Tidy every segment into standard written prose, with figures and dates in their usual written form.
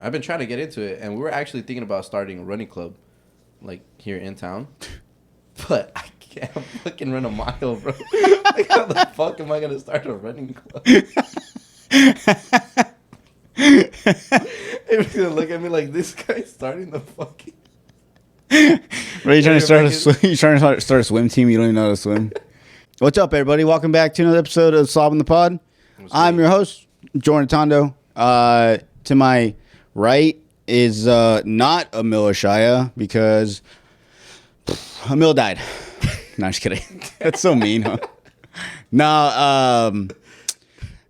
I've been trying to get into it, and we were actually thinking about starting a running club, like here in town. But I can't fucking run a mile, bro. Like, how the fuck am I gonna start a running club? Everyone's gonna look at me like this guy's starting the fucking. Bro, you trying to start a swim? You trying to start a swim team? You don't even know how to swim. What's up, everybody? Welcome back to another episode of Slob in the Pod. I'm your host, Jordan Tondo. To my right is not Emil Shaya because Emil died. No, I'm just kidding. That's so mean, huh? No, I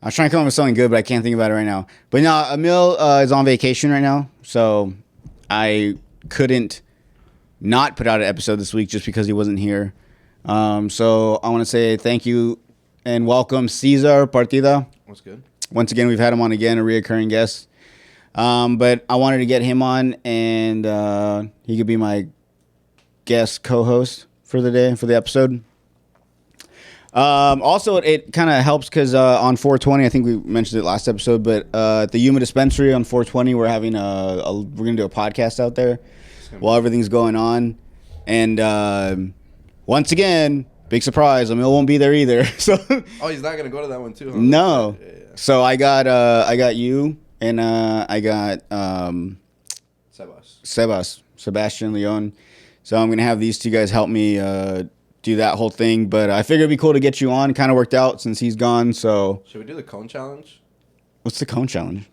was trying to come up with something good, but I can't think about it right now. But no, Emil is on vacation right now, so I couldn't not put out an episode this week just because he wasn't here. So I want to say thank you and welcome Cesar Partida. What's good? Once again, we've had him on again, a reoccurring guest. But I wanted to get him on, and he could be my guest co-host for the day, for the episode. Also, it kind of helps because on 420, I think we mentioned it last episode, but at the Yuma Dispensary on 420, we're having we're gonna do a podcast out there while everything's going on, and once again, big surprise, Emil won't be there either. So, oh, he's not gonna go to that one too, huh? No. Yeah. So I got you, and I got Sebastian Leon. So I'm gonna have these two guys help me do that whole thing. But I figured it'd be cool to get you on. Kind of worked out since he's gone. So should we do the cone challenge? What's the cone challenge?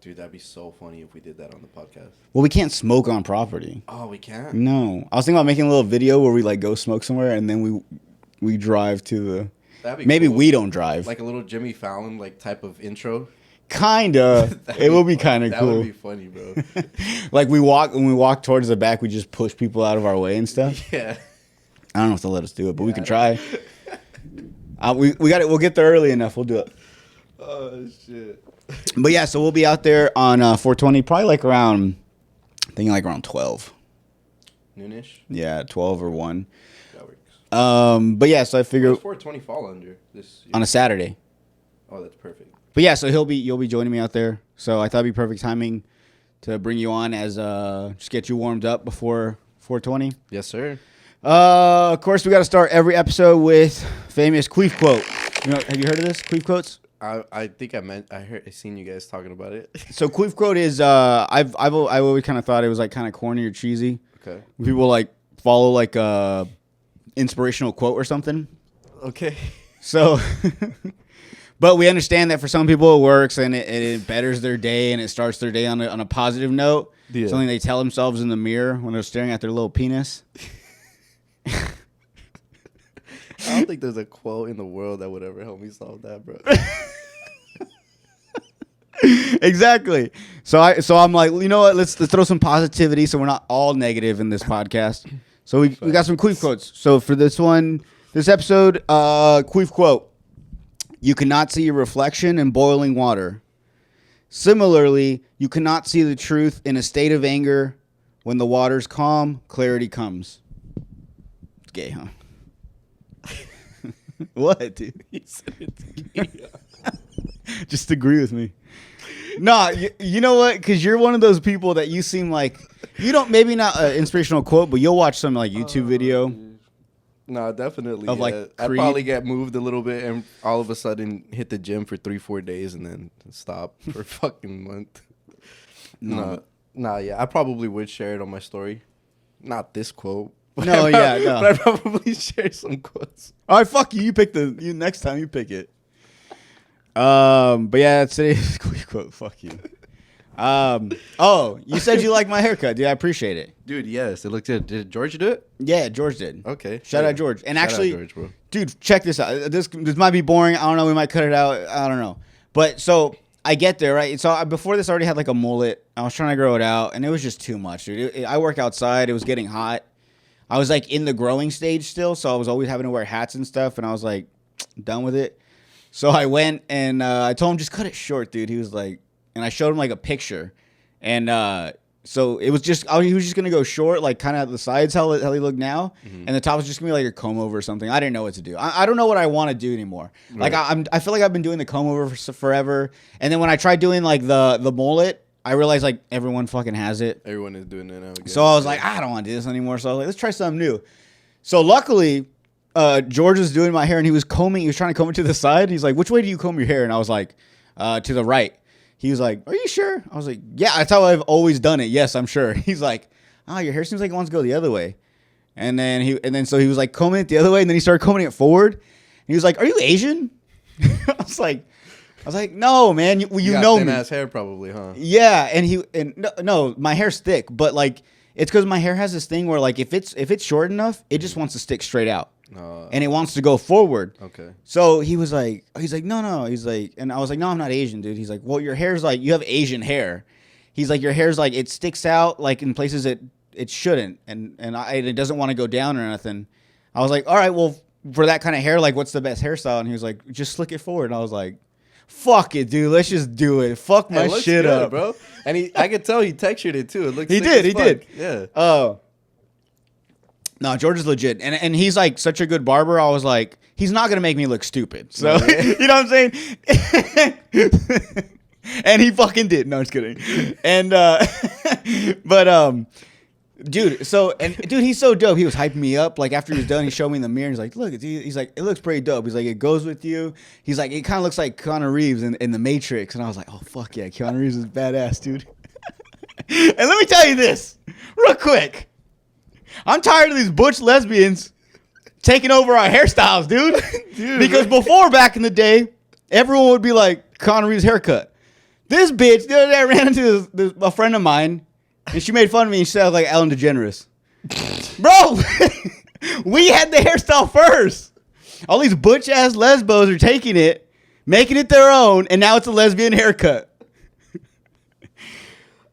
Dude, that'd be so funny if we did that on the podcast. Well, we can't smoke on property. Oh, we can't? No. I was thinking about making a little video where we like go smoke somewhere and then we drive to the. That'd be maybe cool. We don't drive. Like a little Jimmy Fallon like type of intro. Kinda. It will be kind of cool. That would be funny, bro. Like when we walk towards the back, we just push people out of our way and stuff. Yeah. I don't know if they'll let us do it, but we can try. We got it. We'll get there early enough. We'll do it. Oh shit. But yeah, so we'll be out there on 420, probably like around, I think like around 12. Noonish? Yeah, 12 or 1. That works. But yeah, so I figure. What's 420 fall under this year? On a Saturday. Oh, that's perfect. But yeah, so you'll be joining me out there. So I thought it'd be perfect timing to bring you on as just get you warmed up before 420. Yes, sir. Of course, we got to start every episode with famous queef quote. Have you heard of this? Queef quotes? I think I seen you guys talking about it. So queef quote is I've always kind of thought it was like kind of corny or cheesy. Okay. People like follow like a inspirational quote or something. Okay. So, but we understand that for some people it works and it betters their day and it starts their day on a positive note. Yeah. Something they tell themselves in the mirror when they're staring at their little penis. I don't think there's a quote in the world that would ever help me solve that, bro. Exactly. So I'm like, you know what? Let's throw some positivity so we're not all negative in this podcast. So we got some queef quotes. So for this episode, queef quote: "You cannot see your reflection in boiling water. Similarly, you cannot see the truth in a state of anger. When the water's calm, clarity comes." It's gay, huh? What, dude? You said it's gay. Just agree with me. Nah, you know what? Because you're one of those people that you seem like you don't. Maybe not an inspirational quote, but you'll watch some like YouTube video. No, definitely. Of like I'd probably get moved a little bit and all of a sudden hit the gym for 3-4 days and then stop for a fucking month. Yeah, I probably would share it on my story. Not this quote. No. But I'd probably share some quotes. All right, fuck you. You pick next time you pick it. But yeah, today's quote. Fuck you. Oh, you said you like my haircut, dude. I appreciate it, dude. Yes, it looked good. Did George do it? Yeah, George did. Okay, shout out George. And actually, George, bro. Dude, check this out. This might be boring. I don't know. We might cut it out. I don't know. But so I get there, right? So before this, I already had like a mullet. I was trying to grow it out, and it was just too much, dude. I work outside. It was getting hot. I was like in the growing stage still, so I was always having to wear hats and stuff, and I was like done with it. So I went and I told him just cut it short, dude. He was like, and I showed him like a picture, and so it was just he was just gonna go short, like kind of at the sides how he looked now, and the top was just gonna be like a comb over or something. I didn't know what to do. I don't know what I want to do anymore. Right. Like I feel like I've been doing the comb over for forever, and then when I tried doing like the mullet, I realized like everyone fucking has it. Everyone is doing it now. Again. So I was like, I don't want to do this anymore. So I was like, let's try something new. So luckily, George was doing my hair and he was trying to comb it to the side. He's like, which way do you comb your hair? And I was like, to the right. He was like, are you sure? I was like, yeah, that's how I've always done it. Yes, I'm sure. He's like, oh, your hair seems like it wants to go the other way. And then so he was like combing it the other way, and then he started combing it forward. And he was like, are you Asian? I was like, no, man, you know me. Thin ass hair probably, huh? Yeah, and no, my hair's thick, but like it's because my hair has this thing where like if it's short enough, it just wants to stick straight out. And it wants to go forward. Okay. So he's like, no. He's like, and I was like, no, I'm not Asian, dude. He's like, well, your hair's like, you have Asian hair. He's like, your hair's like, it sticks out like in places it shouldn't. And it doesn't want to go down or nothing. I was like, all right, well, for that kind of hair, like, what's the best hairstyle? And he was like, just slick it forward. And I was like, fuck it, dude. Let's just do it. Fuck my shit good, up, bro. And I could tell he textured it too. It looks. He did. Yeah. Oh. No, George is legit, and he's like such a good barber. I was like, he's not gonna make me look stupid. So you know what I'm saying? And he fucking did. No, I'm just kidding. And dude. So dude, he's so dope. He was hyping me up. Like after he was done, he showed me in the mirror. He's like, look, he's like, it looks pretty dope. He's like, it goes with you. He's like, it kind of looks like Keanu Reeves in The Matrix. And I was like, oh fuck yeah, Keanu Reeves is badass, dude. And let me tell you this, real quick. I'm tired of these butch lesbians taking over our hairstyles, dude. Because before, back in the day, everyone would be like, Keanu Reeves haircut. This bitch, the other day I ran into a friend of mine, and she made fun of me, and she said I was like Ellen DeGeneres. Bro, we had the hairstyle first. All these butch-ass lesbos are taking it, making it their own, and now it's a lesbian haircut.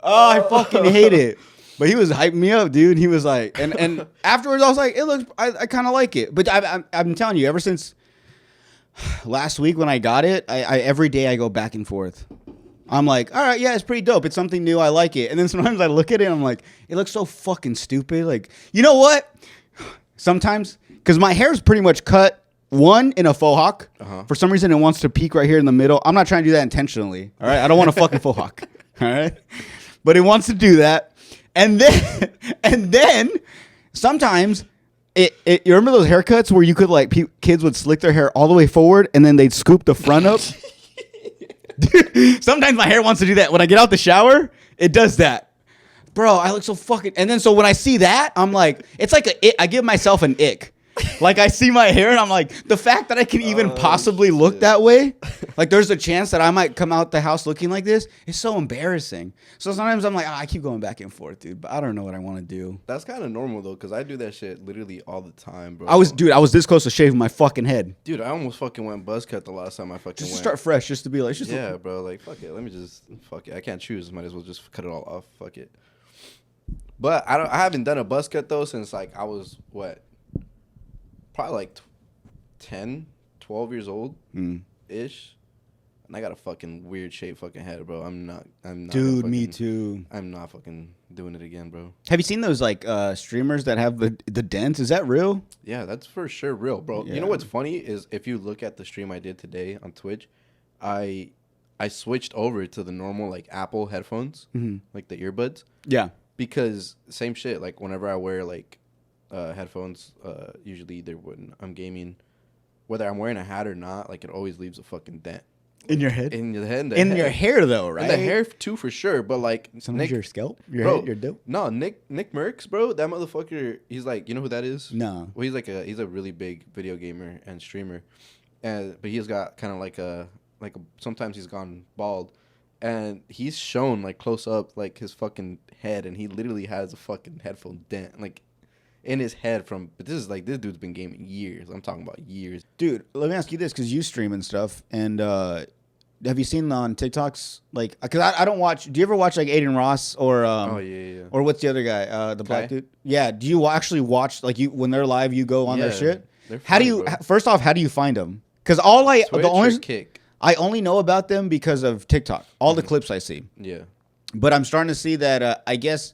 Oh, I fucking hate it. But he was hyping me up, dude. He was like, and afterwards I was like, it looks, I kind of like it. But I'm telling you, ever since last week when I got it, I every day I go back and forth. I'm like, all right, yeah, it's pretty dope. It's something new. I like it. And then sometimes I look at it and I'm like, it looks so fucking stupid. Like, you know what? Sometimes, because my hair is pretty much cut in a faux hawk. Uh-huh. For some reason, it wants to peak right here in the middle. I'm not trying to do that intentionally. All right, I don't want a fucking faux hawk. All right, but it wants to do that. And then sometimes you remember those haircuts where you could like kids would slick their hair all the way forward and then they'd scoop the front up. Dude, sometimes my hair wants to do that. When I get out the shower, it does that. Bro, I look so fucking. And then so when I see that, I'm like, it's like I give myself an ick. Like I see my hair and I'm like, the fact that I can even possibly look that way, like there's a chance that I might come out the house looking like this, is so embarrassing. So sometimes I'm like, I keep going back and forth, dude, but I don't know what I want to do. That's kind of normal though, because I do that shit literally all the time, bro. I was this close to shaving my fucking head. Dude, I almost fucking went buzz cut the last time I fucking just went. To start fresh, just to be like, yeah, bro, like fuck it, let me just fuck it. I can't choose, might as well just cut it all off. Fuck it. But I haven't done a buzz cut though since like I was probably like 10, 12 years old ish. And I got a fucking weird shaped fucking head, bro. I'm not Dude, me too. I'm not fucking doing it again, bro. Have you seen those like streamers that have the dents? Is that real? Yeah, that's for sure real, bro. Yeah. You know what's funny is if you look at the stream I did today on Twitch, I switched over to the normal like Apple headphones, like the earbuds. Yeah. Because same shit, like whenever I wear like headphones, usually either when I'm gaming, whether I'm wearing a hat or not, like it always leaves a fucking dent. In your head? In your head. In your hair though, right? In the hair too, for sure. But like sometimes your scalp, your head, your dope. No, Nick Merckx, bro. That motherfucker. He's like, you know who that is? No. Well, he's a really big video gamer and streamer, but he's got kind of like a sometimes he's gone bald, and he's shown like close up like his fucking head, and he literally has a fucking headphone dent like in his head but this dude's been gaming years. I'm talking about years. Dude, let me ask you this, because you stream and stuff, and have you seen on TikToks, like, because I don't watch, do you ever watch like Aiden Ross or oh yeah or what's the other guy, the black dude? Yeah, do you actually watch, like, you when they're live you go on their shit? How do you first off, how do you find them? Because Kick. I only know about them because of TikTok, all the clips I see. Yeah, but I'm starting to see that I guess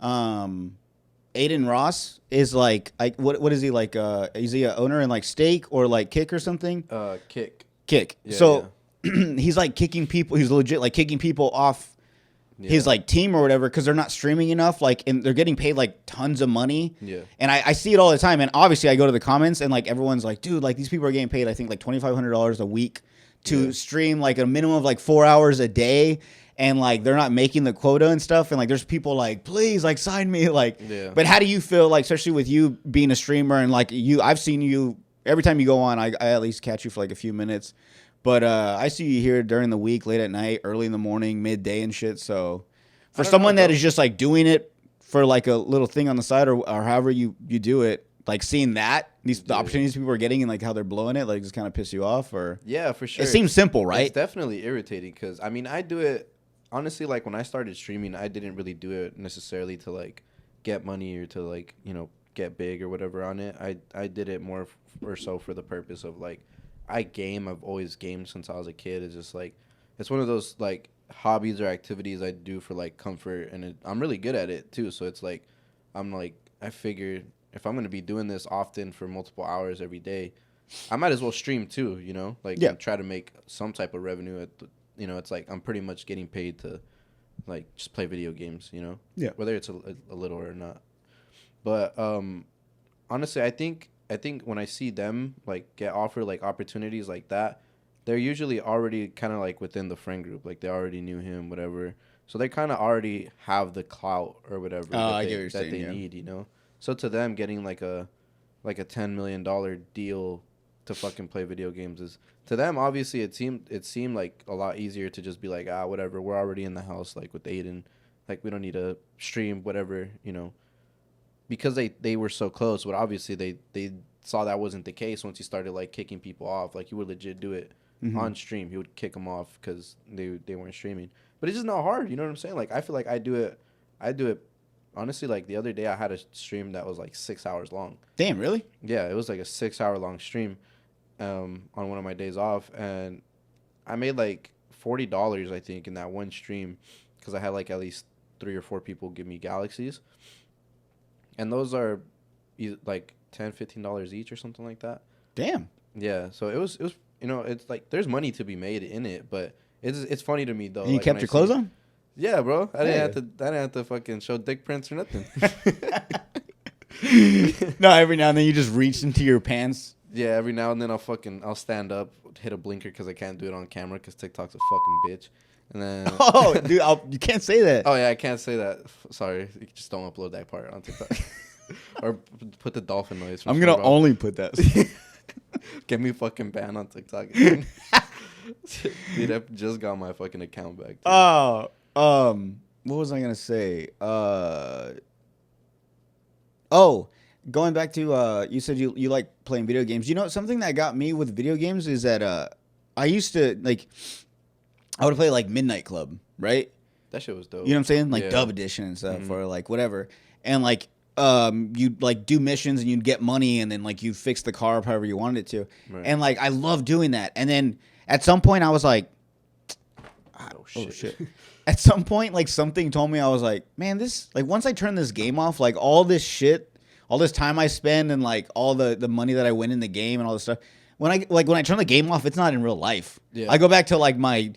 Aiden Ross is like, what is he like? Is he an owner in like Steak or like Kick or something? Kick. Yeah, so he's like kicking people. He's legit like kicking people off his like team or whatever, because they're not streaming enough, like, and they're getting paid like tons of money. Yeah. And I see it all the time, and obviously I go to the comments and like everyone's like, dude, like these people are getting paid I think like $2,500 a week to stream like a minimum of like 4 hours a day, and like they're not making the quota and stuff, and like there's people like, please like sign me, like. But how do you feel, like, especially with you being a streamer and like I've seen you every time you go on, I at least catch you for like a few minutes. But I see you here during the week, late at night, early in the morning, midday and shit. So for someone that is just like doing it for like a little thing on the side or however you do it, like seeing that, the opportunities people are getting and like how they're blowing it, like just kind of piss you off? Or yeah, for sure. It seems simple, right? It's definitely irritating because, I mean, I do it, honestly, like when I started streaming, I didn't really do it necessarily to like get money or to like, you know, get big or whatever on it. I did it more or so for the purpose of like, I've always gamed since I was a kid. It's just like, it's one of those like hobbies or activities I do for like comfort, and I'm really good at it too. So it's like, I figured if I'm going to be doing this often for multiple hours every day, I might as well stream too, you know, like try to make some type of revenue you know, it's like, I'm pretty much getting paid to like just play video games, you know, whether it's a little or not. But, honestly, I think when I see them like get offered like opportunities like that, they're usually already kind of like within the friend group, like they already knew him, whatever. So they kind of already have the clout or whatever that they need, you know. So to them, getting like a $10 million deal to fucking play video games is, to them, obviously it seemed like a lot easier to just be like, whatever, we're already in the house like with Aiden, like we don't need to stream whatever, you know. Because they were so close, but obviously they saw that wasn't the case once he started like kicking people off. Like he would legit do it on stream. He would kick them off because they weren't streaming. But it's just not hard. You know what I'm saying? Like I feel like I do it. Honestly, like the other day I had a stream that was like 6 hours long. Damn, really? Yeah, it was like a 6 hour long stream, on one of my days off, and I made like $40 I think in that one stream because I had like at least 3 or 4 people give me galaxies. And those are like $10, $15 each or something like that. Damn. Yeah. So it was you know, it's like there's money to be made in it, but it's funny to me though. And you like, kept your clothes on? Yeah, bro. I didn't have to fucking show dick prints or nothing. No, every now and then you just reach into your pants. Yeah, every now and then I'll stand up, hit a blinker because I can't do it on camera because TikTok's a fucking bitch. And then dude, you can't say that. Oh yeah, I can't say that. Sorry, you just don't upload that part on TikTok. Or put the dolphin noise. I'm gonna only put that. Get me fucking banned on TikTok. Dude, I just got my fucking account back. Oh, what was I gonna say? Going back to you said you like playing video games. You know, something that got me with video games is that I used to like. I would play like Midnight Club, right? That shit was dope. You know what I'm saying? Like Dub Edition and stuff, or like whatever. And like you'd like do missions and you'd get money, and then like you'd fix the car up however you wanted it to. Right. And like I love doing that. And then at some point I was like, oh shit. At some point, like something told me, I was like, man, this, like once I turn this game off, like all this shit, all this time I spend and like all the money that I win in the game and all this stuff. When I turn the game off, it's not in real life. Yeah. I go back to like my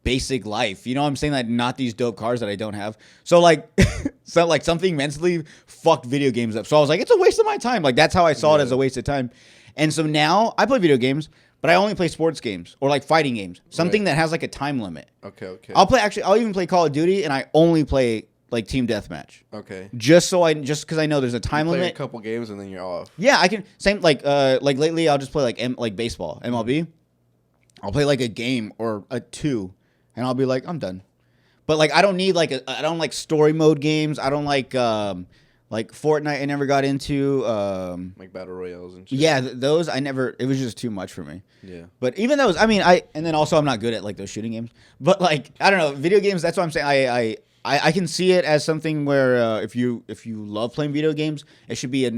basic life, you know what I'm saying? Like not these dope cars that I don't have. So like, something mentally fucked video games up. So I was like, it's a waste of my time. Like that's how I saw it, as a waste of time. And so now I play video games, but I only play sports games or like fighting games. Something that has like a time limit. Okay. I'll even play Call of Duty, and I only play like team deathmatch. Okay. Just because I know there's a time limit. Play a couple games and then you're off. Yeah, I can. Same like lately I'll just play like baseball, MLB. I'll play like a game or a 2. And I'll be like, I'm done. But like, I don't need like I don't like story mode games. I don't like Fortnite. I never got into like battle royales and shit. Yeah, those I never. It was just too much for me. Yeah. But even those, I mean, and then also I'm not good at like those shooting games. But like, I don't know, video games. That's what I'm saying. I can see it as something where if you love playing video games, it should be a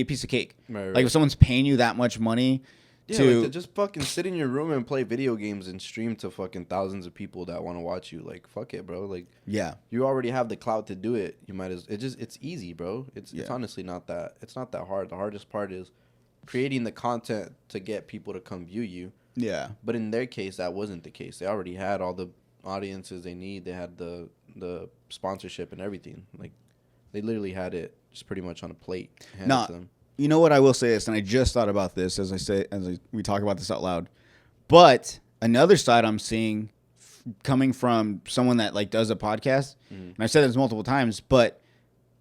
piece of cake. Right. Like if someone's paying you that much money. Yeah, like to just fucking sit in your room and play video games and stream to fucking thousands of people that want to watch you. Like, fuck it, bro. Like, yeah, you already have the clout to do it. You might it's easy, bro. It's honestly not that hard. The hardest part is creating the content to get people to come view you. Yeah. But in their case, that wasn't the case. They already had all audiences they need. They had the sponsorship and everything. Like, they literally had it just pretty much on a plate. No, you know what, I will say this, and I just thought about this as we talk about this out loud. But another side I'm seeing coming from someone that like does a podcast, and I've said this multiple times, but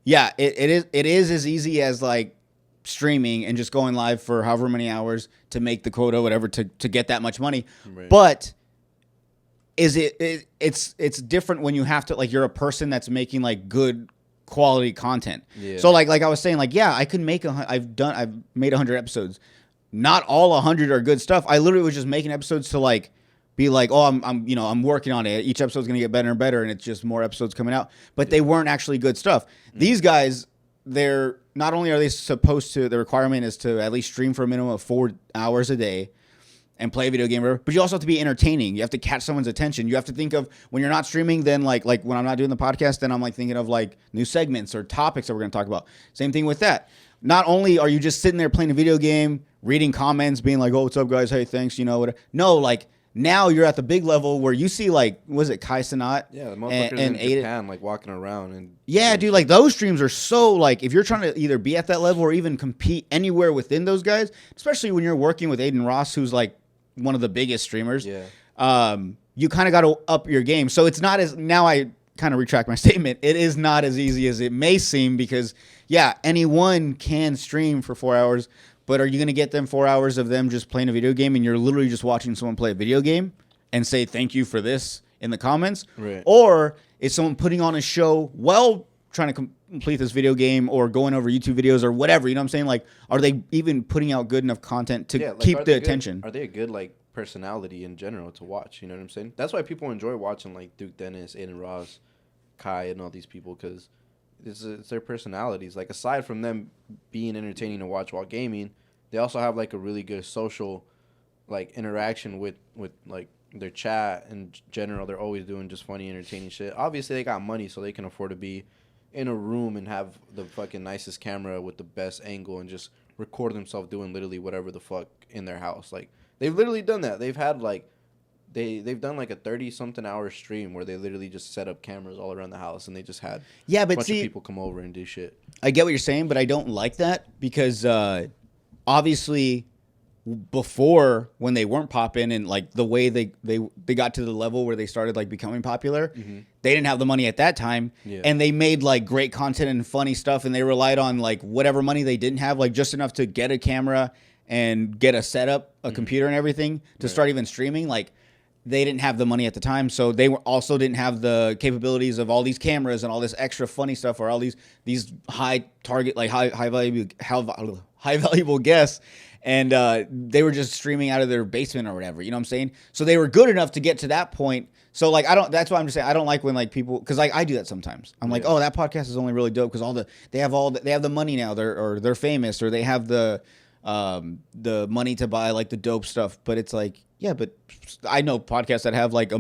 yeah, it is as easy as like streaming and just going live for however many hours to make the quota, whatever, to get that much money. Right. But it's different when you have to, like, you're a person that's making like good quality content. Yeah. So like I was saying, like, yeah, I could make I've made 100 episodes. Not all 100 are good stuff. I literally was just making episodes to like be like, oh, I'm working on it. Each episode's gonna get better and better, and it's just more episodes coming out. But they weren't actually good stuff. These guys, they're not only are they supposed to, the requirement is to at least stream for a minimum of 4 hours a day and play a video game, but you also have to be entertaining. You have to catch someone's attention. You have to think of, when you're not streaming, then like when I'm not doing the podcast, then I'm like thinking of like new segments or topics that we're going to talk about. Same thing with that. Not only are you just sitting there playing a video game, reading comments, being like, oh, what's up, guys? Hey, thanks, whatever. No, like, now you're at the big level where you see, like, was it Kai Cenat? Yeah, the motherfuckers in Japan, like, walking around. And yeah, dude, like, those streams are so, like, if you're trying to either be at that level or even compete anywhere within those guys, especially when you're working with Aiden Ross, who's, like, one of the biggest streamers, you kind of got to up your game. So it's not as, now I kind of retract my statement, it is not as easy as it may seem because, yeah, anyone can stream for 4 hours. But are you going to get them 4 hours of them just playing a video game and you're literally just watching someone play a video game and say thank you for this in the comments? Right. Or is someone putting on a show while trying to complete this video game or going over YouTube videos or whatever? You know what I'm saying? Like, are they even putting out good enough content to keep the attention? Are they a good, like, personality in general to watch? You know what I'm saying? That's why people enjoy watching, like, Duke Dennis, Aiden Ross, Kai, and all these people, because it's their personalities. Like, aside from them being entertaining to watch while gaming, they also have like a really good social, like, interaction with like their chat in general. They're always doing just funny, entertaining shit. Obviously, they got money, so they can afford to be in a room and have the fucking nicest camera with the best angle and just record themselves doing literally whatever the fuck in their house. Like, they've literally done that. They've had like they've done like a 30-something hour stream where they literally just set up cameras all around the house and they just had a bunch of people come over and do shit. I get what you're saying, but I don't like that because obviously before, when they weren't popping and like the way they got to the level where they started like becoming popular, they didn't have the money at that time, and they made like great content and funny stuff, and they relied on like whatever money they didn't have, like just enough to get a camera and get a setup, a computer and everything to start even streaming. Like, they didn't have the money at the time, so they also didn't have the capabilities of all these cameras and all this extra funny stuff or all these high target, like high valuable guests, and they were just streaming out of their basement or whatever. You know what I'm saying? So they were good enough to get to that point. So like, that's why I'm just saying I don't like when like people, because like I do that sometimes. I'm like, oh, that podcast is only really dope because they have the money now, they're famous, or they have the money to buy like the dope stuff. But it's like, yeah, but I know podcasts that have like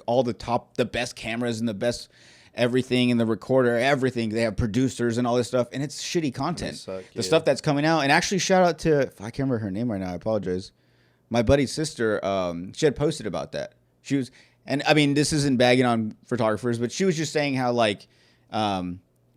all the best cameras and the best everything and the recorder, everything. They have producers and all this stuff, and it's shitty content. The stuff that's coming out. And actually, shout out to, I can't remember her name right now, I apologize, my buddy's sister. She had posted about that. She was, and I mean, this isn't bagging on photographers, but she was just saying how like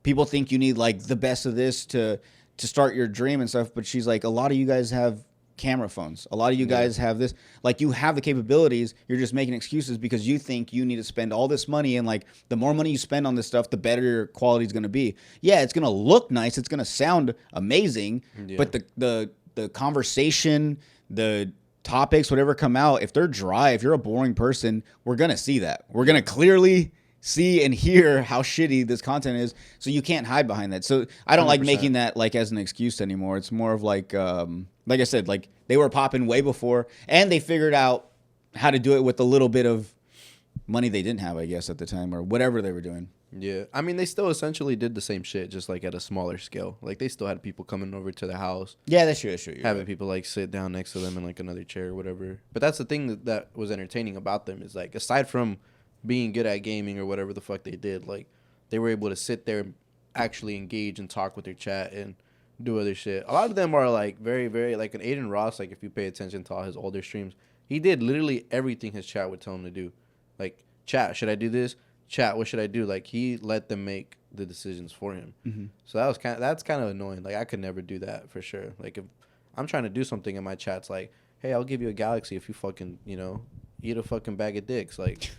people think you need like the best of this to start your dream and stuff, but she's like, a lot of you guys have camera phones. A lot of you guys have this, like, you have the capabilities. You're just making excuses because you think you need to spend all this money, and like the more money you spend on this stuff, the better your quality is going to be. Yeah, it's going to look nice, it's going to sound amazing, but the conversation, the topics, whatever come out, if they're dry, if you're a boring person, we're going to see that. We're going to clearly see and hear how shitty this content is, so you can't hide behind that. So I don't 100%. Like making that like as an excuse anymore. It's more of like I said, like they were popping way before, and they figured out how to do it with a little bit of money they didn't have, I guess, at the time, or whatever they were doing. Yeah, I mean, they still essentially did the same shit, just like at a smaller scale. Like, they still had people coming over to the house. Yeah, that's true. Having people like sit down next to them in like another chair or whatever. But that's the thing that was entertaining about them, is like, aside from being good at gaming or whatever the fuck they did, like, they were able to sit there and actually engage and talk with their chat and do other shit. A lot of them are like very, very, like an Aiden Ross, like if you pay attention to all his older streams, he did literally everything his chat would tell him to do. Like, chat, should I do this? Chat, what should I do? Like, he let them make the decisions for him. Mm-hmm. So that's kind of annoying. Like, I could never do that for sure. Like, if I'm trying to do something in my chat's like, hey, I'll give you a galaxy if you fucking, eat a fucking bag of dicks. Like,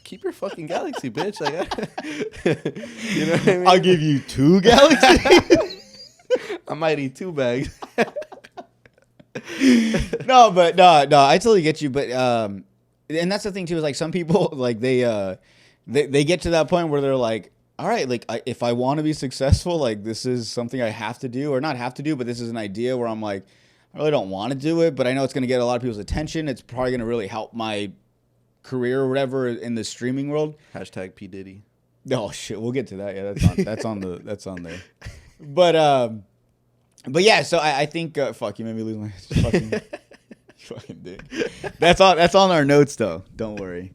keep your fucking galaxy, bitch. Like, you know what I mean? I'll give you 2 galaxies. I might eat 2 bags. No, I totally get you. But and that's the thing too, is like some people like they get to that point where they're like, all right, like if I want to be successful, like this is something I have to do, or not have to do, but this is an idea where I'm like, I really don't want to do it, but I know it's going to get a lot of people's attention. It's probably going to really help my career or whatever in the streaming world. Hashtag P Diddy. Oh shit, we'll get to that. Yeah, that's on there. But yeah, so I think fuck, you made me lose my fucking dick. That's on our notes though. Don't worry.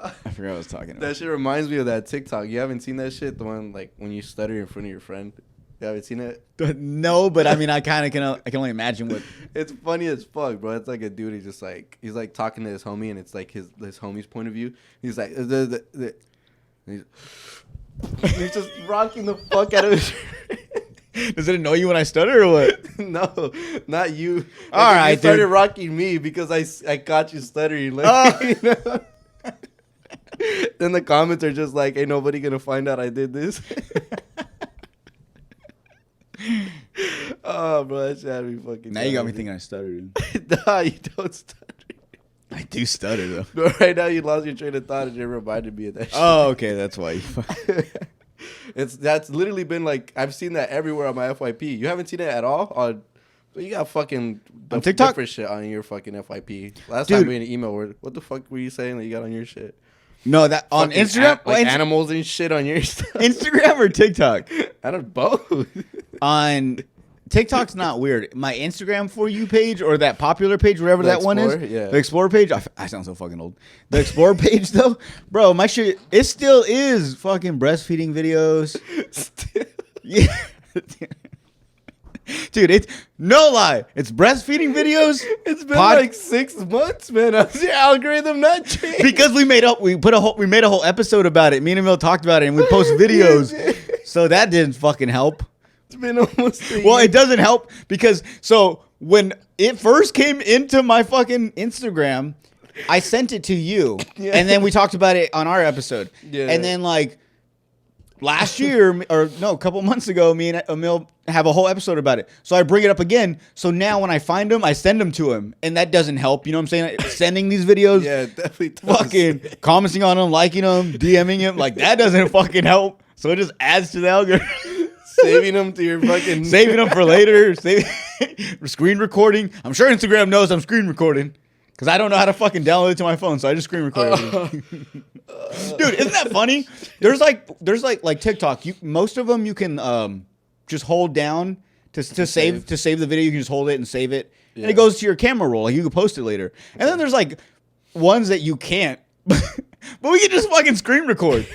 I forgot what I was talking about. That shit reminds me of that TikTok. You haven't seen that shit? The one like when you stutter in front of your friend. You haven't seen it? No, but I mean, I kind of can only imagine what. It's funny as fuck, bro. It's like a dude. He's like talking to his homie, and it's like his homie's point of view. He's like, he's just rocking the fuck out of his shirt. Does it annoy you when I stutter or what? No, not you. All right, you started rocking me because I caught you stuttering. Like, Then the comments are just like, ain't nobody gonna find out I did this. Oh, bro, that shit had me fucking. Now you got me thinking I stuttered. Nah, you don't stutter. I do stutter though. But right now you lost your train of thought and it reminded me of that shit. Oh, okay, that's why. That's literally been like, I've seen that everywhere on my FYP. You haven't seen it at all on. You got fucking on TikTok different shit on your fucking FYP. Last time we had an email where, what the fuck were you saying that you got on your shit? No, that on fucking Instagram, like animals and shit on your stuff. Instagram or TikTok? I don't both. On TikTok's not weird. My Instagram For You page or that popular page, whatever that one is, the Explore page. I sound so fucking old. The Explore page though, bro, my shit, it still is fucking breastfeeding videos. Still. Yeah. Dude, it's no lie. It's breastfeeding videos. It's been like 6 months, man. How's your algorithm not changed? Because we made a whole episode about it. Me and Emil talked about it, and we post videos. So that didn't fucking help. It's been almost a year. Well, it doesn't help because when it first came into my fucking Instagram, I sent it to you, and then we talked about it on our episode. Yeah. And then like last year, or no, a couple months ago, me and Emil have a whole episode about it. So I bring it up again. So now when I find them, I send them to him. And that doesn't help. You know what I'm saying? Sending these videos. Yeah, it definitely does. Fucking commenting on them, liking them, DMing him. Like, that doesn't fucking help. So it just adds to the algorithm. Saving them to your fucking... Saving them for later. Screen recording. I'm sure Instagram knows I'm screen recording. Because I don't know how to fucking download it to my phone. So I just screen record it. Dude, isn't that funny? There's like TikTok. Most of them you can... just hold down to save the video. You can just hold it and save it, and it goes to your camera roll. Like you can post it later. And then there's like ones that you can't, but we can just fucking screen record.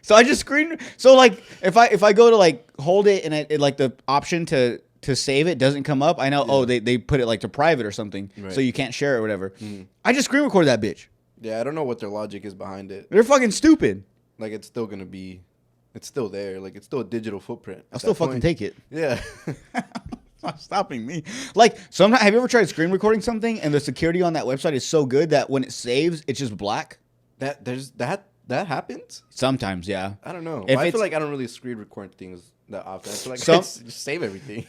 So I just screen. So like if I go to like hold it and it like the option to save it doesn't come up, I know. Yeah. Oh, they put it like to private or something, right. So you can't share it or whatever. Mm. I just screen record that bitch. Yeah, I don't know what their logic is behind it. They're fucking stupid. Like it's still gonna be. It's still there. Like, it's still a digital footprint. I'll still fucking take it. Yeah. It's not stopping me. Like, sometimes, have you ever tried screen recording something and the security on that website is so good that when it saves, it's just black? That happens? Sometimes, yeah. I don't know. I feel like I don't really screen record things that often. I feel like I just save everything.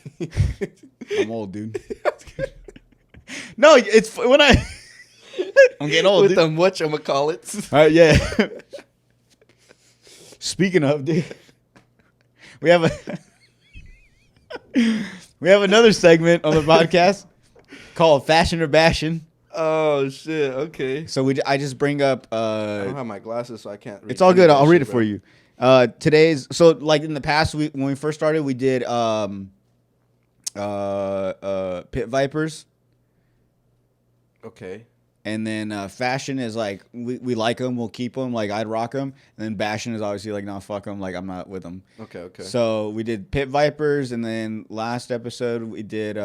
I'm old, dude. No, it's when I'm getting old, with them whatchamacallits. All right, yeah. Speaking of, dude, we have another segment on the podcast called Fashion or Bashin'. Oh shit! Okay. So I just bring up. I don't have my glasses, so I can't read. It's all good. I'll read it for you. Today's like in the past when we first started, we did pit vipers. Okay. And then fashion is like, we like them, we'll keep them, like I'd rock them. And then bashin' is obviously like, no, fuck them, like I'm not with them. Okay. So we did pit vipers, and then last episode we did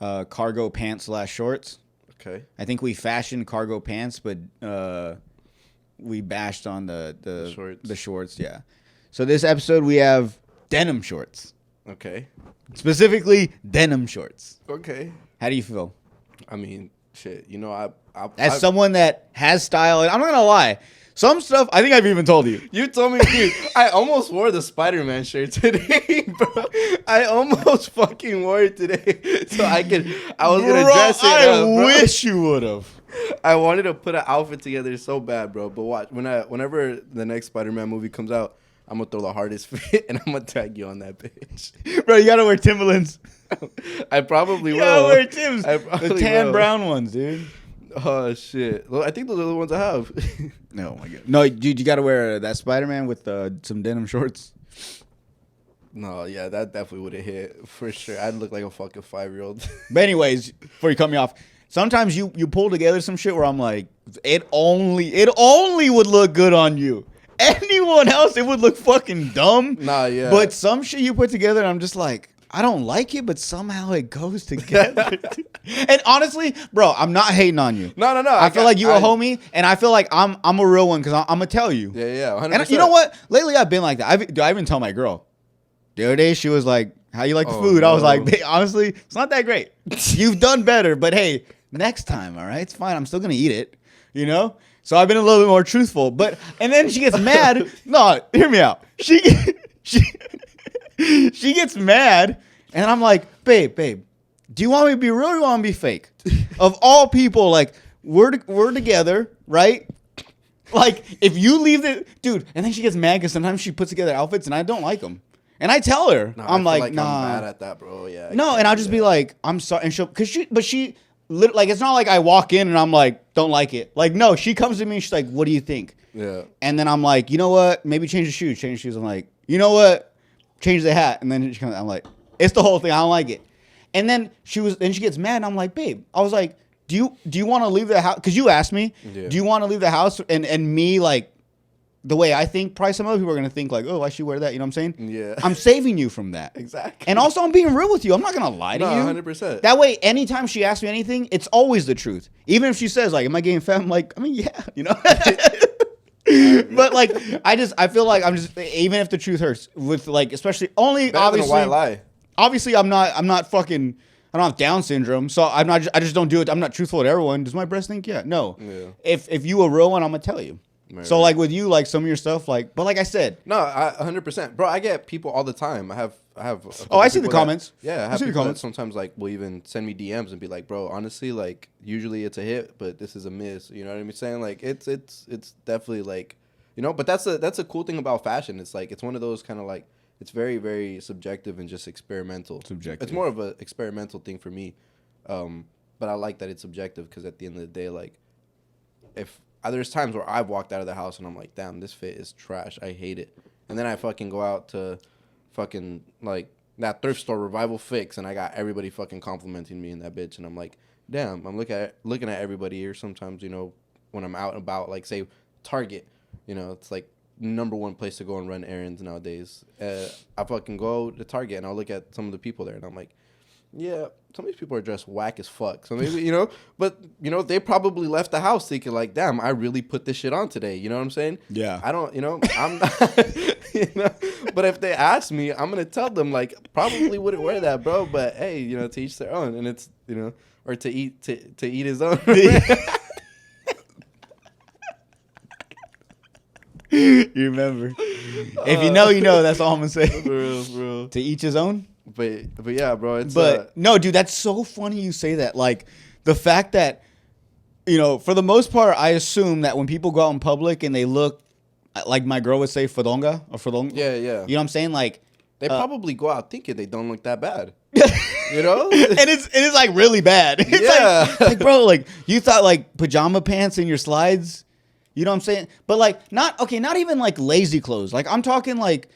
cargo pants / shorts. Okay. I think we fashioned cargo pants, but we bashed on the shorts. The shorts, yeah. So this episode we have denim shorts. Okay. Specifically denim shorts. Okay. How do you feel? I mean, shit. You know, As someone that has style, and I'm not gonna lie, some stuff I think I've even told you. You told me, dude. I almost wore the Spider-Man shirt today, bro. I almost fucking wore it today, so I was gonna dress it I up, bro. wish you would have. I wanted to put an outfit together so bad, bro. But watch, whenever the next Spider-Man movie comes out, I'm gonna throw the hardest fit and I'm gonna tag you on that bitch. Bro, you gotta wear Timberlands. I probably will. You gotta wear Timbs. The tan will. brown ones, dude. Oh shit! Well, I think those are the ones I have. No, my god. No, dude, you gotta wear that Spider-Man with some denim shorts. No, yeah, that definitely would have hit for sure. I'd look like a fucking 5-year-old. But anyways, before you cut me off, sometimes you pull together some shit where I'm like, it only would look good on you. Anyone else, it would look fucking dumb. Nah, yeah. But some shit you put together, and I'm just like, I don't like it, but somehow it goes together. And honestly, bro, I'm not hating on you. No. I feel like you a homie, and I feel like I'm a real one because I'm gonna tell you. Yeah, 100%. And you know what? Lately, I've been like that. I even tell my girl. The other day, she was like, "How you like the food?" No. I was like, "Babe, honestly, it's not that great. You've done better, but hey, next time, all right? It's fine. I'm still gonna eat it, you know." So I've been a little bit more truthful, and then she gets mad. No, hear me out. She gets mad, and I'm like, babe, do you want me to be real or do you want me to be fake? Of all people, like, we're together, right? Like, if you leave it, dude, and then she gets mad because sometimes she puts together outfits and I don't like them. And I tell her, no, I'm like, nah. I'm mad at that, bro. Yeah. No, and I'll just be like, I'm sorry. And she, like, it's not like I walk in and I'm like, don't like it. Like, no, she comes to me and she's like, what do you think? Yeah. And then I'm like, you know what? Maybe change the shoes. I'm like, you know what? Change the hat. And then she comes, I'm like, it's the whole thing. I don't like it. And then she gets mad and I'm like, babe, I was like, do you want to leave the house? Because you asked me, do you want to leave the house? And me, like, the way I think, probably some other people are going to think like, oh, I should wear that. You know what I'm saying? Yeah. I'm saving you from that. Exactly. And also I'm being real with you. I'm not going to lie to you. 100%. That way, anytime she asks me anything, it's always the truth. Even if she says like, am I getting fat? I'm like, I mean, yeah, you know? But like, I feel like I'm just, even if the truth hurts with like, especially only better obviously, than a white lie. Obviously I'm not fucking, I don't have Down syndrome. So I just don't do it. I'm not truthful to everyone. Does my breast think? Yeah. No. Yeah. If you a real one, I'm going to tell you. Right, so like with you, like some of your stuff, like, but like I said, no, 100%, bro. I get people all the time. I have. Oh, I see the comments. Yeah, I have people that sometimes like will even send me DMs and be like, bro, honestly, like usually it's a hit, but this is a miss. You know what I'm saying? Like it's definitely like, you know. But that's a cool thing about fashion. It's like it's one of those kind of like it's very very subjective and just experimental. Subjective. It's more of an experimental thing for me, but I like that it's subjective because at the end of the day, like if there's times where I've walked out of the house and I'm like, damn, this fit is trash. I hate it. And then I fucking go out to fucking like that thrift store Revival Fix and I got everybody fucking complimenting me in that bitch. And I'm like, damn, I'm looking at everybody here. Sometimes, you know, when I'm out and about, like say Target, you know, it's like number one place to go and run errands nowadays. I fucking go to Target and I'll look at some of the people there and I'm like, yeah, some of these people are dressed whack as fuck. So maybe, you know, but, you know, they probably left the house thinking like, damn, I really put this shit on today. You know what I'm saying? Yeah. I don't, you know, I'm not, you know, but if they ask me, I'm going to tell them like, probably wouldn't wear that, bro. But hey, you know, to each their own. And it's, you know, or to eat his own. You remember. If you know, you know. That's all I'm going to say. For real. To each his own? But yeah, bro. It's no, dude, that's so funny you say that. Like the fact that, you know, for the most part, I assume that when people go out in public and they look like my girl would say fodonga or fodonga. Yeah. You know what I'm saying? Like they probably go out thinking they don't look that bad. You know? and it's like really bad. It's like bro, like you thought like pajama pants and your slides. You know what I'm saying? But like not even like lazy clothes. Like I'm talking like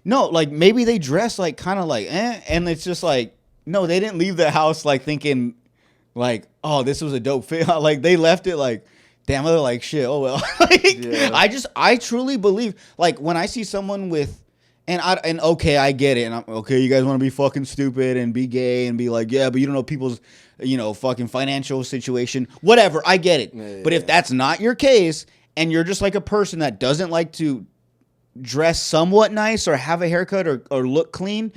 no, like maybe they dress like kind of like and it's just like no, they didn't leave the house like thinking like, oh, this was a dope fit. Like they left it like, damn, they're like shit. Oh well. Like, I truly believe like when I see someone with, And okay, I get it. And I'm okay. You guys want to be fucking stupid and be gay and be like, yeah, but you don't know people's, fucking financial situation. Whatever. I get it. Yeah, but if that's not your case and you're just like a person that doesn't like to dress somewhat nice or have a haircut or look clean,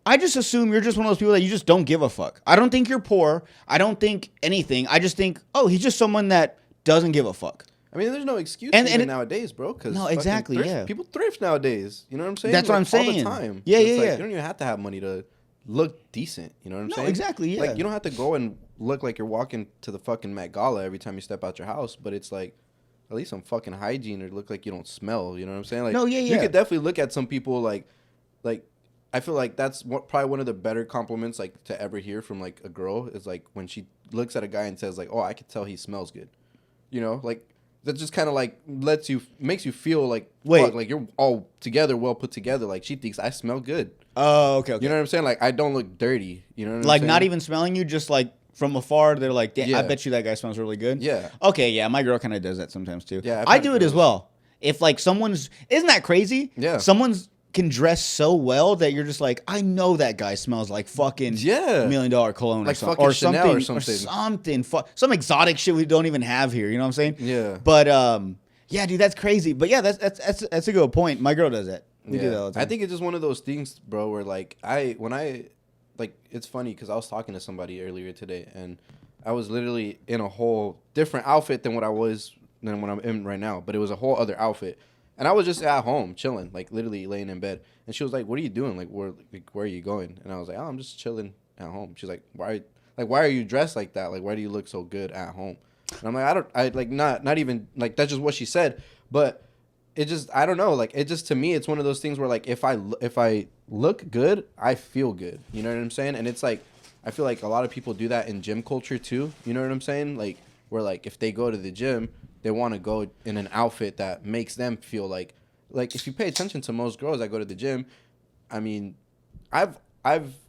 I just assume you're just one of those people that you just don't give a fuck. I don't think you're poor. I don't think anything. I just think, oh, he's just someone that doesn't give a fuck. I mean, there's no excuse nowadays, bro. No, exactly, People thrift nowadays. You know what I'm saying? That's what I'm saying. All the time. Yeah, You don't even have to have money to look decent. You know what I'm saying? No, exactly, yeah. Like, you don't have to go and look like you're walking to the fucking Met Gala every time you step out your house, but it's like, at least some fucking hygiene or look like you don't smell. You know what I'm saying? Like, you could definitely look at some people like, I feel like that's probably one of the better compliments, like, to ever hear from, like, a girl is, like, when she looks at a guy and says, like, oh, I could tell he smells good. You know? Like, that just kind of, like, makes you feel like, fuck, like, you're all together, well put together. Like, she thinks I smell good. Oh, okay. You know what I'm saying? Like, I don't look dirty. You know what I'm saying? Like, not even smelling you, just, like, from afar, they're like, damn, I bet you that guy smells really good. Yeah. Okay, yeah, my girl kind of does that sometimes, too. Yeah. I do it as well. If, like, isn't that crazy? Yeah. Someone's can dress so well that you're just like, I know that guy smells like fucking $1 million cologne like or something. Or something. Some exotic shit we don't even have here. You know what I'm saying? Yeah. But yeah, dude, that's crazy. But yeah, that's a good point. My girl does that. We do that all the time. I think it's just one of those things, bro, where like it's funny because I was talking to somebody earlier today and I was literally in a whole different outfit than what I'm in right now, but it was a whole other outfit. And I was just at home chilling, like literally laying in bed. And she was like, "What are you doing? Like, where are you going?" And I was like, "Oh, I'm just chilling at home." She's like, "Why are you dressed like that? Like, why do you look so good at home?" And I'm like, not even like that's just what she said. But it just, I don't know. Like, it just, to me, it's one of those things where like if I look good, I feel good. You know what I'm saying? And it's like, I feel like a lot of people do that in gym culture too. You know what I'm saying? Like, where like if they go to the gym, they want to go in an outfit that makes them feel like if you pay attention to most girls that go to the gym, I mean, I've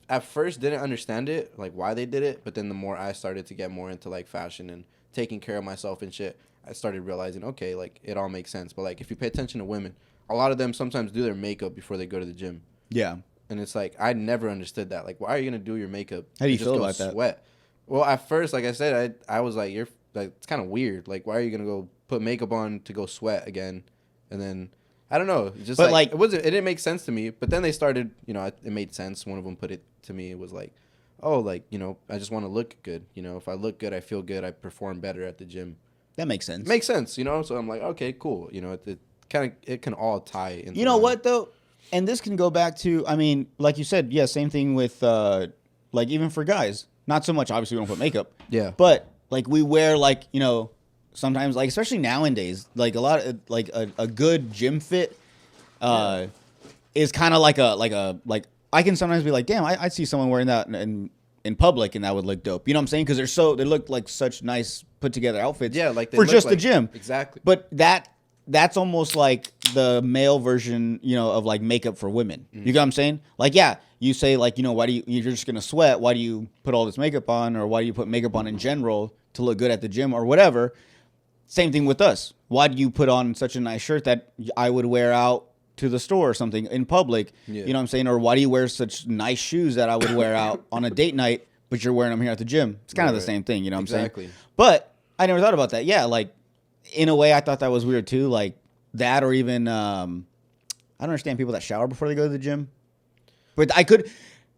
at first didn't understand it, like why they did it, but then the more I started to get more into like fashion and taking care of myself and shit, I started realizing, okay, like it all makes sense. But like if you pay attention to women, a lot of them sometimes do their makeup before they go to the gym. Yeah. And it's like, I never understood that. Like, why are you going to do your makeup? How do you feel about that? Sweat. Well, at first, like I said, I was like, it's kind of weird. Like, why are you gonna go put makeup on to go sweat again? And then I don't know. Just but like it didn't make sense to me. But then they started, it made sense. One of them put it to me. It was like, oh, like I just want to look good. If I look good, I feel good. I perform better at the gym. That makes sense. Makes sense. So I'm like, okay, cool. It can all tie in. You know what though, and this can go back to, I mean, like you said, yeah, same thing with like even for guys. Not so much. Obviously, we don't put makeup. Yeah. But like we wear like sometimes like especially nowadays like a lot of like a good gym fit is kind of like I can sometimes be like, damn, I see someone wearing that in public and that would look dope. You know what I'm saying? Because they look like such nice put together outfits. Yeah, like for just the gym. Exactly. But that's almost like the male version, of like makeup for women. Mm-hmm. You know what I'm saying? Like, yeah, you say like, why do you're just gonna sweat? Why do you put all this makeup on, or why do you put makeup on in general to look good at the gym or whatever? Same thing with us. Why do you put on such a nice shirt that I would wear out to the store or something in public? Yeah. You know what I'm saying? Or why do you wear such nice shoes that I would wear out on a date night, but you're wearing them here at the gym? It's kind of the same thing. You know what I'm saying? Exactly. But I never thought about that. Yeah, like in a way, I thought that was weird too. Like that, or even I don't understand people that shower before they go to the gym. But I could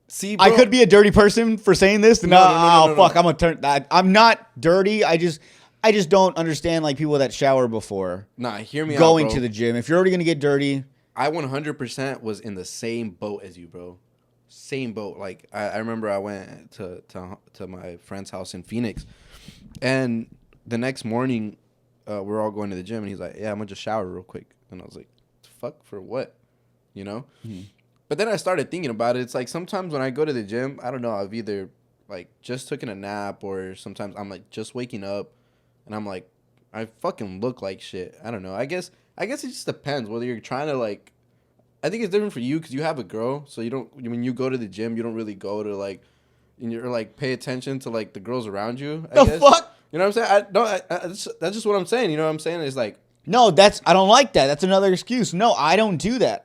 see. Bro, I could be a dirty person for saying this. No, fuck. I'm gonna turn that. I'm not dirty. I just don't understand like people that shower before. Nah, hear me going out, to the gym. If you're already gonna get dirty, I 100% was in the same boat as you, bro. Same boat. Like I remember I went to my friend's house in Phoenix, and the next morning we're all going to the gym, and he's like, "Yeah, I'm gonna just shower real quick," and I was like, "Fuck for what?" Mm-hmm. But then I started thinking about it. It's like sometimes when I go to the gym, I don't know, I've either like just taken a nap, or sometimes I'm like just waking up and I'm like, I fucking look like shit. I don't know. I guess it just depends whether you're trying to like, I think it's different for you because you have a girl. So when you go to the gym, you don't really go to like, and you're like pay attention to like the girls around you. I guess. Fuck? You know what I'm saying? That's just what I'm saying. You know what I'm saying? It's like, no, I don't like that. That's another excuse. No, I don't do that.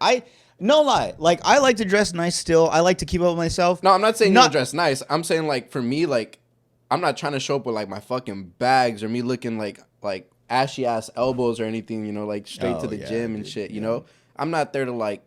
No lie. Like, I like to dress nice still. I like to keep up with myself. No, I'm not saying you don't dress nice. I'm saying, like, for me, like, I'm not trying to show up with, like, my fucking bags or me looking like ashy-ass elbows or anything, you know, like, straight to the gym and shit, you know? I'm not there to, like,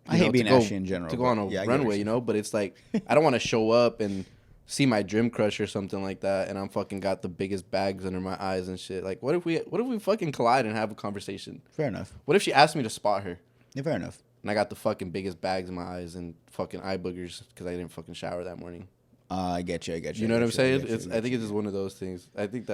I hate being ashy in general. To go on a runway, you know? But it's like, I don't want to show up and see my gym crush or something like that, and I'm fucking got the biggest bags under my eyes and shit. Like, what if we fucking collide and have a conversation? Fair enough. What if she asked me to spot her? Yeah, fair enough. And I got the fucking biggest bags in my eyes and fucking eye boogers because I didn't fucking shower that morning. I get you. You know what I'm saying? I think it's just one of those things. I think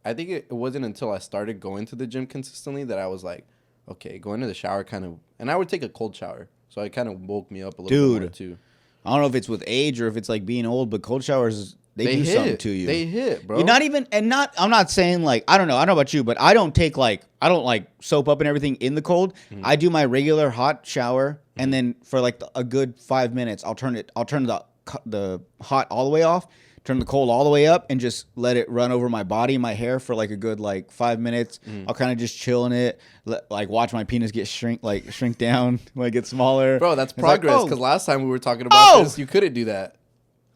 it wasn't until I started going to the gym consistently that I was like, okay, going to the shower kind of, and I would take a cold shower, so it kind of woke me up a little bit more too. I don't know if it's with age or if it's like being old, but cold showers they do something to you. They hit, bro. You're not even, and not. I'm not saying like I don't know about you, but I don't soap up and everything in the cold. Mm-hmm. I do my regular hot shower, and then for like a good 5 minutes, I'll turn the hot all the way off, turn the cold all the way up, and just let it run over my body, my hair for like a good 5 minutes. I'll kind of just chill in it, like watch my penis shrink down when it gets smaller. Bro, that's progress. Because last time we were talking about this, you couldn't do that.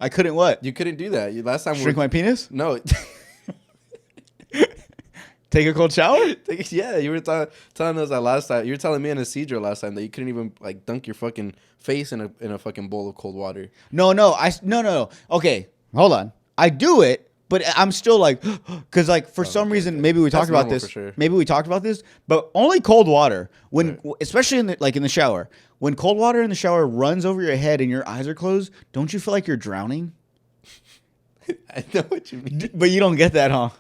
I couldn't what? You couldn't do that. Last time shrink my penis? No. Take a cold shower? Yeah, you were telling us that last time. You were telling me and Cesar last time that you couldn't even like dunk your fucking face in a fucking bowl of cold water. No. Okay, hold on. I do it, but I'm still like, because like for some reason, maybe we talked about this. Sure. Maybe we talked about this, but only cold water especially in the shower. When cold water in the shower runs over your head and your eyes are closed, don't you feel like you're drowning? I know what you mean, but you don't get that, huh?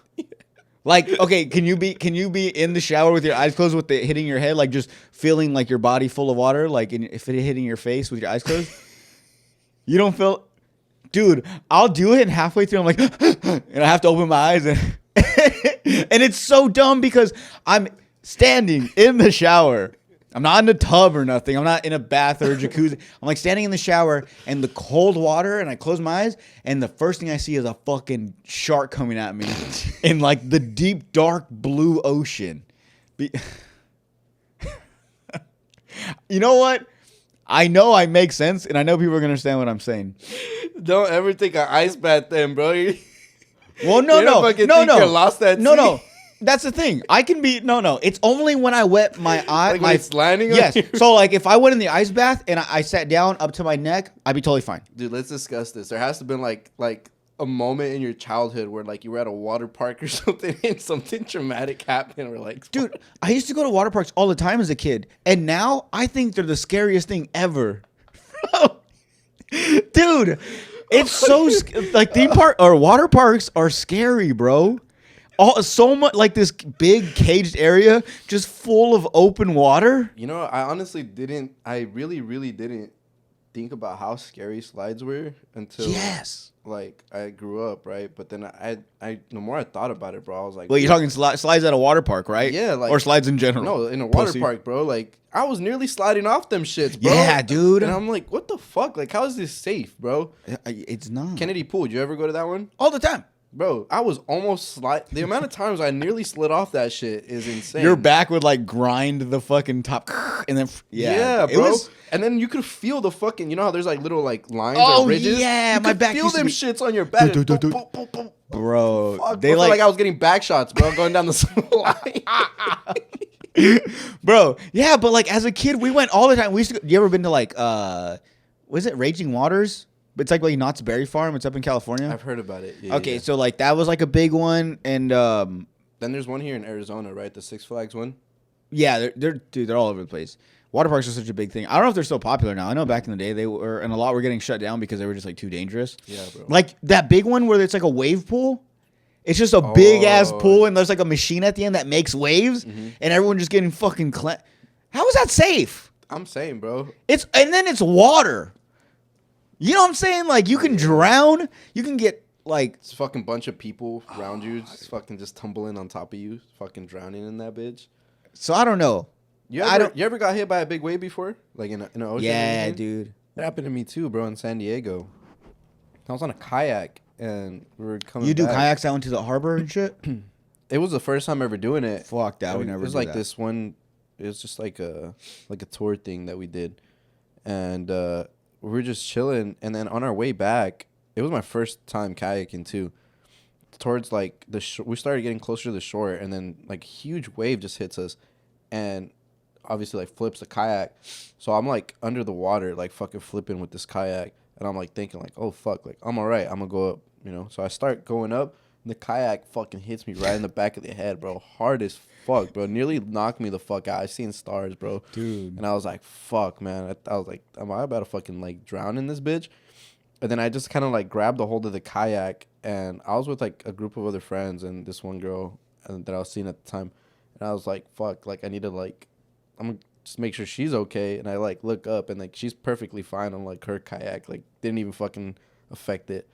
Like, okay, can you be in the shower with your eyes closed with it hitting your head, like just feeling like your body full of water, like if it hitting your face with your eyes closed? You don't feel, dude. I'll do it, and halfway through, I'm like, and I have to open my eyes, and it's so dumb because I'm standing in the shower. I'm not in the tub or nothing. I'm not in a bath or a jacuzzi. I'm like standing in the shower and the cold water, and I close my eyes, and the first thing I see is a fucking shark coming at me in like the deep, dark blue ocean. You know what? I know I make sense, and I know people are gonna understand what I'm saying. Don't ever take an ice bath, then, bro. Well, no. You're lost at sea. No. That's the thing. I can be no. It's only when I wet my eye. Like when it's landing. Yes. So like if I went in the ice bath and I sat down up to my neck, I'd be totally fine. Dude, let's discuss this. There has to have been like a moment in your childhood where like you were at a water park or something and something traumatic happened. Or like, dude, I used to go to water parks all the time as a kid, and now I think they're the scariest thing ever. Dude, it's so like theme park or water parks are scary, bro. So much like this big caged area just full of open water. You know, I honestly didn't. I really, really didn't think about how scary slides were until like I grew up, right? But then I the more I thought about it, bro, I was like, well, you're talking slides at a water park, right? Yeah, like, or slides in general. No, in a water park, bro. Like I was nearly sliding off them shits, bro. Yeah, dude. And I'm like, what the fuck? Like, how is this safe, bro? It's not. Kennedy Pool. Did you ever go to that one? All the time. Bro, I was almost the amount of times I nearly slid off that shit is insane. Your back would like grind the fucking top, and then yeah, bro. And then you could feel the fucking, you know how there's like little like lines or ridges? Yeah, my back. Feel them shits on your back, bro. Fuck, they like I was getting back shots, bro, going down the slide. Bro, yeah, but like as a kid, we went all the time. We used to. You ever been to like was it Raging Waters? It's like Knott's Berry Farm. It's up in California. I've heard about it. Yeah, okay, so like that was like a big one, and then there's one here in Arizona, right? The Six Flags one. Yeah, they're all over the place. Water parks are such a big thing. I don't know if they're still popular now. I know back in the day they were, and a lot were getting shut down because they were just like too dangerous. Yeah, bro. Like that big one where it's like a wave pool. It's just a big ass pool, and there's like a machine at the end that makes waves, and everyone just getting fucking. How is that safe? I'm saying, bro. And then it's water. You know what I'm saying? Like, you can drown. You can get, like... It's a fucking bunch of people around you just tumbling on top of you, fucking drowning in that bitch. So, I don't know. You ever got hit by a big wave before? Like, in an ocean? Yeah, dude. It happened to me, too, bro, in San Diego. I was on a kayak, and we were coming You do kayaks out into the harbor and shit? It was the first time ever doing it. Fuck that. We never did that. It was like this one... It was just like a tour thing that we did. and we were just chilling. And then on our way back, it was my first time kayaking too. Towards like we started getting closer to the shore, and then like huge wave just hits us, and obviously like flips the kayak. So I'm like under the water, like fucking flipping with this kayak, and I'm like thinking like, oh fuck, like I'm alright, I'm gonna go up, you know. So I start going up, and the kayak fucking hits me right in the back of the head, bro, hard as fuck, bro. Nearly knocked me the fuck out. I seen stars, bro, dude. And I was like, fuck, man. I was like, am I about to fucking like drown in this bitch? And then I just kind of like grabbed a hold of the kayak, and I was with like a group of other friends and this one girl that I was seeing at the time, and I was like, fuck, like I need to like, I'm gonna just make sure she's okay. And I like look up, and like she's perfectly fine on like her kayak, like didn't even fucking affect it.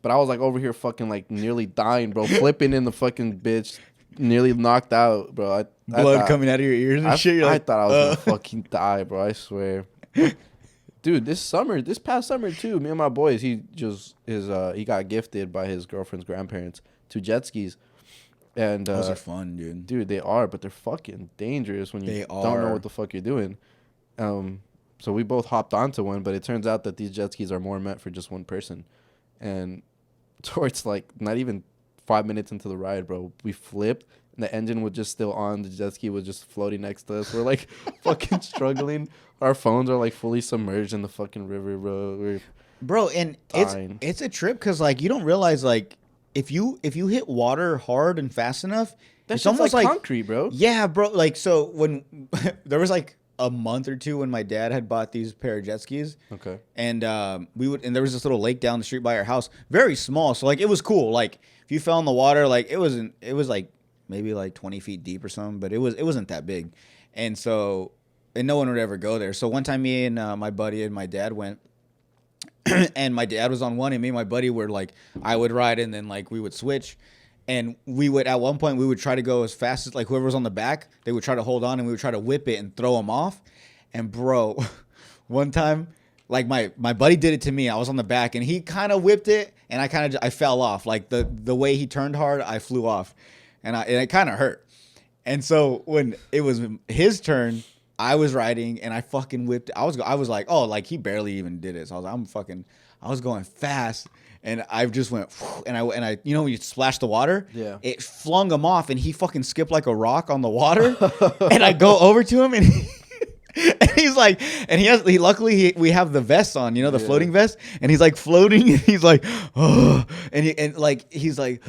But I was like over here fucking like nearly dying, bro, flipping in the fucking bitch, nearly knocked out, bro. Blood coming out of your ears and shit. I thought I was gonna fucking die, bro. I swear. Dude, this past summer too, me and my boys, he got gifted by his girlfriend's grandparents 2 jet skis. And those are fun, dude. Dude, they are, but they're fucking dangerous when you don't know what the fuck you're doing. So we both hopped onto one, but it turns out that these jet skis are more meant for just one person. And towards like not even 5 minutes into the ride, bro, we flipped. And the engine was just still on. The jet ski was just floating next to us. We're like fucking struggling. Our phones are like fully submerged in the fucking river, bro. Bro, and it's a trip because like you don't realize like if you hit water hard and fast enough, it's almost like concrete, bro. Yeah, bro. Like so when there was like a month or two when my dad had bought these pair of jet skis. Okay. And and there was this little lake down the street by our house, very small. So like it was cool. Like if you fell in the water, like it was like maybe like 20 feet deep or something, but it wasn't that big. And so, and no one would ever go there. So one time me and my buddy and my dad went, and my dad was on one, and me and my buddy were like, I would ride, and then like we would switch. And we would, at one point, we would try to go as fast as, like, whoever was on the back, they would try to hold on, and we would try to whip it and throw them off. And, bro, one time, like, my buddy did it to me. I was on the back, and he kind of whipped it, and I fell off. Like, the way he turned hard, I flew off. And it kind of hurt. And so when it was his turn, I was riding, and I fucking whipped it. I was like, oh, like, he barely even did it. So I was like, I was going fast. And I just went, and I, you know, when you splash the water, yeah, it flung him off, and he fucking skipped like a rock on the water. And I go over to him, and he's like, and luckily we have the vest on, you know, the floating vest, and he's like floating, and he's like, oh, and he's like,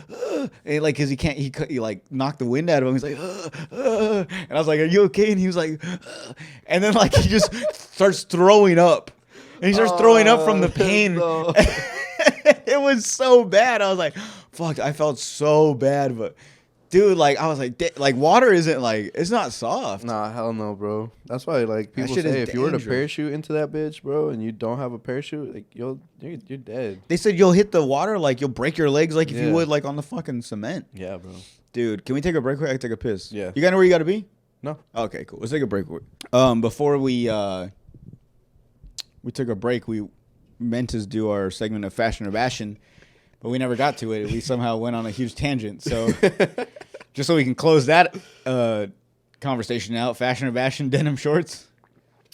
and like, cause he like knocked the wind out of him. He's like, and I was like, are you okay? And he was like, and then like he just starts throwing up, and he starts throwing up from the pain. No. It was so bad. I was like, fuck, I felt so bad. But, dude, like, I was like, water isn't, like, it's not soft. Nah, hell no, bro. That's why, like, people say if you were to parachute into that bitch, bro, and you don't have a parachute, like, you're dead. They said you'll hit the water, like, you'll break your legs like if you would, like, on the fucking cement. Yeah, bro. Dude, can we take a break? I can take a piss. Yeah. You got to know where you got to be? No. Okay, cool. Let's take a break. Before we took a break, we meant to do our segment of Fashion or Bashin', but we never got to it. We somehow went on a huge tangent. So just so we can close that conversation out, Fashion or Bashin' denim shorts?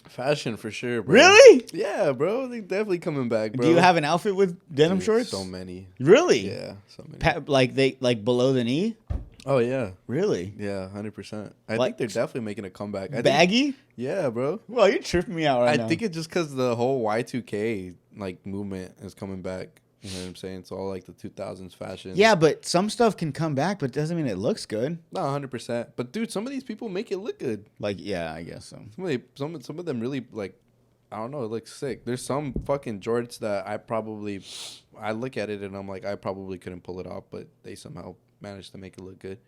Fashion for sure, bro. Really? Yeah, bro. They definitely coming back, bro. Do you have an outfit with denim shorts? So many. Really? Yeah, so many. Like below the knee? Oh, yeah. Really? Yeah, 100%. I think they're definitely making a comeback. Baggy? Yeah, bro. Well, you're tripping me out right now. I think it's just because the whole Y2K like movement is coming back. You know what I'm saying? It's all like the 2000s fashion. Yeah, but some stuff can come back, but it doesn't mean it looks good. No, 100%. But dude, some of these people make it look good. Like, yeah, I guess so. Some of them really, like, I don't know, it looks sick. There's some fucking jorts that I look at it and I'm like, I probably couldn't pull it off, but they somehow managed to make it look good.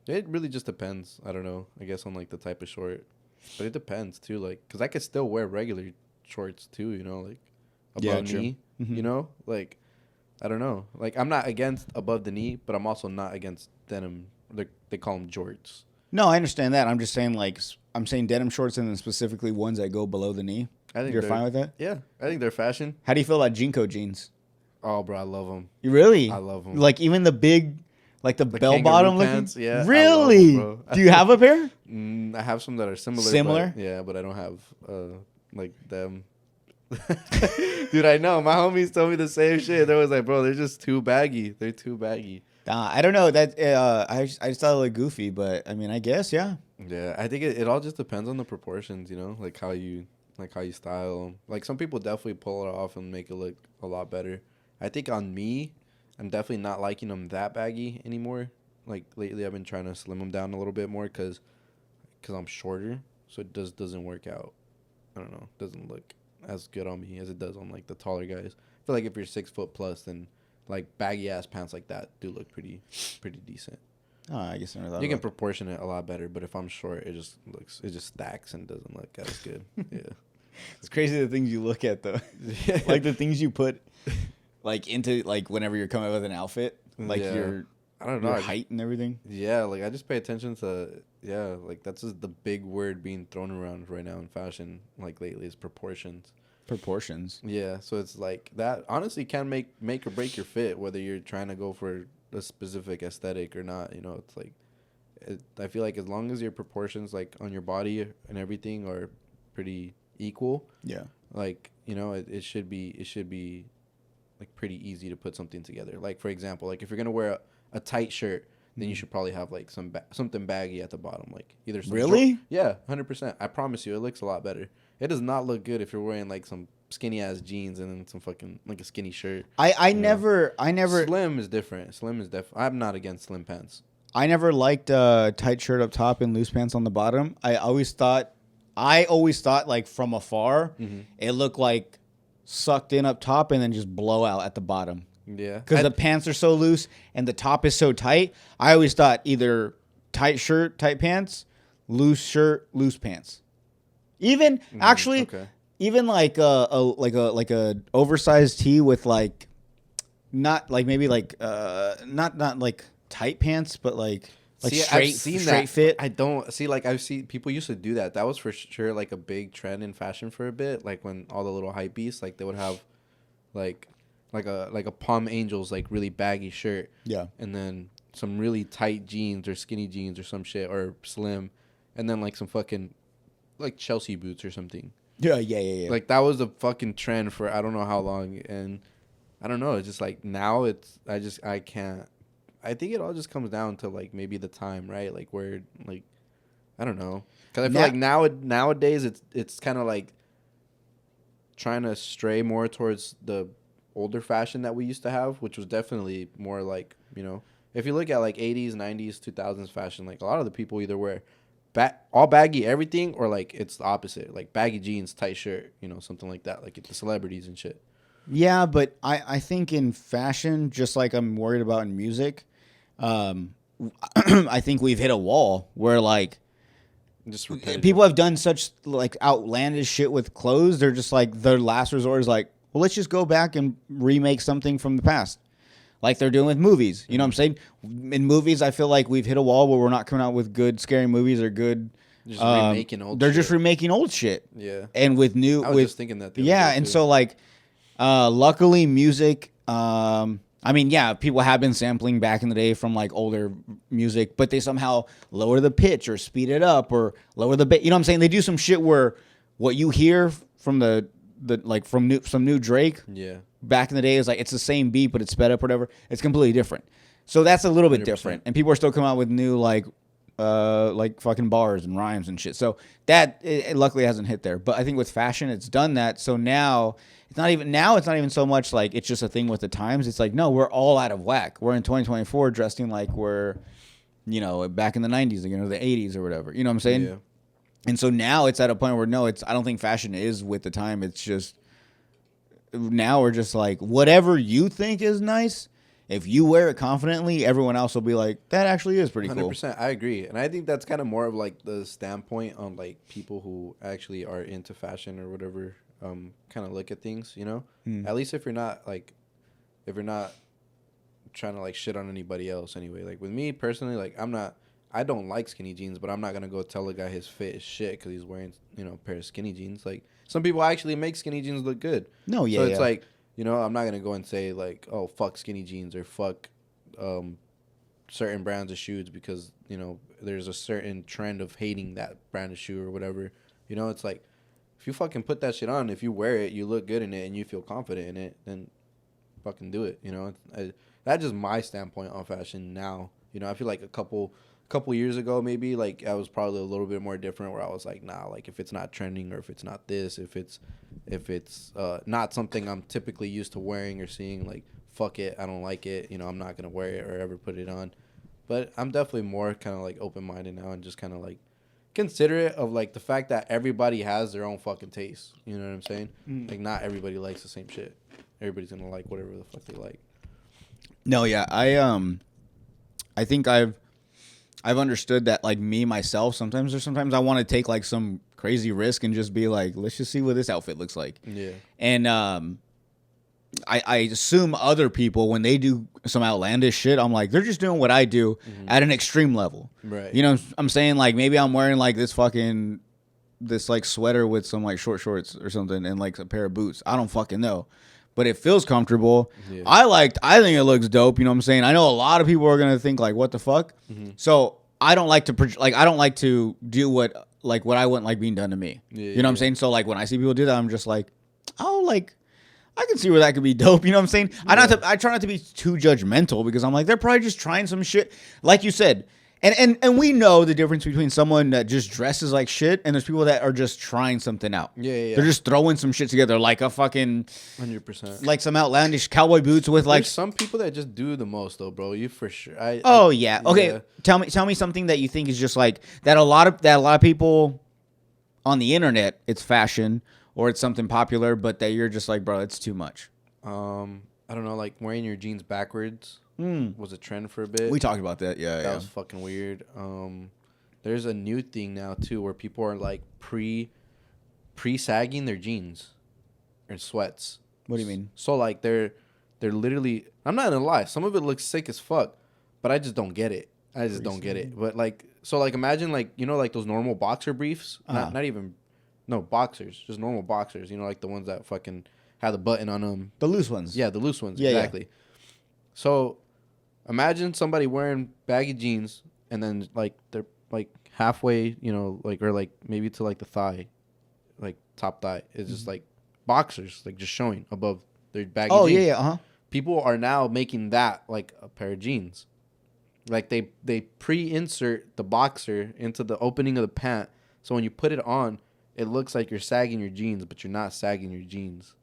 It really just depends. I don't know. I guess on like the type of short, but it depends too. Like, cause I could still wear regular shorts too. You know, like above knee. Mm-hmm. You know, like I don't know. Like I'm not against above the knee, but I'm also not against denim. They call them jorts. No, I understand that. I'm just saying I'm saying denim shorts and then specifically ones that go below the knee. I think you're fine with that. Yeah, I think they're fashion. How do you feel about Jinko jeans? Oh, bro, I love them. You really? I love them. Like even the big. Like the bell bottom looking? Yeah. Really? Do you have a pair? I have some that are similar. Similar? But I don't have like them. Dude, I know. My homies told me the same shit. They was like, bro, they're just too baggy. They're too baggy. I don't know. That I just thought it looked goofy, but I mean, I guess, yeah. Yeah, I think it all just depends on the proportions, like how you style 'em. Like some people definitely pull it off and make it look a lot better. I think on me, I'm definitely not liking them that baggy anymore. Like lately, I've been trying to slim them down a little bit more because I'm shorter, so it doesn't work out. I don't know, doesn't look as good on me as it does on like the taller guys. I feel like if you're 6 foot plus, then like baggy ass pants like that do look pretty decent. Oh, I guess I never thought You can proportion it a lot better, but if I'm short, it just stacks and doesn't look as good. Yeah, it's crazy the things you look at though, like the things you put like into like whenever you're coming up with an outfit, like your I don't know your height and everything. Yeah, like I just pay attention to like that's just the big word being thrown around right now in fashion. Like lately, is proportions. Proportions. Yeah, so it's like that honestly can make or break your fit, whether you're trying to go for a specific aesthetic or not. It's like I feel like as long as your proportions like on your body and everything are pretty equal, yeah, like it should be like pretty easy to put something together. Like for example, like if you're gonna wear a tight shirt, then you should probably have like something baggy at the bottom, like either some really 100%. I promise you, it looks a lot better. It does not look good if you're wearing like some skinny ass jeans and then some fucking like a skinny shirt. I never Slim is different. Slim is I'm not against slim pants. I never liked tight shirt up top and loose pants on the bottom. I always thought like from afar, it looked like sucked in up top and then just blow out at the bottom. Yeah, because the pants are so loose and the top is so tight. I always thought either tight shirt, tight pants, loose shirt, loose pants. Even actually, even like a oversized tee with like not like maybe like not like tight pants, but like straight fit. I don't see like I've seen people used to do that. That was for sure like a big trend in fashion for a bit. Like when all the little hype beasts, like they would have like a Palm Angels like really baggy shirt. Yeah. And then some really tight jeans or skinny jeans or some shit or slim, and then like some fucking like Chelsea boots or something. Yeah. Like that was a fucking trend for I don't know how long, and I don't know. It's just like now I can't. I think it all just comes down to like maybe the time, right? Like where like I don't know, because I feel like nowadays it's kind of like trying to stray more towards the older fashion that we used to have, which was definitely more like if you look at like 80s, 90s, 2000s fashion, like a lot of the people either wear all baggy everything or like it's the opposite, like baggy jeans, tight shirt, something like that, like the celebrities and shit. Yeah, but I think in fashion, just like I'm worried about in music, I think we've hit a wall where like just repetitive. People have done such like outlandish shit with clothes. They're just like their last resort is like, well, let's just go back and remake something from the past. Like they're doing with movies. You know what I'm saying? In movies, I feel like we've hit a wall where we're not coming out with good scary movies or good. Just remaking old they're shit. Just remaking old shit. Yeah. And with new. I was just thinking that. Yeah. And so like, luckily music, I mean, yeah, people have been sampling back in the day from like older music, but they somehow lower the pitch or speed it up or lower the you know what I'm saying? They do some shit where what you hear from the like from some new Drake. Yeah. Back in the day is like it's the same beat but it's sped up or whatever. It's completely different. So that's a little bit 100%. Different. And people are still coming out with new like fucking bars and rhymes and shit. So that it luckily hasn't hit there. But I think with fashion it's done that. So now it's not even so much like it's just a thing with the times. It's like no, we're all out of whack. We're in 2024 dressing like we're back in the 90s again or the 80s or whatever. You know what I'm saying? Yeah. And so now it's at a point where no, I don't think fashion is with the time. It's just now we're just like whatever you think is nice, if you wear it confidently, everyone else will be like, that actually is pretty 100%, cool. 100%. I agree. And I think that's kind of more of like the standpoint on like people who actually are into fashion or whatever, kind of look at things, At least if you're not trying to like shit on anybody else anyway. Like with me personally, like I don't like skinny jeans, but I'm not going to go tell a guy his fit is shit because he's wearing, a pair of skinny jeans. Like some people actually make skinny jeans look good. No, yeah. So it's like, I'm not going to go and say like, oh, fuck skinny jeans or fuck certain brands of shoes because, there's a certain trend of hating that brand of shoe or whatever. It's like if you fucking put that shit on, if you wear it, you look good in it, and you feel confident in it, then fucking do it. You know, that's just my standpoint on fashion now. You know, I feel like a couple years ago, maybe, like, I was probably a little bit more different, where I was like, nah, like, if it's not trending, or if it's not this, if it's not something I'm typically used to wearing or seeing, like, fuck it, I don't like it, you know, I'm not gonna wear it or ever put it on. But I'm definitely more kind of like open-minded now, and just kind of like considerate of like the fact that everybody has their own fucking taste. You know what I'm saying? Like, not everybody likes the same shit. Everybody's gonna like whatever the fuck they like. No, yeah, I think I've understood that, like, me myself, sometimes I want to take like some crazy risk and just be like, let's just see what this outfit looks like. Yeah. And I assume other people, when they do some outlandish shit, I'm like, they're just doing what I do at an extreme level. Right. You know, I'm saying, like, maybe I'm wearing like this like sweater with some like short shorts or something and like a pair of boots. I don't fucking know. But it feels comfortable. Yeah. I think it looks dope. You know what I'm saying? I know a lot of people are gonna think like, what the fuck? So I don't like to do what I wouldn't like being done to me. Yeah, you know what I'm saying? So like when I see people do that, I'm just like, oh, like, I can see where that could be dope. You know what I'm saying? Yeah. I try not to be too judgmental, because I'm like, they're probably just trying some shit. Like you said. And we know the difference between someone that just dresses like shit and there's people that are just trying something out. Yeah. They're just throwing some shit together, like a fucking 100%, like some outlandish cowboy boots with like. There's some people that just do the most though, bro. You for sure. Yeah. Okay. Yeah. Tell me something that you think is just like that. A lot of people on the internet, it's fashion or it's something popular, but that you're just like, bro, it's too much. I don't know, like wearing your jeans backwards. Was a trend for a bit. We talked about that. Yeah, that was fucking weird. There's a new thing now too, where people are like pre-sagging their jeans and sweats. What do you mean? So like they're literally. I'm not gonna lie. Some of it looks sick as fuck, but I just don't get it. Don't get it. But like, so like imagine like, you know, like those normal boxer briefs. Not even boxers, just normal boxers. You know, like the ones that fucking have the button on them. The loose ones. Yeah, the loose ones. Yeah, exactly. Yeah. So imagine somebody wearing baggy jeans and then like they're like halfway, you know, like, or like maybe to like the thigh, like top thigh. It's just like boxers, like just showing above their baggy jeans. Oh, yeah. People are now making that like a pair of jeans. Like they pre-insert the boxer into the opening of the pant. So when you put it on, it looks like you're sagging your jeans, but you're not sagging your jeans.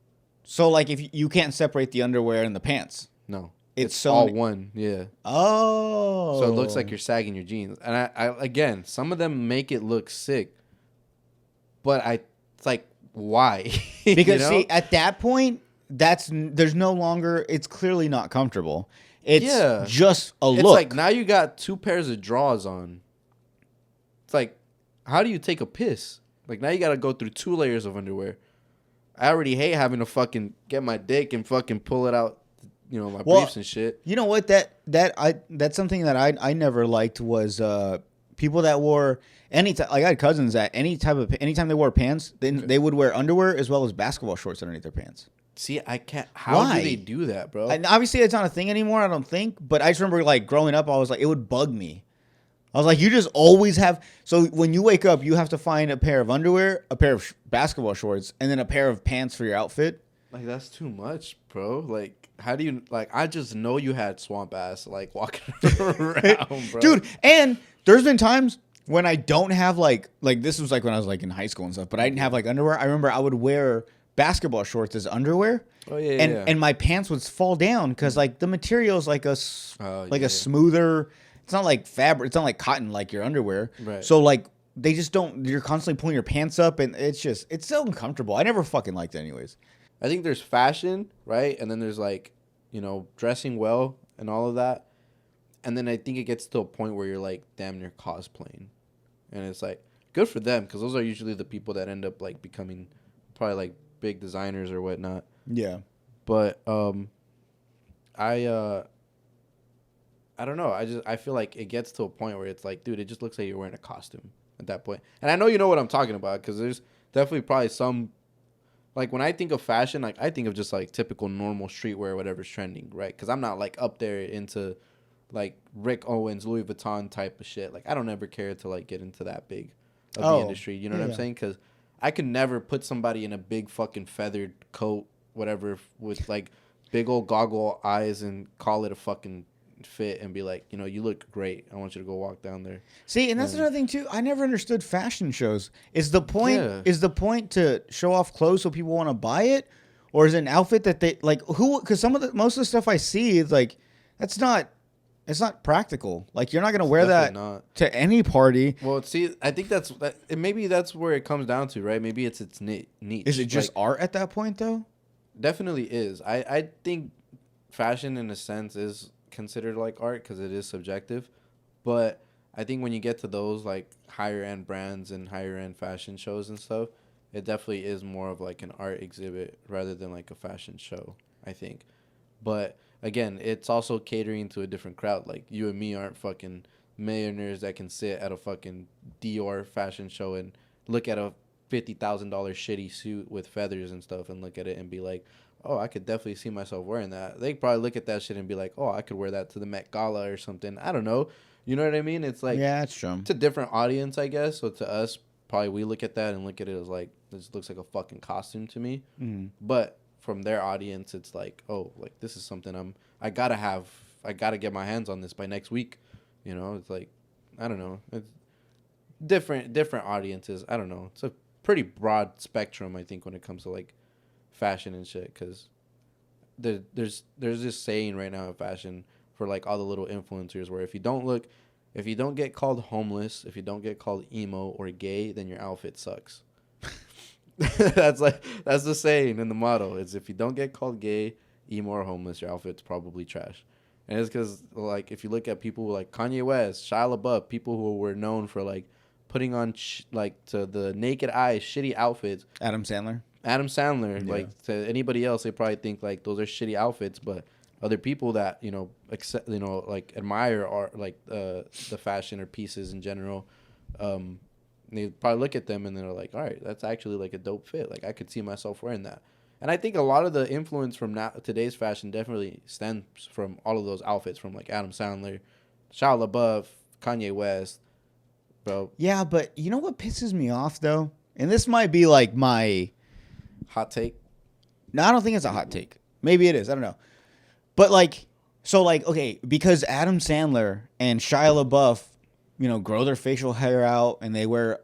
So like if you can't separate the underwear and the pants. No. It's all one, yeah. Oh. So it looks like you're sagging your jeans. And I again, some of them make it look sick. But it's like, why? Because, you know? See, at that point, there's no longer, it's clearly not comfortable. It's just a look. It's like, now you got two pairs of drawers on. It's like, how do you take a piss? Like, now you got to go through 2 layers of underwear. I already hate having to fucking get my dick and fucking pull it out. You know, my briefs and shit. You know what? That's something that I never liked was people that wore anytime. Like I had cousins that anytime they wore pants, then they would wear underwear as well as basketball shorts underneath their pants. See, I can't. How do they do that, bro? And obviously, it's not a thing anymore. I don't think. But I just remember like growing up, I was like, it would bug me. I was like, you just always have. So when you wake up, you have to find a pair of underwear, a pair of basketball shorts, and then a pair of pants for your outfit. Like, that's too much, bro. Like, how do you, like, I just know you had swamp ass, like, walking around, bro. Dude, and there's been times when I don't have, like this was, like, when I was, like, in high school and stuff, but I didn't have, like, underwear. I remember I would wear basketball shorts as underwear. Oh, yeah, and my pants would fall down because, like, the material is, like, a smoother, it's not, like, fabric, it's not, like, cotton, like your underwear. Right. So, like, they just don't, you're constantly pulling your pants up, and it's so uncomfortable. I never fucking liked it anyways. I think there's fashion, right? And then there's, like, you know, dressing well and all of that. And then I think it gets to a point where you're, like, damn near cosplaying. And it's, like, good for them, because those are usually the people that end up, like, becoming probably, like, big designers or whatnot. Yeah. But I don't know. I feel like it gets to a point where it's, like, dude, it just looks like you're wearing a costume at that point. And I know you know what I'm talking about, because there's definitely probably some... Like, when I think of fashion, like, I think of just, like, typical normal streetwear, whatever's trending, right? Because I'm not, like, up there into, like, Rick Owens, Louis Vuitton type of shit. Like, I don't ever care to, like, get into that big of the industry. You know what I'm saying? Because I could never put somebody in a big fucking feathered coat, whatever, with like big old goggle eyes and call it a fucking fit and be like, you look great. I want you to go walk down there. See, and that's another thing too. I never understood fashion shows. Is the point to show off clothes so people want to buy it, or is it an outfit that they like? Because most of the stuff I see is like it's not practical. Like you're not gonna wear that to any party. Well, see, I think maybe that's where it comes down to, right? Maybe it's niche. Is it just art at that point though? Definitely is. I think fashion in a sense is considered like art because it is subjective, but I think when you get to those like higher end brands and higher end fashion shows and stuff, it definitely is more of like an art exhibit rather than like a fashion show, I think. But again, it's also catering to a different crowd. Like you and me aren't fucking millionaires that can sit at a fucking Dior fashion show and look at a $50,000 shitty suit with feathers and stuff and look at it and be like, oh, I could definitely see myself wearing that. They probably look at that shit and be like, oh, I could wear that to the Met Gala or something. I don't know. You know what I mean? It's like, yeah, that's true. It's a different audience, I guess. So to us, probably we look at that and look at it as like, this looks like a fucking costume to me. Mm-hmm. But from their audience, it's like, oh, like this is something I gotta get my hands on this by next week. It's like, I don't know. It's different audiences. I don't know. It's a pretty broad spectrum, I think, when it comes to like fashion and shit, because there's this saying right now in fashion for like all the little influencers where if you don't get called homeless, if you don't get called emo or gay, then your outfit sucks. That's the saying and the motto is if you don't get called gay, emo, or homeless, your outfit's probably trash. And it's because like if you look at people like Kanye West, Shia LaBeouf, people who were known for like putting on like to the naked eye shitty outfits. Adam Sandler, yeah. Like to anybody else, they probably think like those are shitty outfits, but other people that accept, like admire art, like the fashion or pieces in general, they probably look at them and they're like, all right, that's actually like a dope fit. Like I could see myself wearing that. And I think a lot of the influence from today's fashion definitely stems from all of those outfits from like Adam Sandler, Shia LaBeouf, Kanye West, bro. Yeah, but you know what pisses me off though, and this might be like my hot take. No, I don't think it's a hot take. Maybe it is. I don't know. But okay, because Adam Sandler and Shia LaBeouf, grow their facial hair out and they wear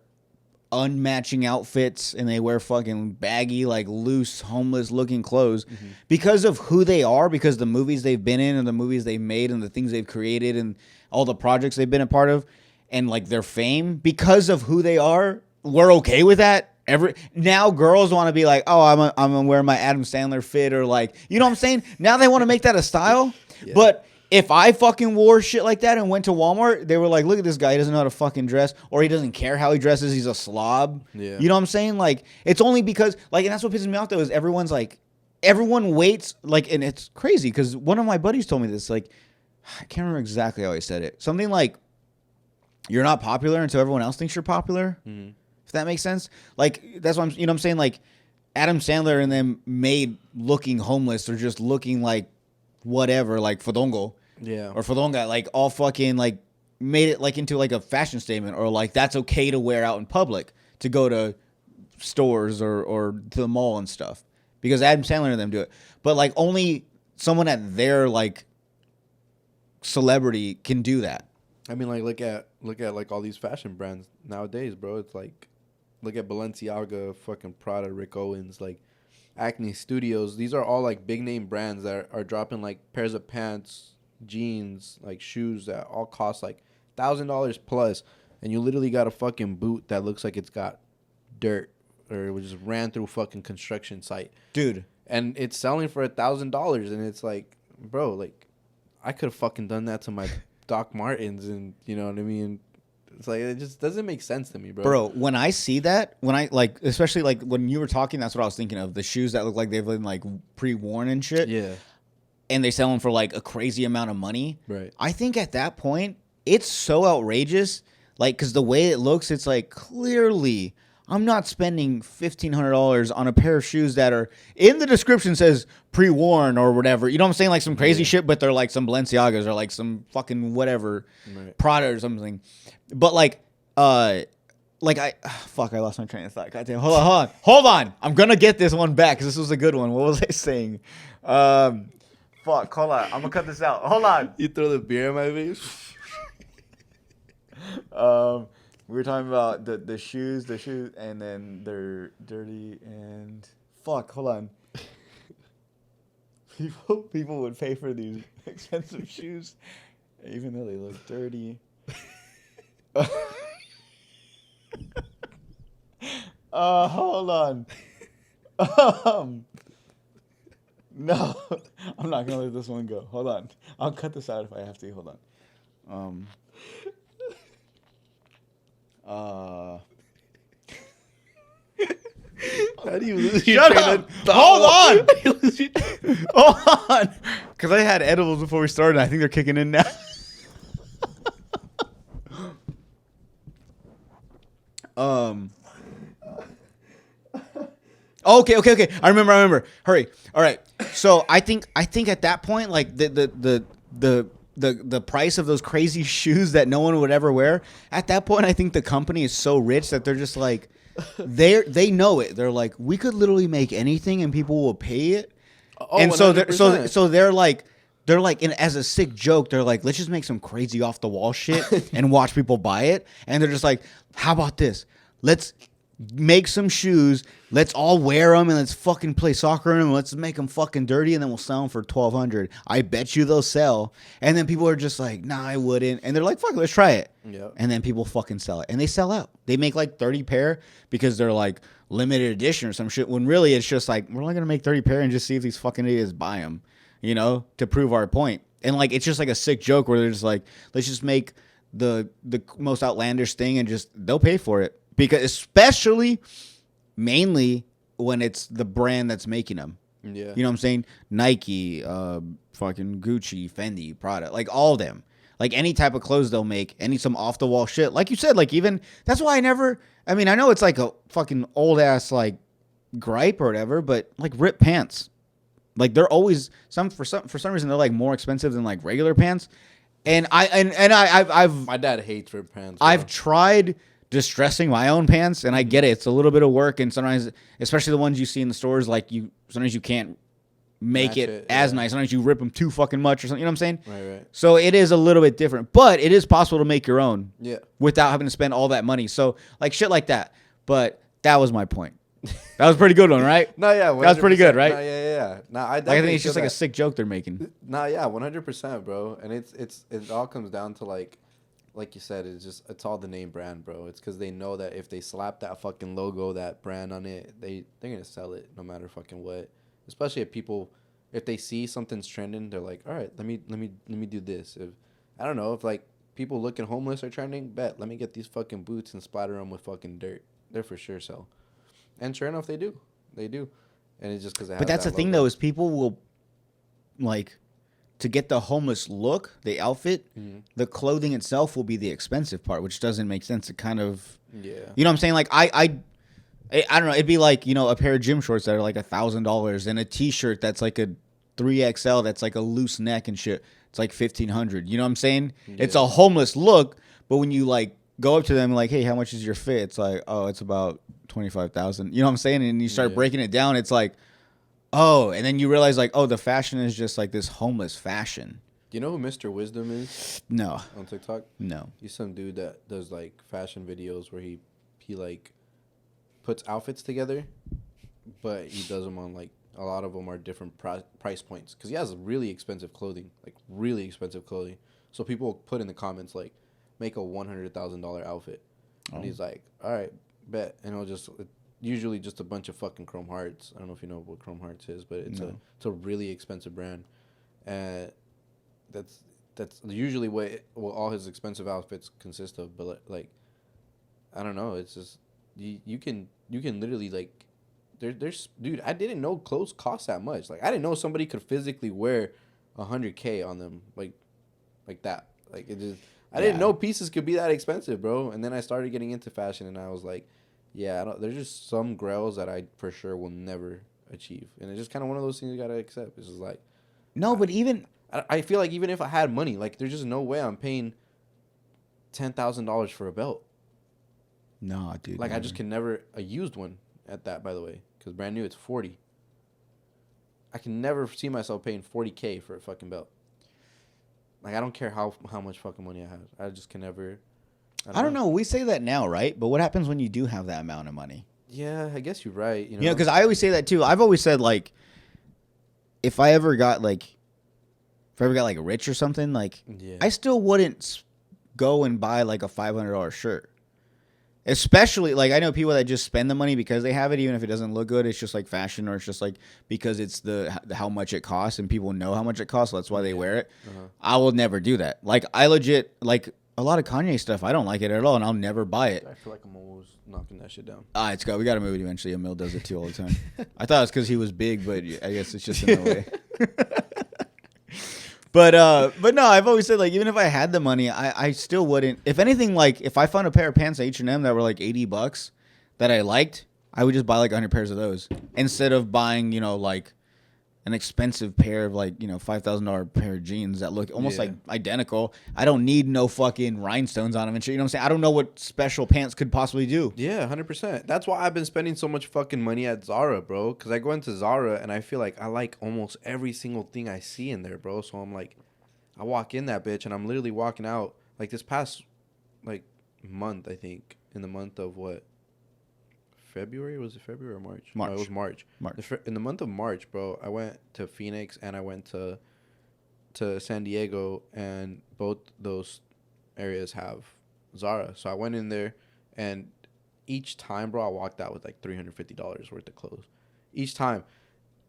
unmatching outfits and they wear fucking baggy, like loose, homeless looking clothes because of who they are, because the movies they've been in and the movies they've made and the things they've created and all the projects they've been a part of and like their fame, because of who they are, we're okay with that. Now girls want to be like, oh, I'm gonna wear my Adam Sandler fit, or like, you know what I'm saying? Now they want to make that a style. Yeah. But if I fucking wore shit like that and went to Walmart, they were like, look at this guy, he doesn't know how to fucking dress, or he doesn't care how he dresses, he's a slob. Yeah. You know what I'm saying? Like, it's only because, like, and that's what pisses me off though, is everyone waits, like, and it's crazy because one of my buddies told me this, like, I can't remember exactly how he said it. Something like, you're not popular until everyone else thinks you're popular. Mm-hmm. If that makes sense. Like, that's what I'm saying? Like, Adam Sandler and them made looking homeless or just looking like whatever, like Fodongo. Yeah. Or Fodonga, like all fucking, like, made it like into like a fashion statement, or like that's okay to wear out in public, to go to stores or to the mall and stuff. Because Adam Sandler and them do it. But like only someone at their like celebrity can do that. I mean, like, look at like all these fashion brands nowadays, bro. It's like, look at Balenciaga, fucking Prada, Rick Owens, like Acne Studios. These are all like big name brands that are dropping like pairs of pants, jeans, like shoes that all cost like $1,000 plus, and you literally got a fucking boot that looks like it's got dirt or it just ran through fucking construction site, dude. And it's selling for $1,000, and it's like, bro, like I could have fucking done that to my Doc Martens, and you know what I mean? It's like, it just doesn't make sense to me, bro. Bro, when I see that, when I like, especially like when you were talking, that's what I was thinking of. The shoes that look like they've been like pre-worn and shit. Yeah. And they sell them for like a crazy amount of money. Right. I think at that point, it's so outrageous. Like, because the way it looks, it's like, clearly, I'm not spending $1,500 on a pair of shoes that are, in the description says pre-worn or whatever. You know what I'm saying? Like some crazy shit, but they're like some Balenciagas or like some fucking whatever, Prada or something. But like, I lost my train of thought. Goddamn, hold on. I'm gonna get this one back because this was a good one. What was I saying? Hold on. I'm gonna cut this out. Hold on. You throw the beer in my face. We were talking about the shoes, and then they're dirty and hold on. People would pay for these expensive shoes, even though they look dirty. Hold on. No, I'm not gonna let this one go. Hold on. I'll cut this out if I have to. Hold on. How do you lose your train of thought? Hold on. Hold on. Because I had edibles before we started. I think they're kicking in now. Okay. I remember. Hurry. All right. So I think at that point, like the price of those crazy shoes that no one would ever wear. At that point, I think the company is so rich that they're just like, they know it. They're like, we could literally make anything and people will pay it. Oh, and 100%. so they're like, as a sick joke, they're like, let's just make some crazy off the wall shit and watch people buy it. And they're just like, how about this? Let's make some shoes. Let's all wear them and let's fucking play soccer in them. Let's make them fucking dirty and then we'll sell them for $1,200. I bet you they'll sell. And then people are just like, nah, I wouldn't. And they're like, fuck it, let's try it. Yep. And then people fucking sell it. And they sell out. They make like 30 pair because they're like limited edition or some shit. When really it's just like, we're only going to make 30 pair and just see if these fucking idiots buy them, you know, to prove our point. And like, it's just like a sick joke where they're just like, let's just make the most outlandish thing and just, they'll pay for it. Because especially, mainly when it's the brand that's making them. Yeah. You know what I'm saying? Nike, fucking Gucci, Fendi, Prada, like all of them. Like any type of clothes they'll make, some off the wall shit. Like you said, like even that's why I know it's like a fucking old ass like gripe or whatever, but like ripped pants. Like they're always for some reason they're like more expensive than like regular pants. And I've my dad hates ripped pants. Bro. I've tried distressing my own pants, and I get it. It's a little bit of work, and sometimes, especially the ones you see in the stores, like sometimes you can't make it as nice. Sometimes you rip them too fucking much or something. You know what I'm saying? Right. So it is a little bit different, but it is possible to make your own. Yeah. Without having to spend all that money. So like shit like that. But that was my point. That was a pretty good one, right? No, yeah, 100%. That was pretty good, right? No, yeah. No, I think it's just like a sick joke they're making. No, yeah, 100%, bro. And it all comes down to like you said, it's all the name brand, bro. It's because they know that if they slap that fucking logo, that brand on it, they're gonna sell it no matter fucking what. Especially if they see something's trending, they're like, all right, let me do this. If I don't know, if like people looking homeless are trending, bet let me get these fucking boots and splatter them with fucking dirt. They're for sure sell. And sure enough, they do, and it's just because. But that's the thing though, is people will like. To get the homeless look, the outfit, the clothing itself will be the expensive part, which doesn't make sense. It kind of, you know what I'm saying? Like I don't know. It'd be like, you know, a pair of gym shorts that are like $1,000 and a T-shirt that's like a 3XL that's like a loose neck and shit. It's like $1,500. You know what I'm saying? Yeah. It's a homeless look, but when you like go up to them like, hey, how much is your fit? It's like, oh, it's about $25,000. You know what I'm saying? And you start breaking it down. It's like. Oh, and then you realize, like, oh, the fashion is just, like, this homeless fashion. Do you know who Mr. Wisdom is? No. On TikTok? No. He's some dude that does, like, fashion videos where he like, puts outfits together, but he does them on, like, a lot of them are different price points. Because he has really expensive clothing. Like, really expensive clothing. So people will put in the comments, like, make a $100,000 outfit. Oh. And he's like, all right, bet. And it'll just... Usually just a bunch of fucking Chrome Hearts. I don't know if you know what Chrome Hearts is, but it's a really expensive brand. And that's usually what all his expensive outfits consist of. But like I don't know, it's just you can literally like there's dude, I didn't know clothes cost that much. Like I didn't know somebody could physically wear $100K on them like that. Like it just I didn't know pieces could be that expensive, bro. And then I started getting into fashion and I was like, yeah, there's just some grails that I for sure will never achieve. And it's just kind of one of those things you got to accept. It's just like... No, but even... I feel like even if I had money, like, there's just no way I'm paying $10,000 for a belt. No, dude. Like, I just can never... A used one at that, by the way. Because brand new, it's 40. I can never see myself paying $40K for a fucking belt. Like, I don't care how much fucking money I have. I just can never... I don't know. We say that now, right? But what happens when you do have that amount of money? Yeah, I guess you're right. You know, because I always say that, too. I've always said, like, if I ever got, like, rich or something, like, I still wouldn't go and buy, like, a $500 shirt. Especially, like, I know people that just spend the money because they have it, even if it doesn't look good. It's just, like, fashion, or it's just, like, because it's how much it costs, and people know how much it costs, so that's why they wear it. I will never do that. Like, I legit, like, a lot of Kanye stuff, I don't like it at all, and I'll never buy it. I feel like I'm almost knocking that shit down. We got to move it eventually. Emil does it, too, all the time. I thought it was because he was big, but I guess it's just in the way. But no, I've always said, like, even if I had the money, I still wouldn't. If anything, like, if I found a pair of pants at H&M that were like $80 that I liked, I would just buy like 100 pairs of those instead of buying, you know, like an expensive pair of, like, you know, $5,000 pair of jeans that look almost like identical. I don't need no fucking rhinestones on them and shit. You know what I'm saying? I don't know what special pants could possibly do. Yeah, 100%. That's why I've been spending so much fucking money at Zara, bro. Because I go into Zara and I feel like I like almost every single thing I see in there, bro. So I'm like, I walk in that bitch and I'm literally walking out like this past like month, I think, in the month of what? February? Was it February or March? March. No, it was March. In the month of March, bro, I went to Phoenix and I went to San Diego, and both those areas have Zara. So I went in there, and each time, bro, I walked out with like $350 worth of clothes. Each time.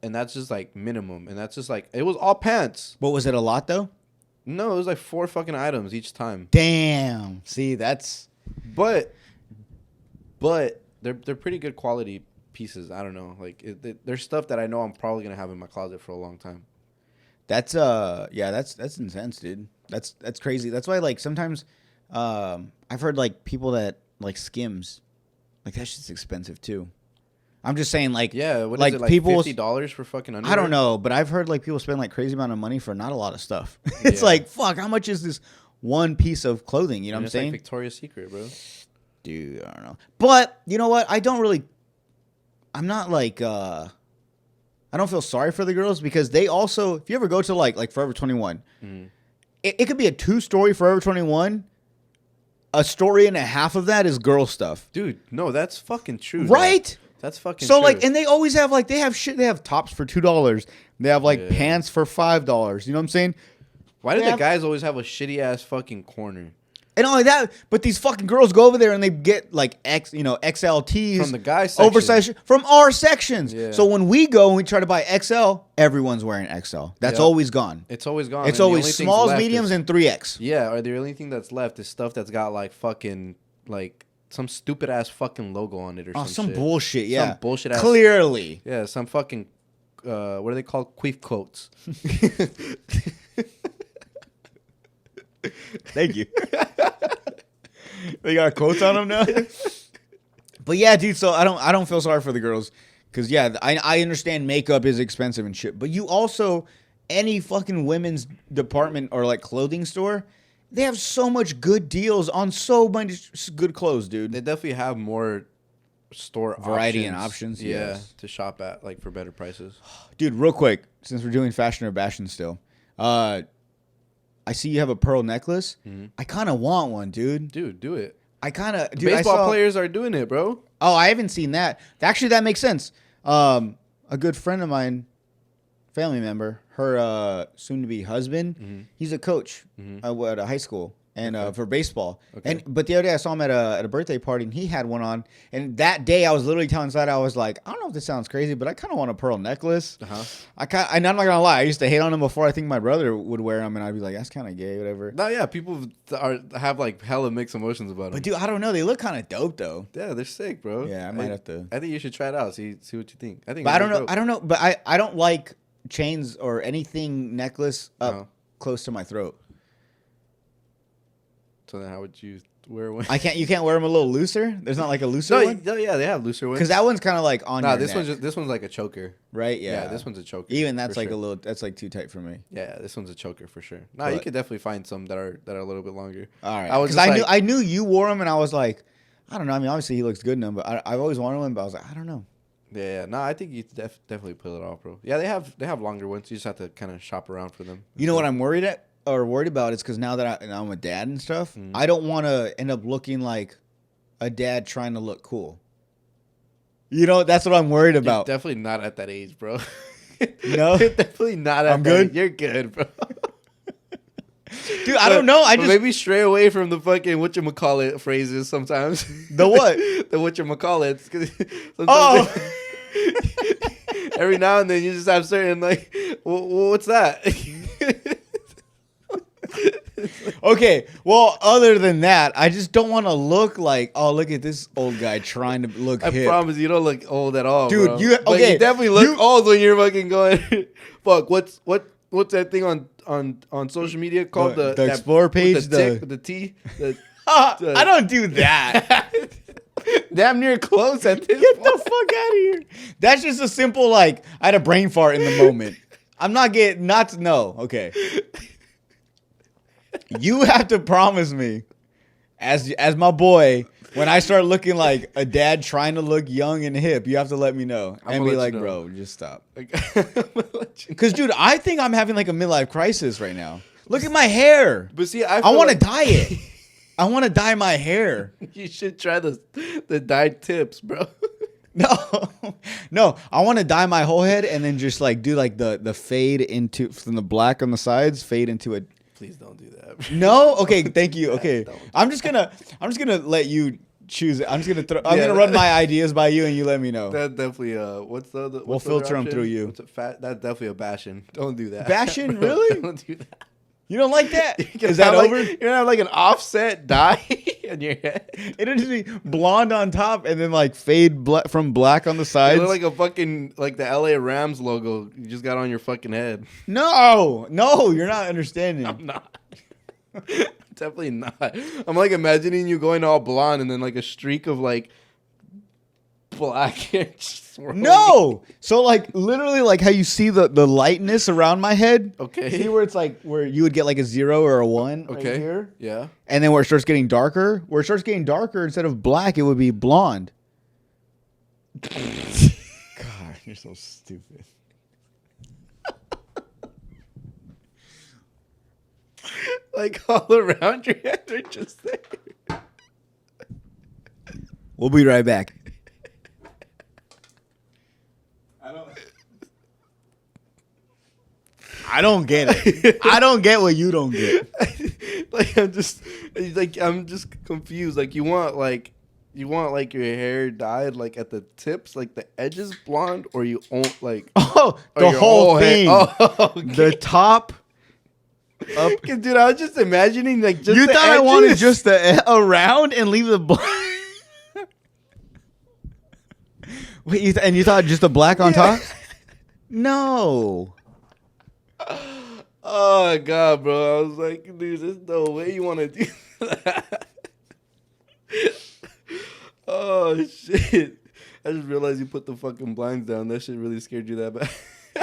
And that's just like minimum. And that's just like, it was all pants. But was it a lot though? No, it was like 4 fucking items each time. Damn. See, that's... But they're pretty good quality pieces. I don't know. Like, there's stuff that I know I'm probably going to have in my closet for a long time. That's that's intense, dude. That's crazy. That's why, like, sometimes I've heard, like, people that like Skims, like, that shit's expensive too. I'm just saying, like, yeah, what is it, like people, $50 for fucking underwear? I don't know, but I've heard, like, people spend like crazy amount of money for not a lot of stuff. It's like, fuck, how much is this one piece of clothing? You know what I'm saying? Like Victoria's Secret, bro. Dude, I don't know. But you know what? I'm not like I don't feel sorry for the girls, because they also, if you ever go to like Forever 21, it could be a 2-story Forever 21. A story and a half of that is girl stuff. Dude, no, that's fucking true. Right? Bro. That's fucking so true. Like, and they always have like, they have tops for $2. They have like pants for $5. You know what I'm saying? Why do the guys always have a shitty ass fucking corner? And not only that, but these fucking girls go over there and they get like XLTs from the guys section. Oversized from our sections. Yeah. So when we go and we try to buy XL, everyone's wearing XL. That's always gone. It's always gone. It's always smalls, mediums, and 3X. Yeah, or the only thing that's left is stuff that's got like fucking like some stupid ass fucking logo on it or some shit. Bullshit. Yeah, some bullshit ass. Clearly. Yeah, some fucking what are they called? Queef coats. Thank you. They got quotes on them now. But yeah, dude. So I don't feel sorry for the girls, because I understand makeup is expensive and shit. But you also, any fucking women's department or like clothing store, they have so much good deals on so much good clothes, dude. They definitely have more store variety options. and options. Yeah, yes. To shop at, like, for better prices. Dude, real quick, since we're doing fashion or bashing still, I see you have a pearl necklace. Mm-hmm. I kind of want one, dude. Dude, do it. Baseball players are doing it, bro. Oh, I haven't seen that. Actually, that makes sense. A good friend of mine, family member, her soon-to-be husband, he's a coach at a high school and for baseball. Okay. But the other day I saw him at a birthday party, and he had one on. And that day I was literally telling Side, I was like, I don't know if this sounds crazy, but I kind of want a pearl necklace. I'm not gonna lie, I used to hate on him before. I think my brother would wear them, and I'd be like, that's kind of gay, whatever. No, yeah, people have like hella mixed emotions about them. But dude, I don't know, they look kind of dope though. Yeah, they're sick, bro. Yeah, I might have to. I think you should try it out. See what you think. But I don't know. But I don't like chains or anything necklace up close to my throat. So then how would you wear one? You can't wear them a little looser? There's not like a looser one? No, yeah, they have looser ones. Because that one's kind of like on your this neck. This one's like a choker. Right? Yeah. Yeah, this one's a choker. Even that's like that's like too tight for me. Yeah, this one's a choker for sure. No, you could definitely find some that are a little bit longer. All right. Because I knew you wore them, and I was like, I don't know. I mean, obviously he looks good in them, but I've always wanted one, but I was like, I don't know. Yeah, no, I think you definitely pull it off, bro. Yeah, they have longer ones. You just have to kind of shop around for them. You know what I'm worried about is because now that I'm a dad and stuff, I don't want to end up looking like a dad trying to look cool. You know, that's what I'm worried about. You're definitely not at that age, bro. No, you're definitely not at I'm good. Age. You're good, bro. Dude, I don't know. I just maybe stray away from the fucking whatchamacallit phrases sometimes. The what? The whatchamacallits. Oh. Every now and then you just have certain like, what's that? Okay, well, other than that, I just don't want to look like, oh, look at this old guy trying to look hip. I promise you don't look old at all, dude. Bro. You definitely look old when you're fucking going. Fuck, what's that thing on social media called the Explore page? The T. I don't do that. Damn near close at this. Get the fuck out of here. That's just a simple like I had a brain fart in the moment. I'm not getting no. Okay. You have to promise me, as my boy, when I start looking like a dad trying to look young and hip, you have to let me know and be like, bro, just stop. Because, dude, I think I'm having like a midlife crisis right now. Look at my hair. But see, I want to dye it. I want to dye my hair. You should try the dyed tips, bro. No, I want to dye my whole head and then just like do like the fade into from the black on the sides, fade into a. Please don't do that. No, okay, thank you. Okay, I'm just gonna let you choose it. I'm gonna run my ideas by you and you let me know. That definitely we'll filter them through you. That's definitely a Bashin. Don't do that. Bashin, really? Don't do that. You don't like that? Is that over? You're gonna have like an offset dye in your head. It'll just be blonde on top and then like fade from black on the sides. You look like a fucking like the LA Rams logo you just got on your fucking head. No, you're not understanding. I'm not. Definitely not. I'm like imagining you going all blonde and then like a streak of like black hair. No, so like literally like how you see the lightness around my head. Okay. See where it's like where you would get like a 0 or a 1 right here. Yeah. And then where it starts getting darker, instead of black, it would be blonde. God, you're so stupid. Like all around your head, they're just there. We'll be right back. I don't get it. I don't get what you don't get. I'm just confused. Like you want your hair dyed like at the tips, like the edges blonde, or you own like the whole thing. Oh, okay. The top up. Dude, I was just imagining like just you the thought edges. I wanted just the around and leave the black. Wait, you thought just the black on top? No. Oh my god, bro! I was like, dude, there's no way you want to do that. Oh shit! I just realized you put the fucking blinds down. That shit really scared you that bad.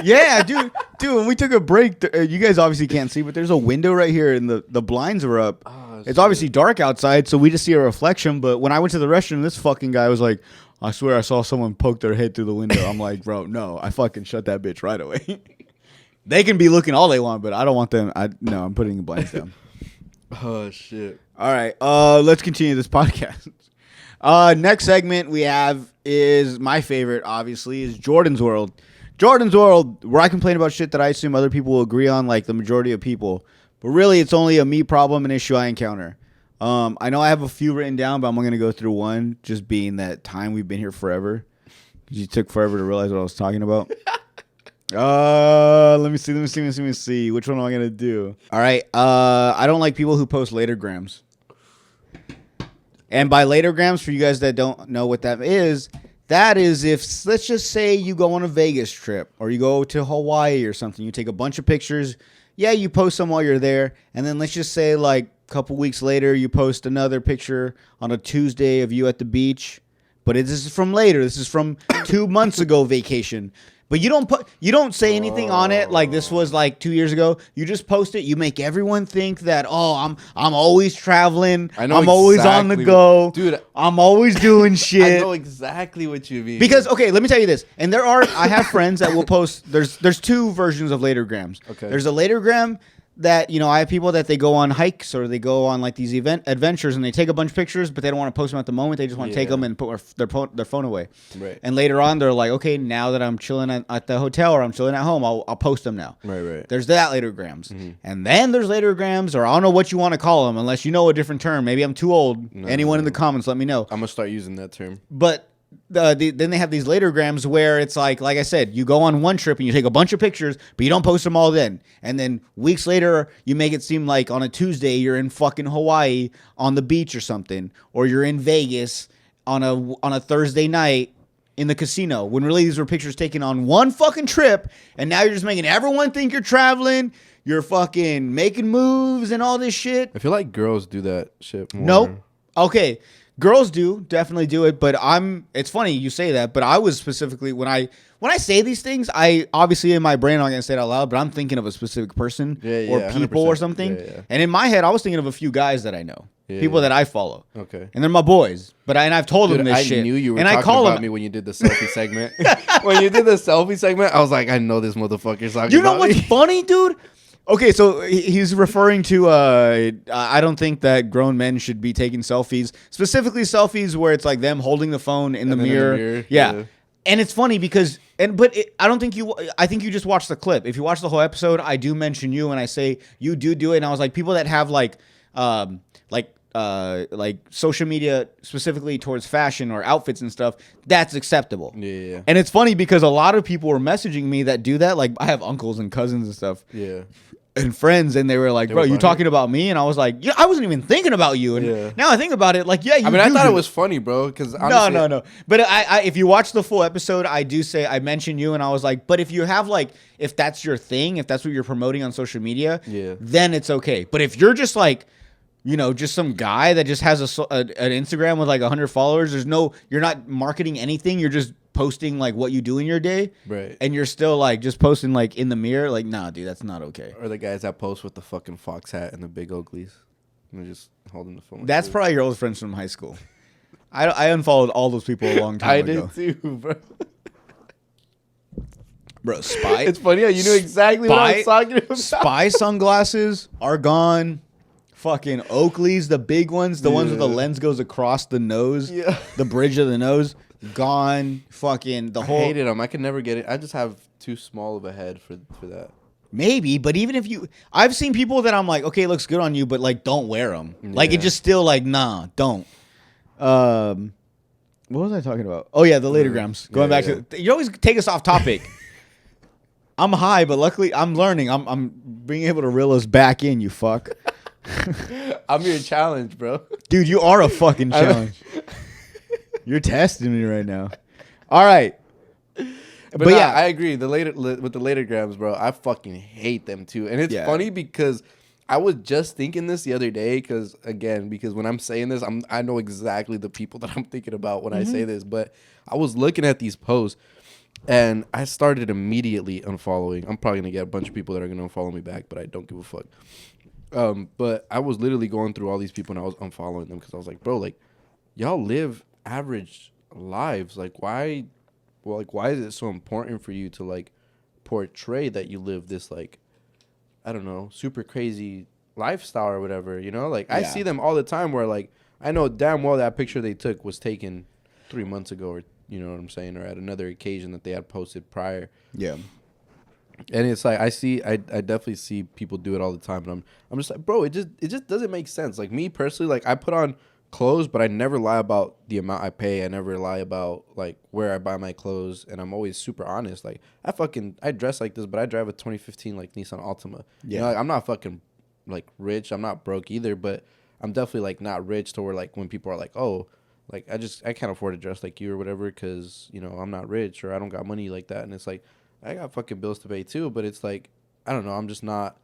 Yeah, dude. When we took a break, you guys obviously can't see, but there's a window right here, and the blinds were up. Oh, it's obviously dark outside, so we just see a reflection. But when I went to the restroom, this fucking guy was like, "I swear I saw someone poke their head through the window." I'm like, "Bro, no! I fucking shut that bitch right away." They can be looking all they want, but I don't want them. No, I'm putting the blinds down. Oh shit! All right, let's continue this podcast. Next segment we have is my favorite. Obviously, is Jordan's World. Jordan's World, where I complain about shit that I assume other people will agree on, like the majority of people. But really, it's only a me problem, an issue I encounter. I know I have a few written down, but I'm going to go through one, just being that time we've been here forever. You took forever to realize what I was talking about. Let me see. Which one am I going to do? All right. I don't like people who post latergrams. And by latergrams, for you guys that don't know what that is if, let's just say you go on a Vegas trip or you go to Hawaii or something. You take a bunch of pictures. Yeah, you post them while you're there. And then let's just say like a couple weeks later, you post another picture on a Tuesday of you at the beach. But this is from later. This is from 2 months ago vacation. But you don't say anything on it like this was like 2 years ago. You just post it. You make everyone think that I'm always traveling. I'm always on the go, dude. I'm always doing shit. I know exactly what you mean. Because okay, let me tell you this. And I have friends that will post. There's two versions of latergrams. Okay. There's a latergram that, I have people that they go on hikes or they go on like these adventures and they take a bunch of pictures, but they don't want to post them at the moment. They just want to take them and put their phone away. Right. And later on, they're like, okay, now that I'm chilling at the hotel or I'm chilling at home, I'll post them now. Right. There's that latergrams. Mm-hmm. And then there's latergrams, or I don't know what you want to call them, unless you know a different term. Maybe I'm too old. Anyone in the comments, let me know. I'm going to start using that term. But then they have these latergrams where it's like I said, you go on one trip and you take a bunch of pictures, but you don't post them all then. And then weeks later, you make it seem like on a Tuesday you're in fucking Hawaii on the beach or something, or you're in Vegas on a Thursday night in the casino, when really these were pictures taken on one fucking trip, and now you're just making everyone think you're traveling, you're fucking making moves and all this shit. I feel like girls do that shit more. Nope. Okay. Girls definitely do it, but it's funny you say that, but I was specifically, when I say these things, I obviously in my brain I'm not going to say it out loud, but I'm thinking of a specific person or people 100%. Or something. Yeah. And in my head, I was thinking of a few guys that I know, people that I follow. Okay. And they're my boys, and I've told them this shit. I knew you were and talking about me when you did the selfie segment. When you did the selfie segment, I was like, I know this motherfucker's talking about me. You know what's funny, dude? Okay, so he's referring to, I don't think that grown men should be taking selfies, specifically selfies where it's like them holding the phone in the mirror. Yeah. And it's funny because, I think you just watched the clip. If you watch the whole episode, I do mention you and I say you do it. And I was like, people that have like social media specifically towards fashion or outfits and stuff, that's acceptable. Yeah. And it's funny because a lot of people were messaging me that do that. Like I have uncles and cousins and stuff. Yeah. And friends, and they were like, bro, you talking about me? And I was like, yeah, I wasn't even thinking about you. And now I think about it, like, yeah, you I thought it was funny, bro, because No. But I if you watch the full episode, I mention you, and I was like, but if you have, like, if that's your thing, if that's what you're promoting on social media, then it's okay. But if you're just like, just some guy that just has an Instagram with like 100 followers, you're not marketing anything, you're just posting like what you do in your day, right? And you're still like just posting like in the mirror, like, nah, dude, that's not okay. Or the guys that post with the fucking fox hat and the big uglies, and they're just holding the phone. That's probably your old friends from high school. I unfollowed all those people a long time ago. I did too, bro. Bro, Spy. It's funny how you knew exactly what I was talking about. Spy sunglasses are gone. Fucking Oakleys, the big ones, the ones where the lens goes across the nose, the bridge of the nose. Gone. Fucking the whole. I hated them. I could never get it. I just have too small of a head for that. Maybe, but even if I've seen people that I'm like, okay, it looks good on you, but like, don't wear them. Yeah. Like, it just still like, nah, don't. What was I talking about? Oh yeah, the latergrams. Going back to, you always take us off topic. I'm high, but luckily I'm learning. I'm being able to reel us back in. You fuck. I'm your challenge, bro. Dude, you are a fucking challenge. You're testing me right now. All right. But yeah, I agree. With the latergrams, bro, I fucking hate them too. And it's funny because I was just thinking this the other day because when I'm saying this, I know exactly the people that I'm thinking about when I say this. But I was looking at these posts and I started immediately unfollowing. I'm probably going to get a bunch of people that are going to unfollow me back, but I don't give a fuck. But I was literally going through all these people and I was unfollowing them because I was like, bro, like, y'all live average lives. Like, why is it so important for you to like portray that you live this like, I don't know, super crazy lifestyle or whatever, like I see them all the time where like I know damn well that picture they took was taken 3 months ago, or you know what I'm saying, or at another occasion that they had posted prior. And it's like I definitely see people do it all the time, and I'm just like, bro, it just doesn't make sense. Like me personally, like I put on clothes, but I never lie about the amount I pay. I never lie about like where I buy my clothes, and I'm always super honest. Like I dress like this, but I drive a 2015 like Nissan Altima. Like, I'm not fucking like rich. I'm not broke either, but I'm definitely like not rich to where like when people are like, oh, like I can't afford to dress like you or whatever because I'm not rich or I don't got money like that. And it's like I got fucking bills to pay too, but it's like I don't know. I'm just not.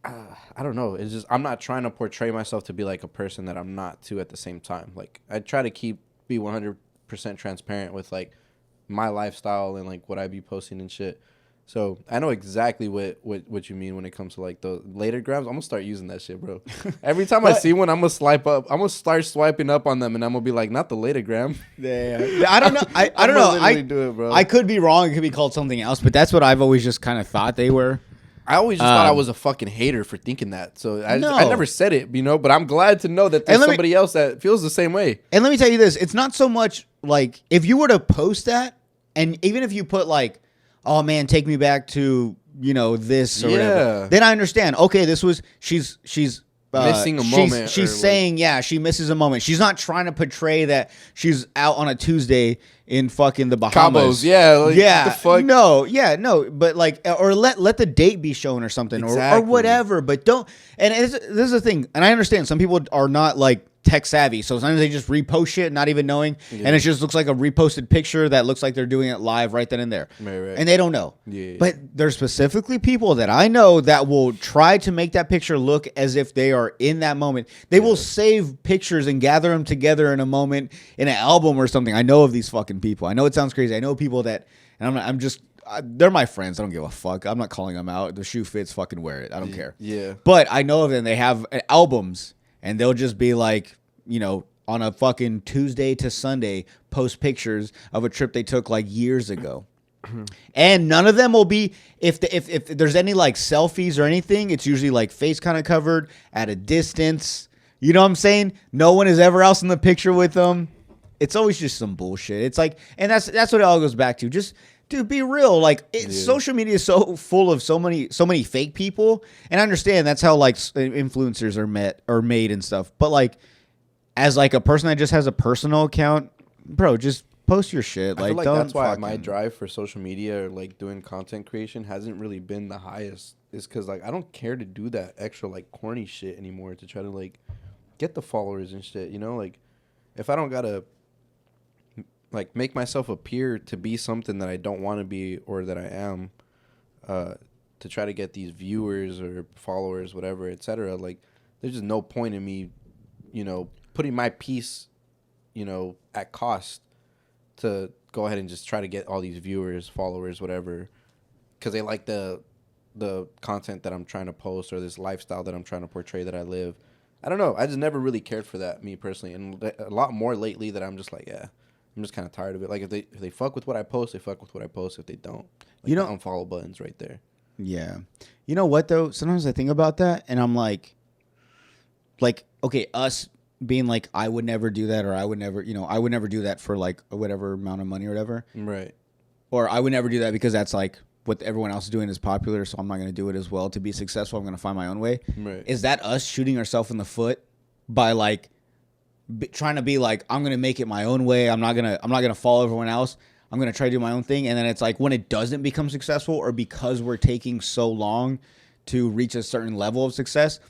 I don't know. It's just I'm not trying to portray myself to be like a person that I'm not to at the same time. Like I try to be 100% transparent with like my lifestyle and like what I be posting and shit. So I know exactly what you mean when it comes to like the later grams. I'm gonna start using that shit, bro. Every time I see one, I'm gonna swipe up. I'm gonna start swiping up on them, and I'm gonna be like, not the later gram. Yeah, I don't know. I don't know. I do it, bro. I could be wrong. It could be called something else, but that's what I've always just kind of thought they were. I always just thought I was a fucking hater for thinking that. So I never said it, but I'm glad to know that there's somebody else that feels the same way. And let me tell you this. It's not so much like if you were to post that, and even if you put like, oh man, take me back to, this or whatever, then I understand. Okay, this was, she's missing a moment. She's saying, she misses a moment. She's not trying to portray that she's out on a Tuesday in fucking the Bahamas. Cabos, yeah. What the fuck? No, but like, or let the date be shown or something, or whatever. But don't. And this is the thing, and I understand some people are not like tech savvy, so sometimes they just repost shit not even knowing, and it just looks like a reposted picture that looks like they're doing it live right then and there, right. And they don't know. Yeah. But there's specifically people that I know that will try to make that picture look as if they are in that moment. They will save pictures and gather them together in a moment in an album or something. I know of these fucking people. I know it sounds crazy. I know people that, and they're my friends. I don't give a fuck. I'm not calling them out. The shoe fits, fucking wear it. I don't care. Yeah. But I know of them. They have albums. And they'll just be like, on a fucking Tuesday to Sunday, post pictures of a trip they took like years ago. And none of them will be, if there's any like selfies or anything, it's usually like face kind of covered at a distance. You know what I'm saying? No one is ever else in the picture with them. It's always just some bullshit. It's like, and that's what it all goes back to. Just, dude, be real. Like, social media is so full of so many fake people, and I understand that's how like influencers are made and stuff. But like, as like a person that just has a personal account, bro, just post your shit. I feel like that's why my drive for social media or like doing content creation hasn't really been the highest. Is because like I don't care to do that extra like corny shit anymore to try to like get the followers and shit. Like if I don't gotta like make myself appear to be something that I don't want to be or that I am, to try to get these viewers or followers, whatever, etc. Like, there's just no point in me, putting my piece, at cost to go ahead and just try to get all these viewers, followers, whatever, because they like the content that I'm trying to post or this lifestyle that I'm trying to portray that I live. I don't know. I just never really cared for that, me personally, and a lot more lately that I'm just like, I'm just kind of tired of it. Like, if they fuck with what I post, they fuck with what I post. If they don't, like, the unfollow button's right there. Yeah. You know what, though? Sometimes I think about that, and I'm like, okay, us being like, I would never do that, or I would never do that for, like, whatever amount of money or whatever. Right. Or I would never do that because that's, like, what everyone else is doing is popular, so I'm not going to do it as well. To be successful, I'm going to find my own way. Right. Is that us shooting ourselves in the foot by, like, trying to be like, I'm gonna make it my own way. I'm not gonna follow everyone else. I'm gonna try to do my own thing. And then it's like when it doesn't become successful, or because we're taking so long to reach a certain level of success,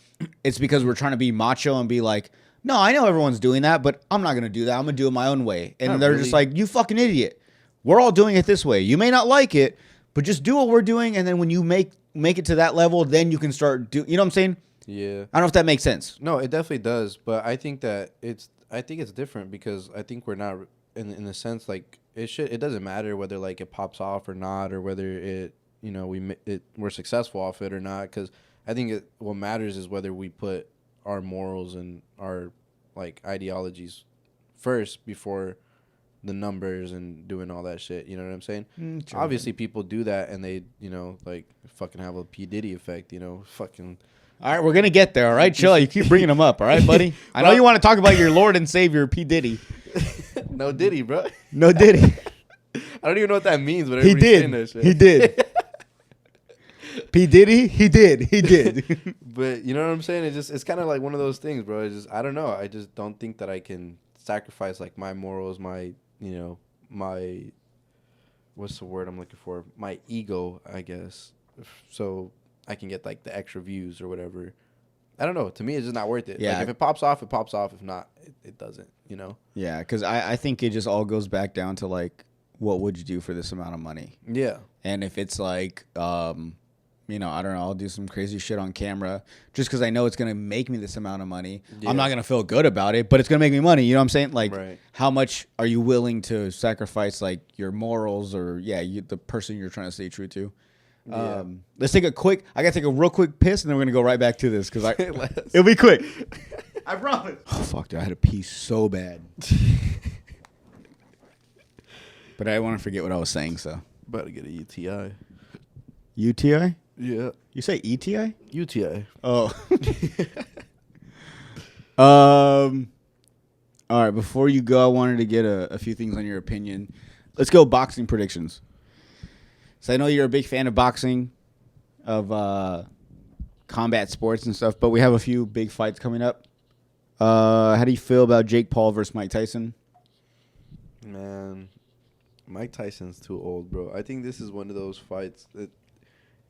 it's because we're trying to be macho and be like, no, I know everyone's doing that, but I'm not gonna do that. I'm gonna do it my own way. And they're just like, you fucking idiot. We're all doing it this way. You may not like it, but just do what we're doing. And then when you make it to that level, then you can start you know what I'm saying? Yeah. I don't know if that makes sense. No, it definitely does. But I think that it's different because I think we're not in the sense like it doesn't matter whether like it pops off or not, or whether it, we're successful off it or not. Because I think what matters is whether we put our morals and our like ideologies first before the numbers and doing all that shit. You know what I'm saying? Obviously, people do that and they, like fucking have a P Diddy effect. Fucking. All right, we're going to get there, all right? Chill. You keep bringing them up, all right, buddy? I know you want to talk about your Lord and Savior, P. Diddy. No Diddy, bro. No Diddy. I don't even know what that means, but everybody's saying that shit. He did. P. Diddy? He did. But you know what I'm saying? It's kind of like one of those things, bro. I don't know. I just don't think that I can sacrifice, like, my morals, my, my, what's the word I'm looking for? My ego, I guess. So I can get like the extra views or whatever. I don't know. To me, it's just not worth it. Yeah. Like, if it pops off, it pops off. If not, it doesn't, Yeah, because I think it just all goes back down to like, what would you do for this amount of money? Yeah. And if it's like, I don't know, I'll do some crazy shit on camera just because I know it's going to make me this amount of money. Yeah. I'm not going to feel good about it, but it's going to make me money. You know what I'm saying? Like, how much are you willing to sacrifice, like, your morals or, the person you're trying to stay true to? Yeah. Let's take I got to take a real quick piss, and then we're going to go right back to this because it'll be quick. I promise. Oh, fuck, dude. I had to pee so bad. But I want to forget what I was saying, so. About to get a UTI. UTI? Yeah. You say ETI? UTI. Oh. All right. Before you go, I wanted to get a few things on your opinion. Let's go boxing predictions. So I know you're a big fan of boxing, of combat sports and stuff, but we have a few big fights coming up. How do you feel about Jake Paul versus Mike Tyson? Man, Mike Tyson's too old, bro. I think this is one of those fights that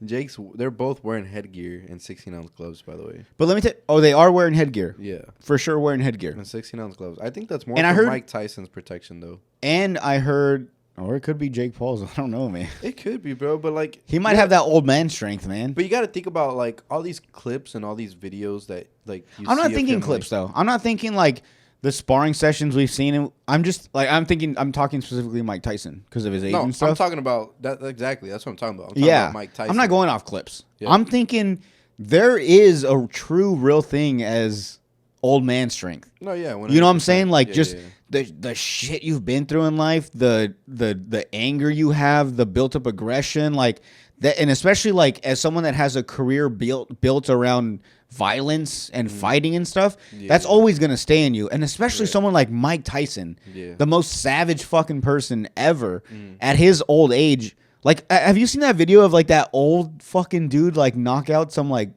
they're both wearing headgear and 16-ounce gloves, by the way. But let me tell you, they are wearing headgear. Yeah. For sure wearing headgear. And 16-ounce gloves. I think that's more for Mike Tyson's protection, though. And I heard, or it could be Jake Paul's. I don't know, man. It could be, bro, but like... He might have that old man strength, man. But you got to think about, like, all these clips and all these videos that, like, you I'm not thinking clips, though. I'm not thinking, like... The sparring sessions we've seen, I'm talking specifically Mike Tyson because of his age and stuff. I'm talking about that exactly. That's what I'm talking about. I'm talking about Mike Tyson. I'm not going off clips. Yeah. I'm thinking there is a true, real thing as old man strength. No, yeah. You know what I'm saying? Like the shit you've been through in life, the anger you have, the built up aggression, like that, and especially like as someone that has a career built around violence and fighting and stuff, that's always going to stay in you. And especially someone like Mike Tyson, the most savage fucking person ever at his old age. Like, have you seen that video of like that old fucking dude like knock out some like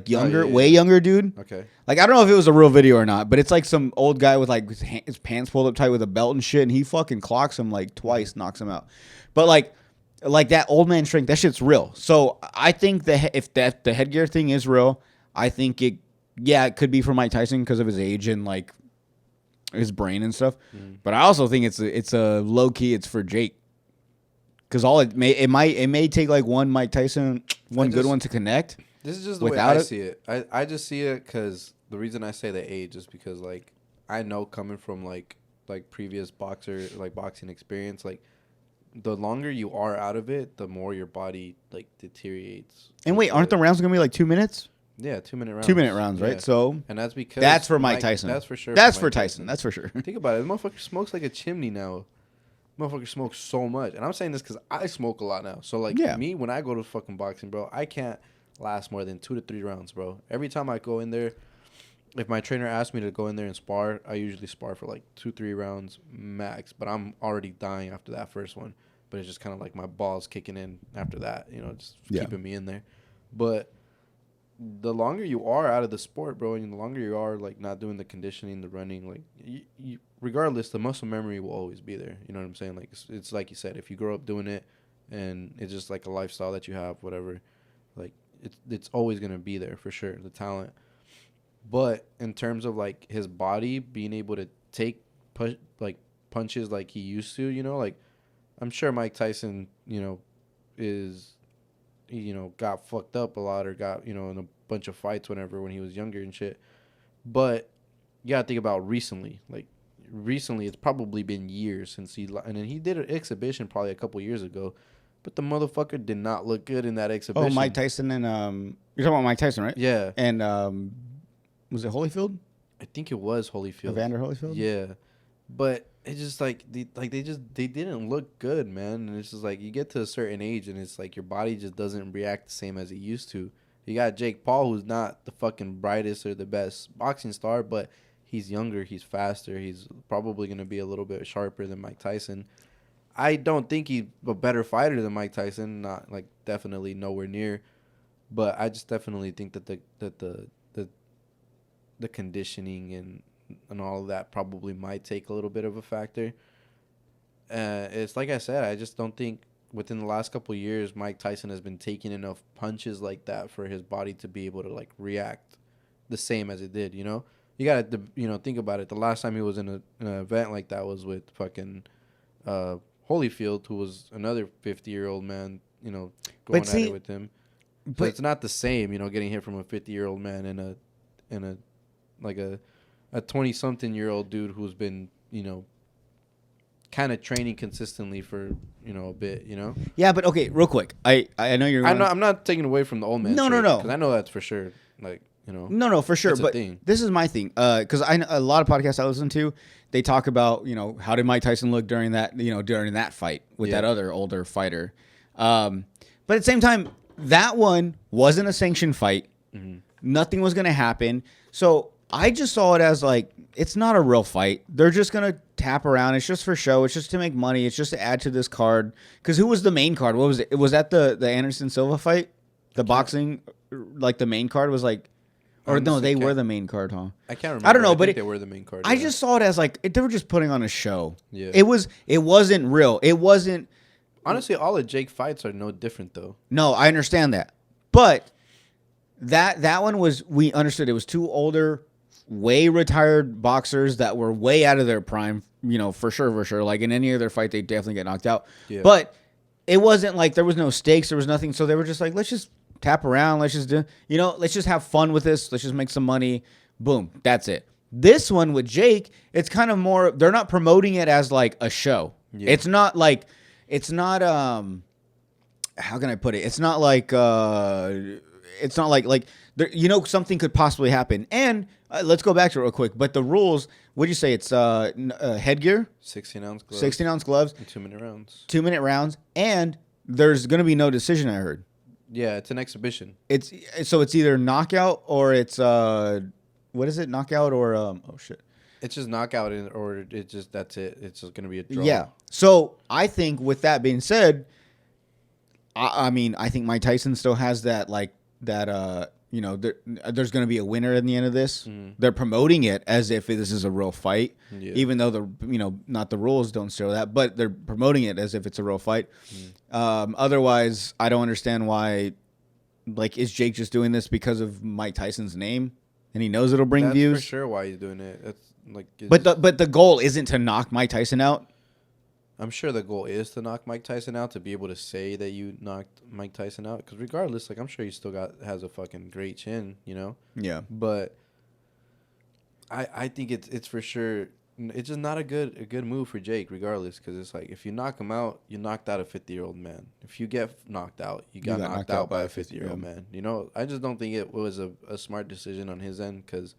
younger, way younger dude? Okay. Like, I don't know if it was a real video or not, but it's like some old guy with like his pants pulled up tight with a belt and shit, and he fucking clocks him like twice, knocks him out. But like that old man strength, that shit's real. So I think if the headgear thing is real, I think it could be for Mike Tyson because of his age and like his brain and stuff. But I also think it's a low key. It's for Jake because it may take like one Mike Tyson, good one to connect. This is just the way I see it. I just see it because the reason I say the age is because like I know coming from like previous boxing experience, like the longer you are out of it, the more your body like deteriorates. And wait, aren't the rounds gonna be like 2 minutes? Yeah, 2 minute rounds. 2 minute rounds, right? So, and that's because that's for Mike Tyson. That's for sure. That's for Tyson. That's for sure. Think about it. The motherfucker smokes like a chimney now. Motherfucker smokes so much, and I'm saying this because I smoke a lot now. So like me, when I go to fucking boxing, bro, I can't last more than 2 to 3 rounds, bro. Every time I go in there, if my trainer asks me to go in there and spar, I usually spar for like 2-3 rounds max. But I'm already dying after that first one. But it's just kind of like my balls kicking in after that, just keeping me in there. But the longer you are out of the sport, bro, and the longer you are like not doing the conditioning, the running, like you regardless, the muscle memory will always be there. You know what I'm saying? Like it's like you said, if you grow up doing it and it's just like a lifestyle that you have, whatever, like it's always gonna be there for sure, the talent. But in terms of like his body being able to take punches like he used to, like I'm sure Mike Tyson, got fucked up a lot or got, in a bunch of fights when he was younger and shit. But you gotta think about recently. Like, recently, it's probably been years since and then he did an exhibition probably a couple years ago. But the motherfucker did not look good in that exhibition. Oh, Mike Tyson and, you're talking about Mike Tyson, right? Yeah. And, was it Holyfield? I think it was Holyfield. Evander Holyfield? Yeah. But it's just like they didn't look good, man. And it's just like you get to a certain age and it's like your body just doesn't react the same as it used to. You got Jake Paul, who's not the fucking brightest or the best boxing star, but he's younger, he's faster, he's probably gonna be a little bit sharper than Mike Tyson. I don't think he's a better fighter than Mike Tyson, not like definitely nowhere near, but I just definitely think that the conditioning and all of that probably might take a little bit of a factor. It's like I said, I just don't think within the last couple of years Mike Tyson has been taking enough punches like that for his body to be able to like react the same as it did. You gotta think about it. The last time he was in an event like that was with fucking Holyfield, who was another 50-year-old man, going at it with him. But it's not the same, getting hit from a 50-year-old man and a 20-something-year-old dude who's been, kind of training consistently for, a bit, Yeah, but okay, real quick. I know you're. I'm not taking away from the old man. No. Because I know that's for sure. No, for sure. But this is my thing. Because a lot of podcasts I listen to, they talk about, how did Mike Tyson look during that fight with that other older fighter. But at the same time, that one wasn't a sanctioned fight. Mm-hmm. Nothing was going to happen. So I just saw it as like, it's not a real fight. They're just going to tap around. It's just for show. It's just to make money. It's just to add to this card. Because who was the main card? What was it? Was that the Anderson Silva fight? The boxing, like the main card was like, or no, they were the main card, huh? I can't remember. I don't know, but they were the main card. I just saw it as like, they were just putting on a show. Yeah. It wasn't real. It wasn't. Honestly, all the Jake fights are no different, though. No, I understand that. But that one was, we understood it was two older, way retired boxers that were way out of their prime, for sure. Like in any other fight, they definitely get knocked out. Yeah. But it wasn't like there was no stakes, there was nothing. So they were just like, let's just tap around. Let's just do, let's just have fun with this. Let's just make some money. Boom. That's it. This one with Jake, it's kind of more, they're not promoting it as like a show. Yeah. It's not, how can I put it? It's not like there, something could possibly happen. And let's go back to it real quick. But the rules, what'd you say? It's headgear, 16-ounce gloves, 16-ounce gloves, and 2-minute rounds. 2-minute rounds, and there's gonna be no decision. I heard. Yeah, it's an exhibition. It's either knockout or it's what is it? Knockout or oh shit. It's just knockout or it's just that's it. It's just gonna be a draw. Yeah. So I think with that being said, I mean I think Mike Tyson still has that there's going to be a winner in the end of this. Mm-hmm. They're promoting it as if this is a real fight, even though not the rules don't show that, but they're promoting it as if it's a real fight. Mm-hmm. Otherwise, I don't understand why. Like, is Jake just doing this because of Mike Tyson's name, and he knows it'll bring views? That's for sure why he's doing it. It's like, but the goal isn't to knock Mike Tyson out. I'm sure the goal is to knock Mike Tyson out, to be able to say that you knocked Mike Tyson out. Because regardless, like, I'm sure he still has a fucking great chin, Yeah. But I think it's for sure. It's just not a good move for Jake, regardless. Because it's like, if you knock him out, you knocked out a 50-year-old man. If you get knocked out, you got knocked out by a 50-year-old man. I just don't think it was a smart decision on his end, because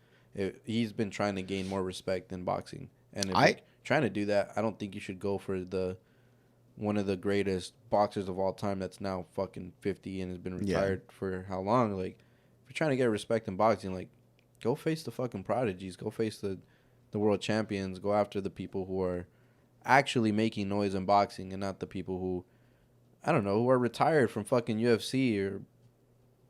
he's been trying to gain more respect in boxing. And if trying to do that, I don't think you should go for one of the greatest boxers of all time that's now fucking 50 and has been retired for how long. Like, if you're trying to get respect in boxing, like, go face the fucking prodigies. Go face the world champions. Go after the people who are actually making noise in boxing, and not the people who, I don't know, who are retired from fucking UFC or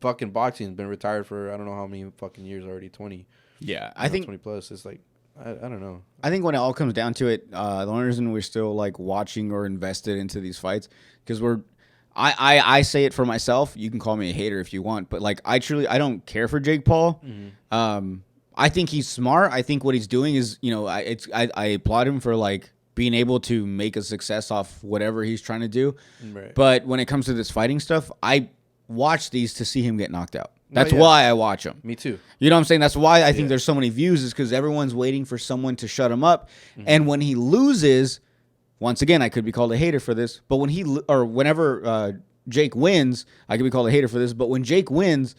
fucking boxing has been retired for I don't know how many fucking years already, 20. Yeah, I think 20 plus. It's like, I don't know. I think when it all comes down to it, the only reason we're still like watching or invested into these fights, because I say it for myself. You can call me a hater if you want, but like I don't care for Jake Paul. Mm-hmm. I think he's smart. I think what he's doing is, I applaud him for like being able to make a success off whatever he's trying to do. Right. But when it comes to this fighting stuff, I watch these to see him get knocked out. That's why I watch them. Me too. You know what I'm saying? That's why I think there's so many views, is because everyone's waiting for someone to shut him up. Mm-hmm. And when he loses, once again, I could be called a hater for this, but whenever Jake wins, I could be called a hater for this, but when Jake wins,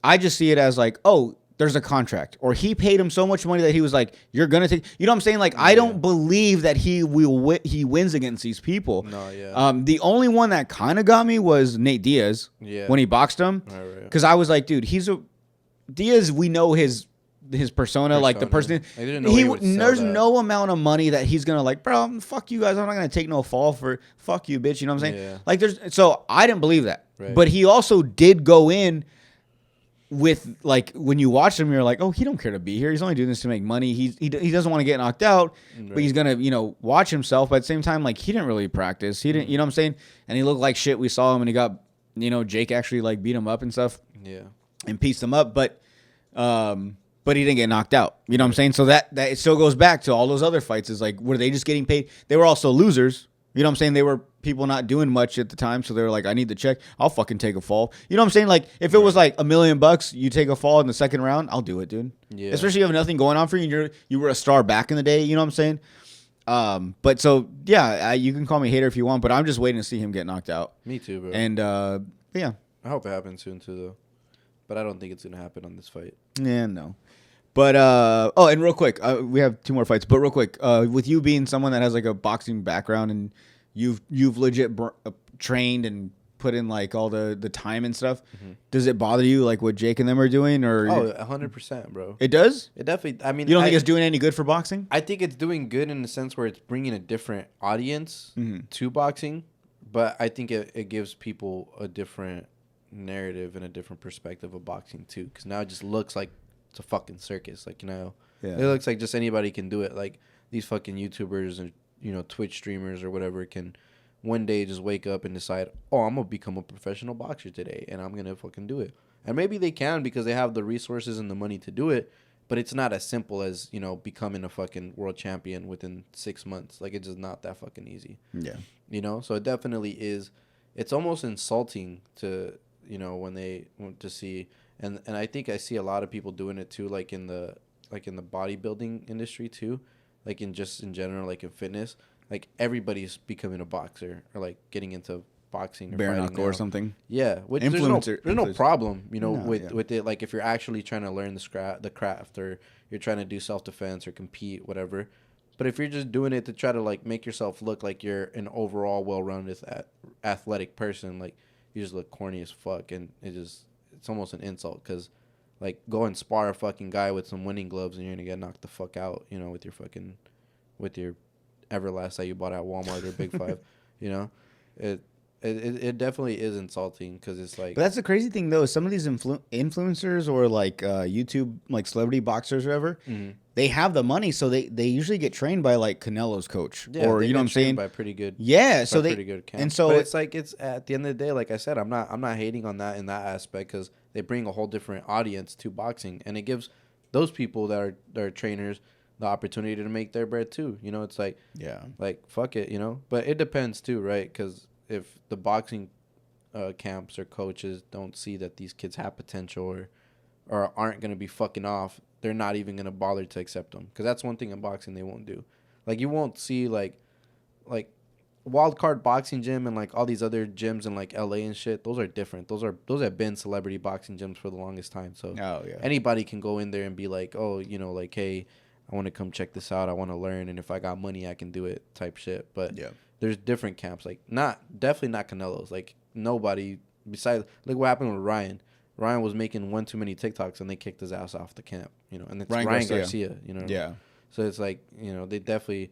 I just see it as like, oh, there's a contract, or he paid him so much money that he was like, you're going to take, you know what I'm saying? Like, I don't believe that he wins against these people. No, yeah. The only one that kind of got me was Nate Diaz when he boxed him. Because I was like, dude, Diaz, we know his persona, like the person. I didn't know there's no amount of money that he's going to like, bro, fuck you guys. I'm not going to take no fall for fuck you, bitch. You know what I'm saying? Yeah. Like, so I didn't believe that. Right. But he also did go in with, like, when you watch him, you're like, oh, he don't care to be here. He's only doing this to make money. He doesn't want to get knocked out, but he's gonna watch himself. But at the same time, like, he didn't really practice. He didn't, you know what I'm saying? And he looked like shit. We saw him, and he got, Jake actually like beat him up and stuff. Yeah, and pieced him up, but he didn't get knocked out. You know what I'm saying? So that it still goes back to all those other fights. Is like, were they just getting paid? They were also losers. You know what I'm saying? They were people not doing much at the time, so they're like, I need the check. I'll fucking take a fall. You know what I'm saying? Like, if it was like $1 million, you take a fall in the second round, I'll do it, dude. Yeah. Especially if you have nothing going on for you. You were a star back in the day. You know what I'm saying? But so yeah, you can call me a hater if you want, but I'm just waiting to see him get knocked out. Me too, bro. And yeah, I hope it happens soon too, though. But I don't think it's gonna happen on this fight. Yeah, no. But and real quick, we have 2 more fights. But real quick, with you being someone that has like a boxing background and you've legit trained and put in like all the time and stuff, does it bother you like what Jake and them are doing? Or 100%, bro. It does. It definitely. I mean, you don't think it's doing any good for boxing? I think it's doing good in the sense where it's bringing a different audience to boxing, but I think it gives people a different narrative and a different perspective of boxing too. Because now it just looks like it's a fucking circus. Like, it looks like just anybody can do it. Like these fucking YouTubers and Twitch streamers or whatever can one day just wake up and decide, oh, I'm gonna become a professional boxer today and I'm gonna fucking do it. And maybe they can because they have the resources and the money to do it, but it's not as simple as becoming a fucking world champion within 6 months. Like, it's just not that fucking easy. Yeah. So it definitely is. It's almost insulting to when they want to see, and I think I see a lot of people doing it too, like in the bodybuilding industry too, like in general, like in fitness. Like, everybody's becoming a boxer or, like, getting into boxing or bare knuckle or something. Yeah. Which there's no problem, with it. Like, if you're actually trying to learn the craft or you're trying to do self-defense or compete, whatever. But if you're just doing it to try to, like, make yourself look like you're an overall well-rounded athletic person, like, you just look corny as fuck. And it's almost an insult because, like, go and spar a fucking guy with some winning gloves and you're going to get knocked the fuck out, with your Everlast that you bought at Walmart or Big Five. It definitely is insulting because it's like. But that's the crazy thing though. Some of these influencers or like YouTube like celebrity boxers or whatever, they have the money, so they usually get trained by like Canelo's coach, or you know what I'm saying, by pretty good. Yeah, so pretty good camp. And so but it's like it's at the end of the day, like I said, I'm not hating on that in that aspect because they bring a whole different audience to boxing, and it gives those people that are trainers the opportunity to make their bread too. It's like, like, fuck it, but it depends too, right? Because if the boxing camps or coaches don't see that these kids have potential or aren't going to be fucking off, they're not even going to bother to accept them. Because that's one thing in boxing they won't do. Like, you won't see like Wild Card Boxing Gym and like all these other gyms in like LA and shit. Those are different. Those have been celebrity boxing gyms for the longest time. So anybody can go in there and be like, oh, like, hey, I want to come check this out. I want to learn, and if I got money, I can do it type shit. But there's different camps. Like, definitely not Canelo's. Like, nobody besides, like, what happened with Ryan. Ryan was making one too many TikToks, and they kicked his ass off the camp. And it's Ryan Garcia. Yeah. So it's like, they definitely.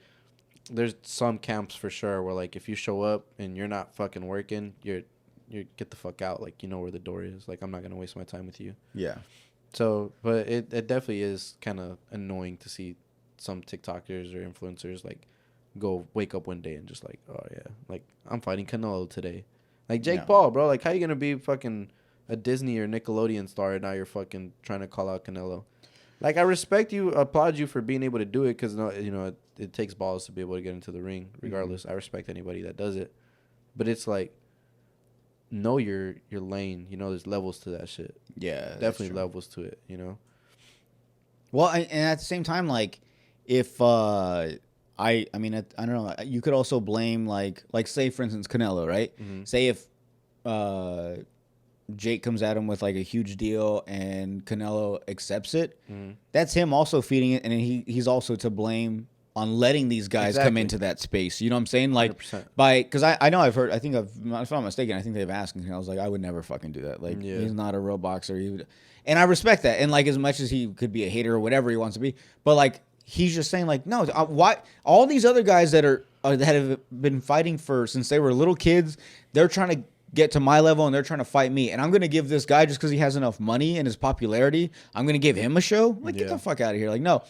There's some camps for sure where, like, if you show up and you're not fucking working, you get the fuck out. Like, where the door is. Like, I'm not gonna waste my time with you. Yeah. So, but it definitely is kind of annoying to see some TikTokers or influencers, like, wake up one day and just like, oh, yeah, like, I'm fighting Canelo today. Like, Jake Paul, bro. Like, how you going to be fucking a Disney or Nickelodeon star and now you're fucking trying to call out Canelo? Like, I respect you, applaud you for being able to do it because, it takes balls to be able to get into the ring regardless. I respect anybody that does it. But it's like, know your lane. There's levels to that shit. Yeah, definitely levels to it. Well, and at the same time, like, if I don't know, you could also blame like say for instance Canelo, right? Say if Jake comes at him with like a huge deal and Canelo accepts it, that's him also feeding it, and he's also to blame on letting these guys come into that space. You know what I'm saying? Like 100%. Because I know I've heard, if I'm not mistaken, I think they've asked him. I was like, I would never fucking do that. Like, he's not a real boxer. And I respect that. And like, as much as he could be a hater or whatever he wants to be, but like, he's just saying like, no, why all these other guys that have been fighting since they were little kids, they're trying to get to my level and they're trying to fight me, and I'm going to give this guy, just because he has enough money and his popularity, I'm going to give him a show? Like, get the fuck out of here. Like, no.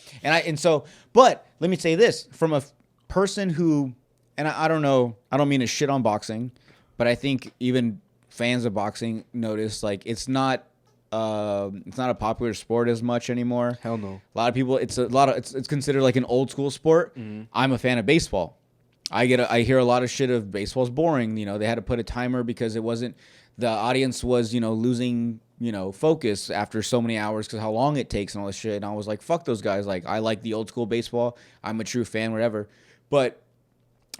But let me say this, from a person who, and I don't know, I don't mean to shit on boxing, but I think even fans of boxing notice, like, it's not a popular sport as much anymore. Hell no. A lot of people, it's considered like an old school sport. I'm a fan of baseball. I hear a lot of shit of baseball's boring. You know, they had to put a timer because it wasn't, the audience was, you know, losing, you know, focus after so many hours because how long it takes and all this shit. And I was like, fuck those guys. Like, I like the old school baseball. I'm a true fan, whatever. But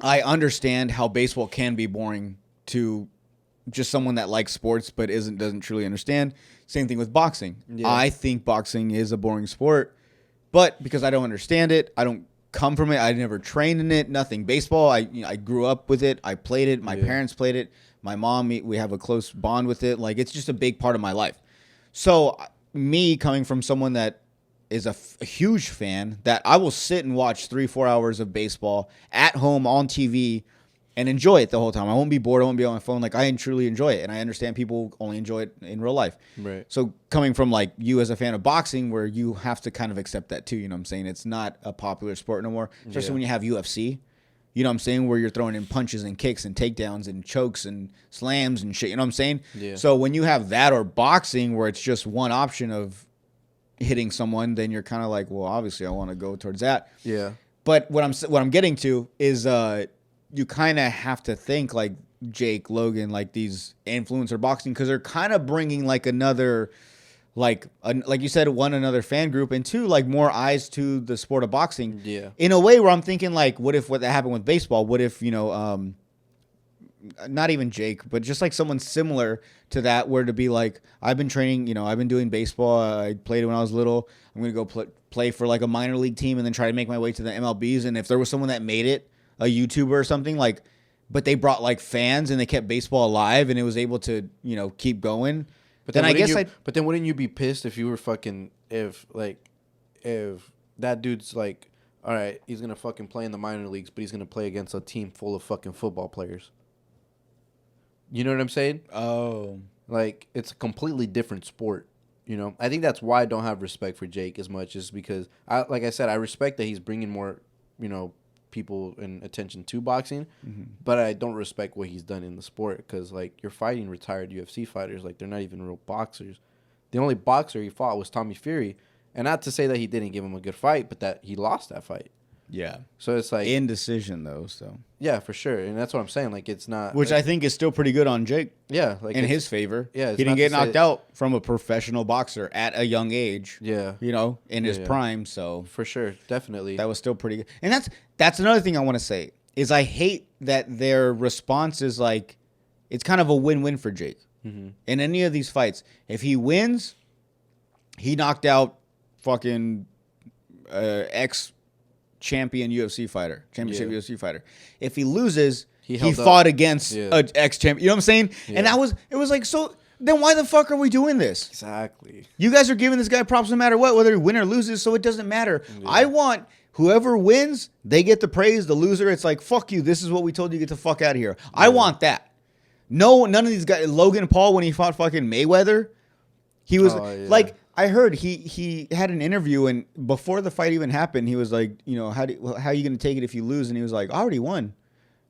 I understand how baseball can be boring to just someone that likes sports but doesn't truly understand. Same thing with boxing. Yeah. I think boxing is a boring sport, but because I don't understand it, I don't come from it. I never trained in it. Nothing. Baseball, I grew up with it. I played it. My parents played it. My mom, we have a close bond with it. Like, it's just a big part of my life. So me coming from someone that is a huge fan, that I will sit and watch 3-4 hours of baseball at home on TV and enjoy it the whole time. I won't be bored. I won't be on my phone. Like, I truly enjoy it. And I understand people only enjoy it in real life. Right. So coming from, like, you as a fan of boxing, where you have to kind of accept that too, you know what I'm saying? It's not a popular sport no more, especially when you have UFC. You know what I'm saying? Where you're throwing in punches and kicks and takedowns and chokes and slams and shit. You know what I'm saying? Yeah. So when you have that or boxing where it's just one option of hitting someone, then you're kind of like, well, obviously I want to go towards that. Yeah. But what I'm getting to is you kind of have to think like Jake, Logan, like these influencer boxing, because they're kind of bringing like another, like you said, one, another fan group, and two, like more eyes to the sport of boxing. Yeah. In a way where I'm thinking like, what that happened with baseball? What if, you know, not even Jake, but just like someone similar to that, where to be like, I've been training, you know, I've been doing baseball. I played it when I was little. I'm going to go play for like a minor league team and then try to make my way to the MLBs. And if there was someone that made it, a YouTuber or something, like, but they brought like fans and they kept baseball alive and it was able to, you know, keep going. But then I guess But then wouldn't you be pissed if you were fucking, if that dude's like, all right, he's going to fucking play in the minor leagues, but he's going to play against a team full of fucking football players. You know what I'm saying? Oh. Like, it's a completely different sport, you know? I think that's why I don't have respect for Jake as much, is because, like I said, I respect that he's bringing more, you know, people and attention to boxing, but I don't respect what he's done in the sport, because, like, you're fighting retired UFC fighters. Like, they're not even real boxers. The only boxer he fought was Tommy Fury, and not to say that he didn't give him a good fight, but that he lost that fight. Yeah. So it's like indecision though. So yeah, for sure, and that's what I'm saying. Like, it's not, which like, I think is still pretty good on Jake. Yeah, like in his favor. Yeah, he didn't get knocked out from a professional boxer at a young age. Yeah, you know, in his prime. So for sure, definitely, that was still pretty good. And that's another thing I want to say is I hate that their response is like, it's kind of a win-win for Jake in any of these fights. If he wins, he knocked out fucking ex-champion UFC fighter, championship UFC fighter. If he loses, he fought against an ex-champion. You know what I'm saying? Yeah. And it was like, so then why the fuck are we doing this? Exactly. You guys are giving this guy props no matter what, whether he win or loses, so it doesn't matter. Yeah. I want whoever wins, they get the praise. The loser, it's like, fuck you. This is what we told you. Get the fuck out of here. Yeah. I want that. No, none of these guys. Logan Paul, when he fought fucking Mayweather, he was like, I heard he had an interview, and before the fight even happened, he was like, you know, how are you going to take it if you lose? And he was like, I already won.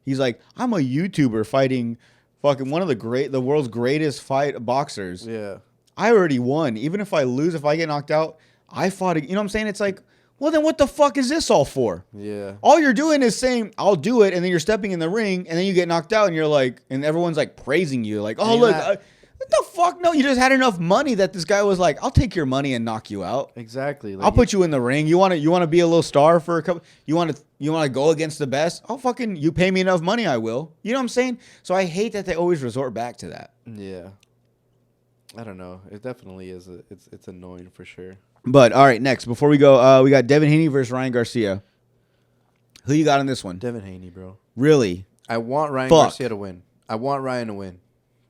He's like, I'm a YouTuber fighting fucking one of the world's greatest boxers. Yeah. I already won. Even if I lose, if I get knocked out, I fought. You know what I'm saying? It's like, well, then what the fuck is this all for? Yeah. All you're doing is saying, I'll do it, and then you're stepping in the ring, and then you get knocked out, and you're like, and everyone's like praising you. Like, oh, look. What the fuck? No, you just had enough money that this guy was like, I'll take your money and knock you out. Exactly. Like, I'll put you in the ring. You want to be a little star for a couple. You want to go against the best? I'll fucking, you pay me enough money, I will. You know what I'm saying? So I hate that they always resort back to that. Yeah. I don't know. It definitely is. It's annoying for sure. But all right, next before we go, we got Devin Haney versus Ryan Garcia. Who you got on this one? Devin Haney, bro. Really? I want Ryan Garcia to win. I want Ryan to win.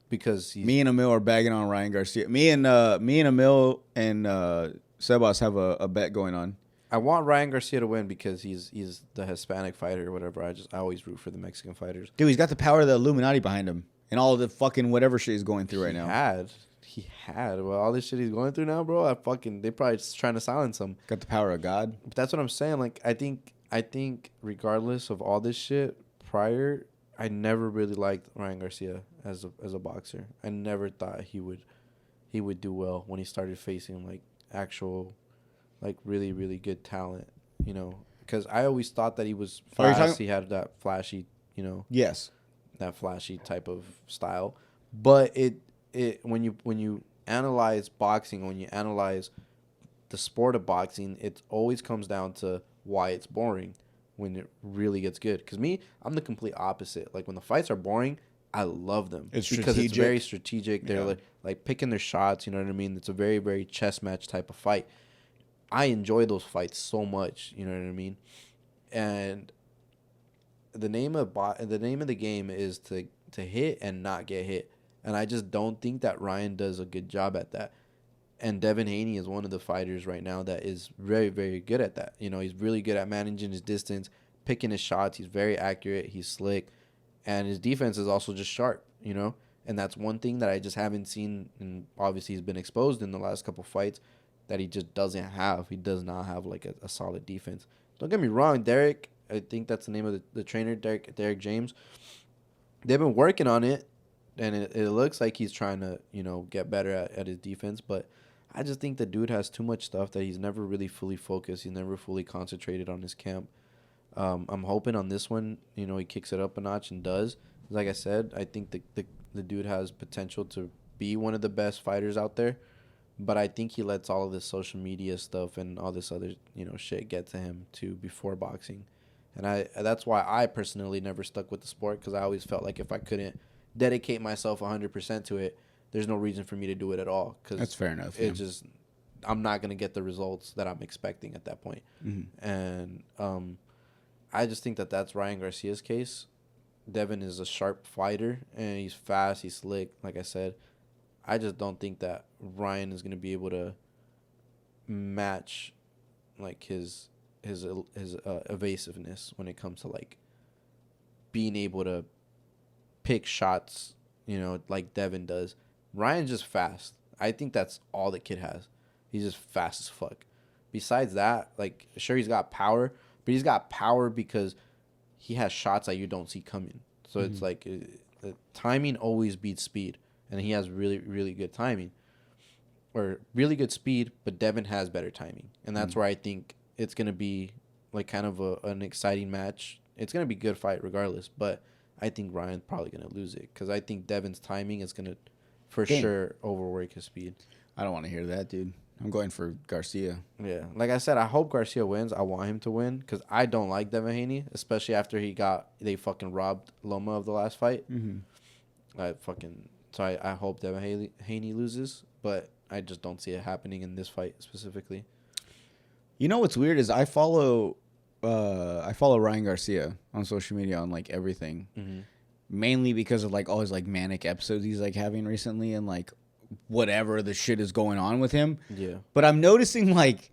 Because me and Emil are bagging on Ryan Garcia. Me and Emil and Sebas have a bet going on. I want Ryan Garcia to win because he's the Hispanic fighter or whatever. I always root for the Mexican fighters. Dude, he's got the power of the Illuminati behind him and all of the fucking whatever shit he's going through right now. He had. Well, all this shit he's going through now, bro. They probably just trying to silence him. Got the power of God. But that's what I'm saying. Like, I think regardless of all this shit prior, I never really liked Ryan Garcia as a boxer. I never thought he would do well when he started facing like actual, like really, really good talent, you know, because I always thought that he was fast. He had that flashy, Yes. That flashy type of style. But when you analyze boxing, when you analyze the sport of boxing, it always comes down to why it's boring when it really gets good. Because I'm the complete opposite. Like when the fights are boring, I love them. It's very strategic. They're like picking their shots. You know what I mean? It's a very, very chess match type of fight. I enjoy those fights so much. You know what I mean? And the name of the game is to hit and not get hit. And I just don't think that Ryan does a good job at that. And Devin Haney is one of the fighters right now that is very, very good at that. He's really good at managing his distance, picking his shots. He's very accurate. He's slick. And his defense is also just sharp, And that's one thing that I just haven't seen. And obviously he's been exposed in the last couple fights that he just doesn't have. He does not have, like, a solid defense. Don't get me wrong, Derek. I think that's the name of the trainer, Derek James. They've been working on it. And it looks like he's trying to, get better at his defense. But I just think the dude has too much stuff that he's never really fully focused. He's never fully concentrated on his camp. I'm hoping on this one, he kicks it up a notch and does. Like I said, I think the dude has potential to be one of the best fighters out there. But I think he lets all of this social media stuff and all this other, shit get to him, too, before boxing. And that's why I personally never stuck with the sport, because I always felt like if I couldn't dedicate myself 100% to it, there's no reason for me to do it at all. Cause that's fair enough. I'm not going to get the results that I'm expecting at that point. Mm-hmm. And I just think that that's Ryan Garcia's case. Devin is a sharp fighter, and he's fast, he's slick, like I said. I just don't think that Ryan is going to be able to match, like, his evasiveness when it comes to, like, being able to pick shots, like Devin does. Ryan's just fast. I think that's all the kid has. He's just fast as fuck. Besides that, like, sure, he's got power, but he's got power because he has shots that you don't see coming. So it's like the timing always beats speed, and he has really, really good timing or really good speed, but Devin has better timing. And that's where I think it's going to be like kind of an exciting match. It's going to be a good fight regardless, but I think Ryan's probably going to lose it because I think Devin's timing is going to for sure overwork his speed. I don't want to hear that, dude. I'm going for Garcia. Yeah. Like I said, I hope Garcia wins. I want him to win because I don't like Devin Haney, especially after they fucking robbed Loma of the last fight. Mm-hmm. So I hope Devin Haney loses, but I just don't see it happening in this fight specifically. You know what's weird is I follow Ryan Garcia on social media on like everything, mainly because of like all his like manic episodes he's like having recently and like whatever the shit is going on with him. Yeah. But I'm noticing like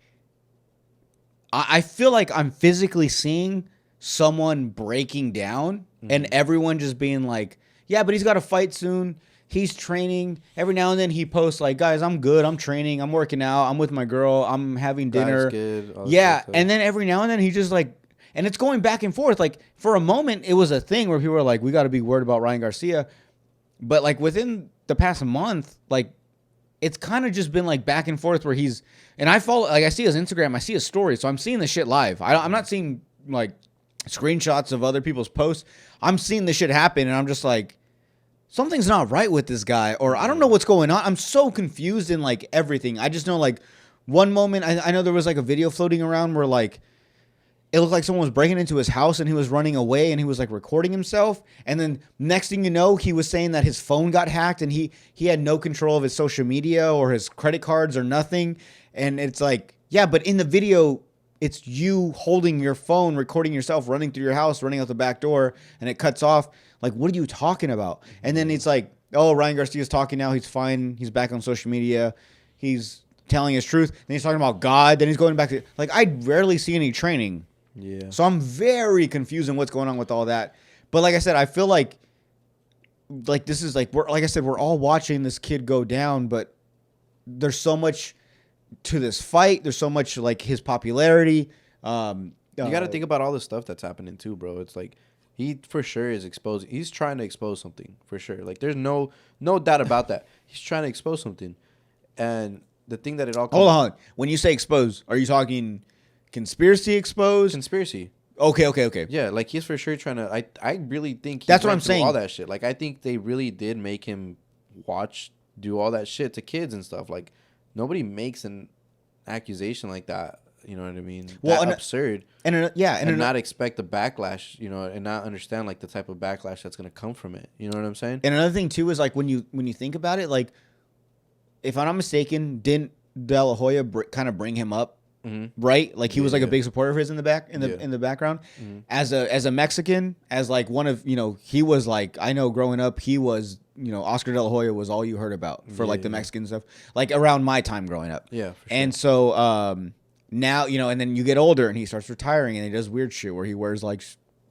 I feel like I'm physically seeing someone breaking down and everyone just being like, yeah, but he's got to fight soon. He's training. Every now and then he posts like, guys, I'm good. I'm training. I'm working out. I'm with my girl. I'm having dinner. Good, yeah. And then every now and then he just like, and it's going back and forth. Like for a moment, it was a thing where people were like, we got to be worried about Ryan Garcia. But like within the past month, like it's kind of just been like back and forth where he's, and I follow, like I see his Instagram, I see his stories. So I'm seeing this shit live. I'm not seeing like screenshots of other people's posts. I'm seeing this shit happen and I'm just like, something's not right with this guy, or I don't know what's going on. I'm so confused in like everything. I just know like one moment, I know there was like a video floating around where like it looked like someone was breaking into his house and he was running away and he was like recording himself. And then next thing you know, he was saying that his phone got hacked and he had no control of his social media or his credit cards or nothing. And it's like, yeah, but in the video, it's you holding your phone, recording yourself, running through your house, running out the back door, and it cuts off. Like, what are you talking about? And then it's like, oh, Ryan Garcia's talking now. He's fine. He's back on social media. He's telling his truth. Then he's talking about God. Then he's going back to, like, I rarely see any training. Yeah. So I'm very confused on what's going on with all that. But like I said, I feel like this is like, we're all watching this kid go down, but there's so much to this fight. There's so much like his popularity. You got to think about all the stuff that's happening too, bro. It's like, he for sure is exposing. He's trying to expose something for sure. Like there's no doubt about that. He's trying to expose something, and the thing that it all. Hold on. When you say expose, are you talking conspiracy exposed? Conspiracy. Okay. Yeah, like he's for sure trying to. I really think that's what I'm saying. All that shit. Like I think they really did make him do all that shit to kids and stuff. Like nobody makes an accusation like that. You know what I mean? Well, absurd. And not expect the backlash. You know, and not understand like the type of backlash that's gonna come from it. You know what I'm saying? And another thing too is like when you think about it, like if I'm not mistaken, didn't De La Hoya kind of bring him up? Mm-hmm. Right, like he was like a big supporter of his in the background. Mm-hmm. As a Mexican, as like one of he was like I know growing up he was Oscar De La Hoya was all you heard about for like the Mexican stuff like around my time growing up. Yeah, for sure. And so now and then you get older and he starts retiring and he does weird shit where he wears like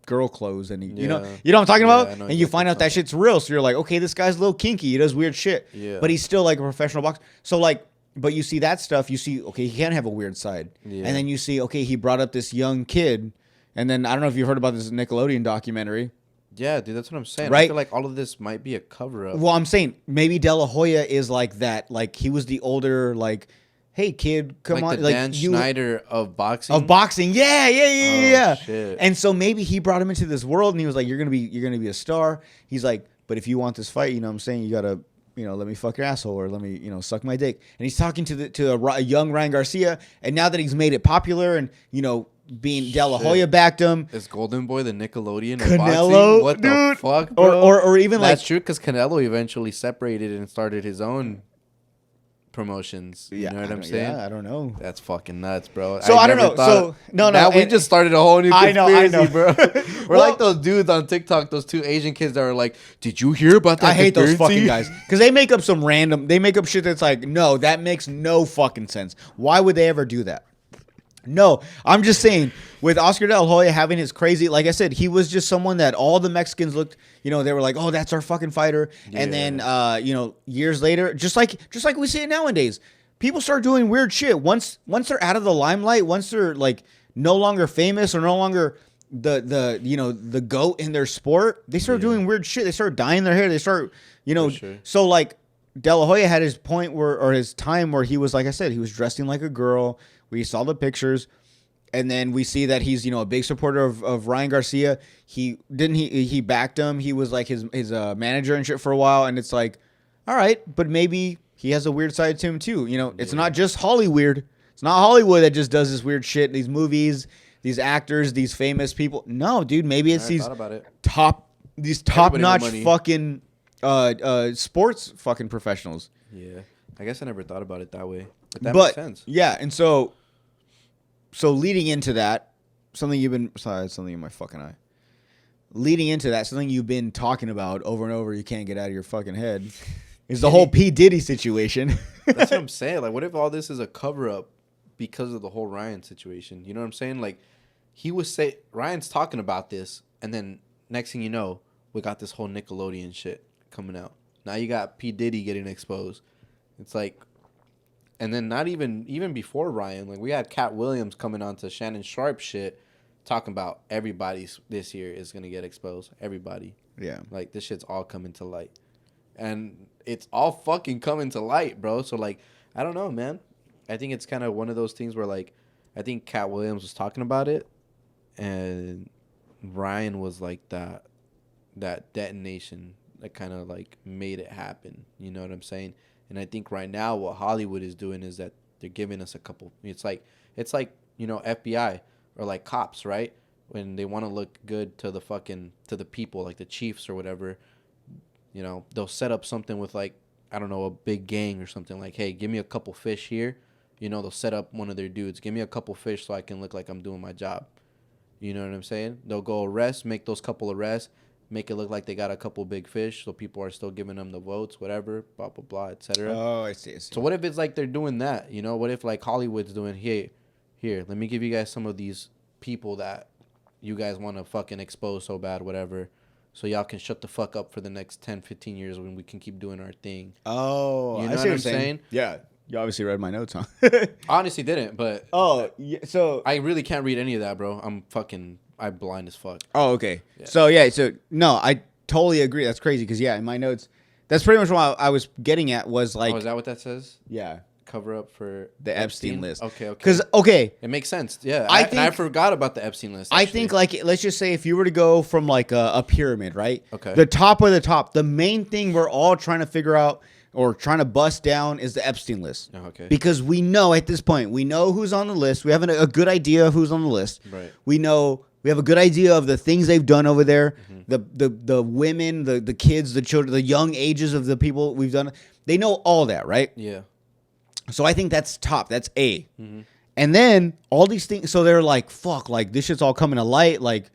girl clothes and he, you know what I'm talking about, and you find out that shit's real. So you're like, okay, this guy's a little kinky. He does weird shit. Yeah, but he's still like a professional boxer. So like. But you see that stuff, you see, okay, he can have a weird side. Yeah. And then you see, okay, he brought up this young kid. And then I don't know if you heard about this Nickelodeon documentary. Yeah, dude, that's what I'm saying. Right? I feel like all of this might be a cover-up. Well, I'm saying maybe De La Hoya is like that. Like, he was the older, like, hey, kid, come on. The like Dan Schneider of boxing? Of boxing, yeah. Shit. And so maybe he brought him into this world, and he was like, you're gonna be a star. He's like, but if you want this fight, you know what I'm saying, you got to... let me fuck your asshole or let me, suck my dick. And he's talking to a young Ryan Garcia. And now that he's made it popular and, being De La Hoya backed him. Is Golden Boy the Nickelodeon Canelo, of boxing? What the fuck, bro? Or even That's true because Canelo eventually separated and started his own promotions. You know what I'm saying? Yeah, I don't know. That's fucking nuts, bro. So I don't know. So no. We just started a whole new conspiracy, I know. bro. We're like those dudes on TikTok, those two Asian kids that are like, "Did you hear about that?" I hate those fucking guys because they make up they make up shit that's like, no, that makes no fucking sense. Why would they ever do that? No, I'm just saying, with Oscar De La Hoya having his crazy, like I said, he was just someone that all the Mexicans looked, they were like, oh, that's our fucking fighter. Yeah. And then, years later, just like we see it nowadays, people start doing weird shit. Once they're out of the limelight, once they're like no longer famous or no longer the GOAT in their sport, they start doing weird shit. They start dyeing their hair. They start, sure. So like De La Hoya had his point or his time where he was, like I said, he was dressing like a girl. We saw the pictures, and then we see that he's a big supporter of Ryan Garcia. He backed him. He was like his manager and shit for a while, and it's like, all right, but maybe he has a weird side to him too. It's not just Hollywood. It's not Hollywood that just does this weird shit. These movies, these actors, these famous people. No, dude, maybe it's these top-notch fucking sports fucking professionals. Yeah, I guess I never thought about it that way. But that makes sense. Yeah, and so leading into that, something in my fucking eye. Leading into that, something you've been talking about over and over, you can't get out of your fucking head, is the whole P Diddy situation. That's what I'm saying. Like, what if all this is a cover up because of the whole Ryan situation? You know what I'm saying? Like, Ryan's talking about this, and then next thing you know, we got this whole Nickelodeon shit coming out. Now you got P Diddy getting exposed. It's like. And then not even before Ryan, like we had Cat Williams coming on to Shannon Sharp shit, talking about everybody this year is gonna get exposed. Everybody. Yeah. Like this shit's all coming to light, and it's all fucking coming to light, bro. So like, I don't know, man. I think it's kind of one of those things where like, I think Cat Williams was talking about it, and Ryan was like that detonation that kind of like made it happen. You know what I'm saying? And I think right now what Hollywood is doing is that they're giving us a couple. It's like FBI or like cops, right? When they want to look good to the people, like the chiefs or whatever, they'll set up something with like, I don't know, a big gang or something like, hey, give me a couple fish here. They'll set up one of their dudes. Give me a couple fish so I can look like I'm doing my job. You know what I'm saying? They'll go make those couple arrests. Make it look like they got a couple big fish, so people are still giving them the votes, whatever, blah, blah, blah, etc. Oh, I see. So what if it's like they're doing that, What if, like, Hollywood's doing, hey, here, let me give you guys some of these people that you guys want to fucking expose so bad, whatever, so y'all can shut the fuck up for the next 10, 15 years when we can keep doing our thing. Oh, you know what I'm saying? Yeah. You obviously read my notes, huh? Honestly didn't, but... Oh, yeah, so... I really can't read any of that, bro. I'm blind as fuck. Oh, okay. Yeah. So, no, I totally agree. That's crazy because, in my notes, that's pretty much what I was getting at was like... Oh, is that what that says? Yeah. cover up for the Epstein list. Okay. Because it makes sense. Yeah, I forgot about the Epstein list. Actually. I think like let's just say if you were to go from like a pyramid, right? Okay. The top of the top, the main thing we're all trying to figure out or trying to bust down is the Epstein list. Oh, okay. Because we know at this point, we know who's on the list. We have a good idea of who's on the list. Right. We have a good idea of the things they've done over there. The women, the kids, the children, the young ages of the people we've done. They know all that, right? Yeah. So I think that's top. That's A. And then all these things. So they're like, fuck, like this shit's all coming to light. Like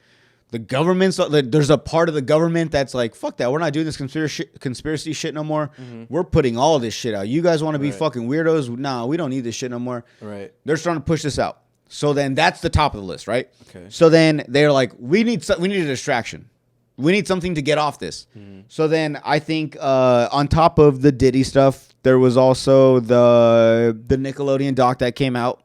the government's, there's a part of the government that's like, fuck that. We're not doing this conspiracy shit no more. We're putting all this shit out. You guys want to be fucking weirdos? Nah, we don't need this shit no more. Right. They're starting to push this out. So then that's the top of the list, right? Okay. So then they're like, we need a distraction. We need something to get off this. So then I think on top of the Diddy stuff, there was also the Nickelodeon doc that came out.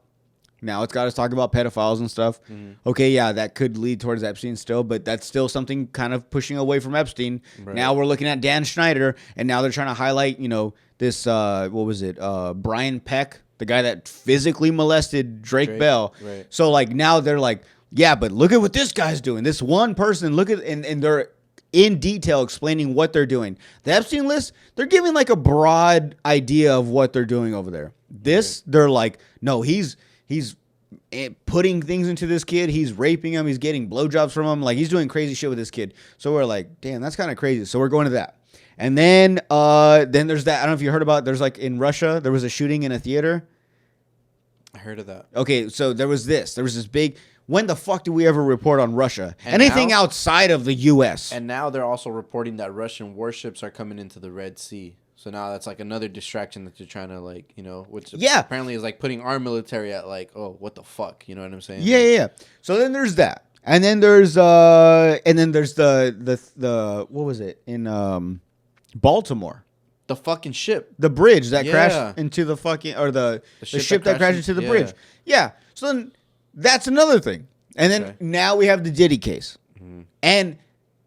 Now it's got us talking about pedophiles and stuff. Okay, yeah, that could lead towards Epstein still, but that's still something kind of pushing away from Epstein. Right. Now we're looking at Dan Schneider, and now they're trying to highlight, this, what was it, Brian Peck, the guy that physically molested Drake Bell. Right. So, like, now they're like, yeah, but look at what this guy's doing. This one person, look at, and they're in detail explaining what they're doing. The Epstein list, they're giving like a broad idea of what they're doing over there. This, they're like, no, he's putting things into this kid. He's raping him. He's getting blowjobs from him. Like, he's doing crazy shit with this kid. So we're like, damn, that's kind of crazy. So we're going to that. And then there's that. I don't know if you heard about, there's like in Russia, there was a shooting in a theater. I heard of that. Okay, so there was this big, when the fuck do we ever report on Russia? And anything now, outside of the U.S.? And now they're also reporting that Russian warships are coming into the Red Sea. So now that's like another distraction that you're trying to like, which apparently is like putting our military at like, oh, what the fuck? You know what I'm saying? Yeah. So then there's that. And then there's the what was it? In Baltimore. The fucking ship. The bridge that crashed into the fucking, or the ship that crashed into the bridge. Yeah. So then that's another thing. And then now we have the Diddy case. And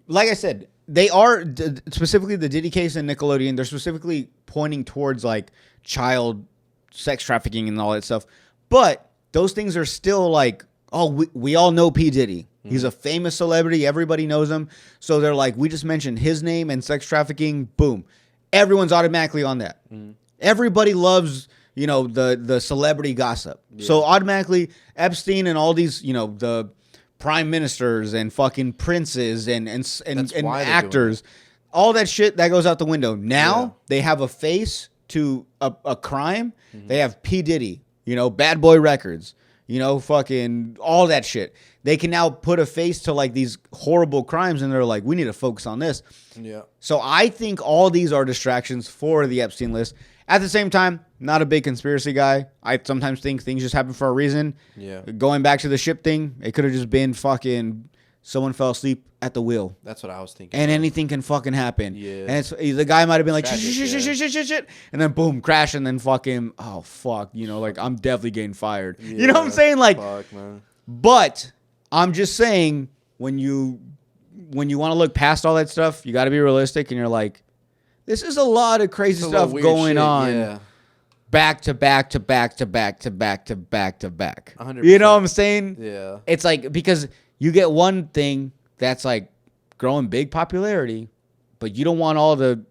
like I said, they are, specifically the Diddy case and Nickelodeon, they're specifically pointing towards like child sex trafficking and all that stuff. But those things are still like, oh, we all know P Diddy. He's a famous celebrity. Everybody knows him. So they're like, we just mentioned his name and sex trafficking. Boom. Everyone's automatically on that. Everybody loves, the celebrity gossip. Yeah. So automatically Epstein and all these, the prime ministers and fucking princes and actors, all that shit that goes out the window. Now they have a face to a crime. They have P Diddy, Bad Boy Records, fucking all that shit. They can now put a face to like these horrible crimes, and they're like, we need to focus on this. Yeah. So I think all these are distractions for the Epstein list. At the same time, not a big conspiracy guy. I sometimes think things just happen for a reason. Yeah. Going back to the ship thing, it could have just been fucking someone fell asleep at the wheel. That's what I was thinking. And anything can fucking happen. Yeah. And the guy might have been like, shit. And then boom, crash, and then fucking, oh, fuck. Like, I'm definitely getting fired. Yeah, you know what I'm saying? Like, fuck, man. But I'm just saying, when you want to look past all that stuff, you got to be realistic, and you're like, this is a lot of crazy stuff going on, back to back to back to back to back to back to back. 100%. You know what I'm saying? Yeah. It's like, because you get one thing that's like growing big popularity, but you don't want all the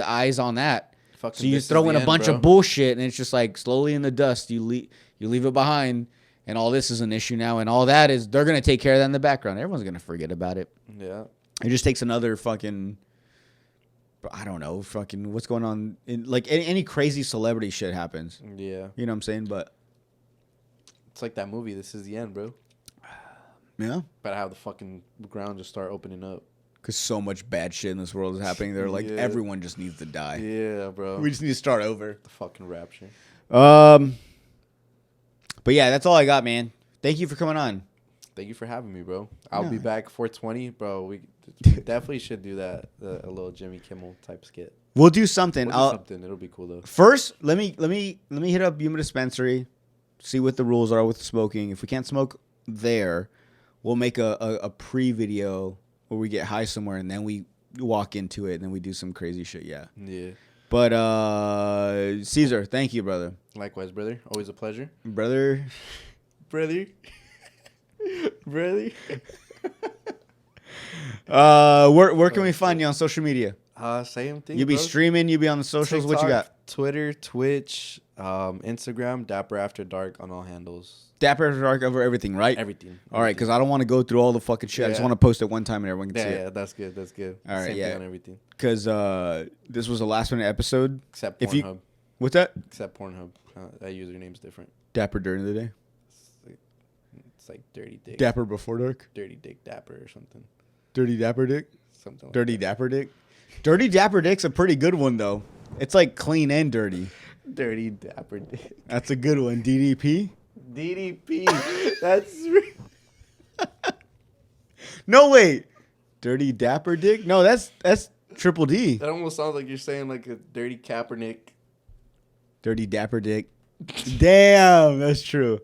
eyes on that. Fucking so you throw in a bunch of bullshit, and it's just like slowly in the dust. You leave it behind. And all this is an issue now, and all that is, they're going to take care of that in the background. Everyone's going to forget about it. Yeah. It just takes another fucking, I don't know, fucking what's going on. Like, any crazy celebrity shit happens. Yeah. You know what I'm saying? But it's like that movie, This Is the End, bro. Yeah. But I have the fucking ground just start opening up. Because so much bad shit in this world is happening. They're like, everyone just needs to die. Yeah, bro. We just need to start over. The fucking rapture. But yeah, that's all I got, man. Thank you for coming on. Thank you for having me, bro. I'll be back 420, bro. We definitely should do that, a little Jimmy Kimmel type skit. We'll do something. It'll be cool though. First, let me hit up Yuma Dispensary, see what the rules are with smoking. If we can't smoke there, we'll make a pre-video where we get high somewhere, and then we walk into it, and then we do some crazy shit. Yeah. Yeah. But Cesar, thank you, brother. Likewise, brother. Always a pleasure. Brother. Brother. Where can we find you on social media? Same thing. You be streaming, you be on the socials. TikTok, what you got? Twitter, Twitch, Instagram, Dapper After Dark on all handles. Dapper After Dark over everything, right? Everything. All right, because I don't want to go through all the fucking shit. I just want to post it one time and everyone can see it. Yeah, that's good. That's good. All right, Same thing on everything. Because this was a last minute episode. Except Pornhub. What's that? Except Pornhub. That username's different. Dapper during the day. It's like Dirty Dick. Dapper before dark. Dirty Dick Dapper or something. Dirty Dapper Dick. Something like Dirty that. Dapper Dick. Dirty Dapper Dick's a pretty good one though. It's like clean and dirty. Dirty Dapper Dick. That's a good one. DDP. DDP. That's. No wait. Dirty Dapper Dick. No, that's Triple D. That almost sounds like you're saying like a Dirty Kaepernick. Dirty Dapper Dick. Damn, that's true.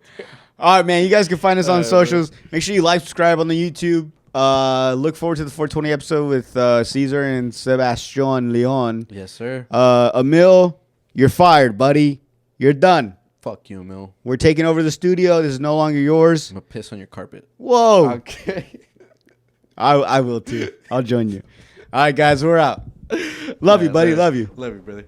All right, man. You guys can find us on socials. Make sure you like, subscribe on the YouTube. Look forward to the 420 episode with Cesar and Sebastian Leon. Yes, sir. Emil, you're fired, buddy. You're done. Fuck you, Emil. We're taking over the studio. This is no longer yours. I'm gonna piss on your carpet. Whoa. Okay. I will too. I'll join you. All right, guys. We're out. Love you, buddy. Later. Love you. Love you, brother.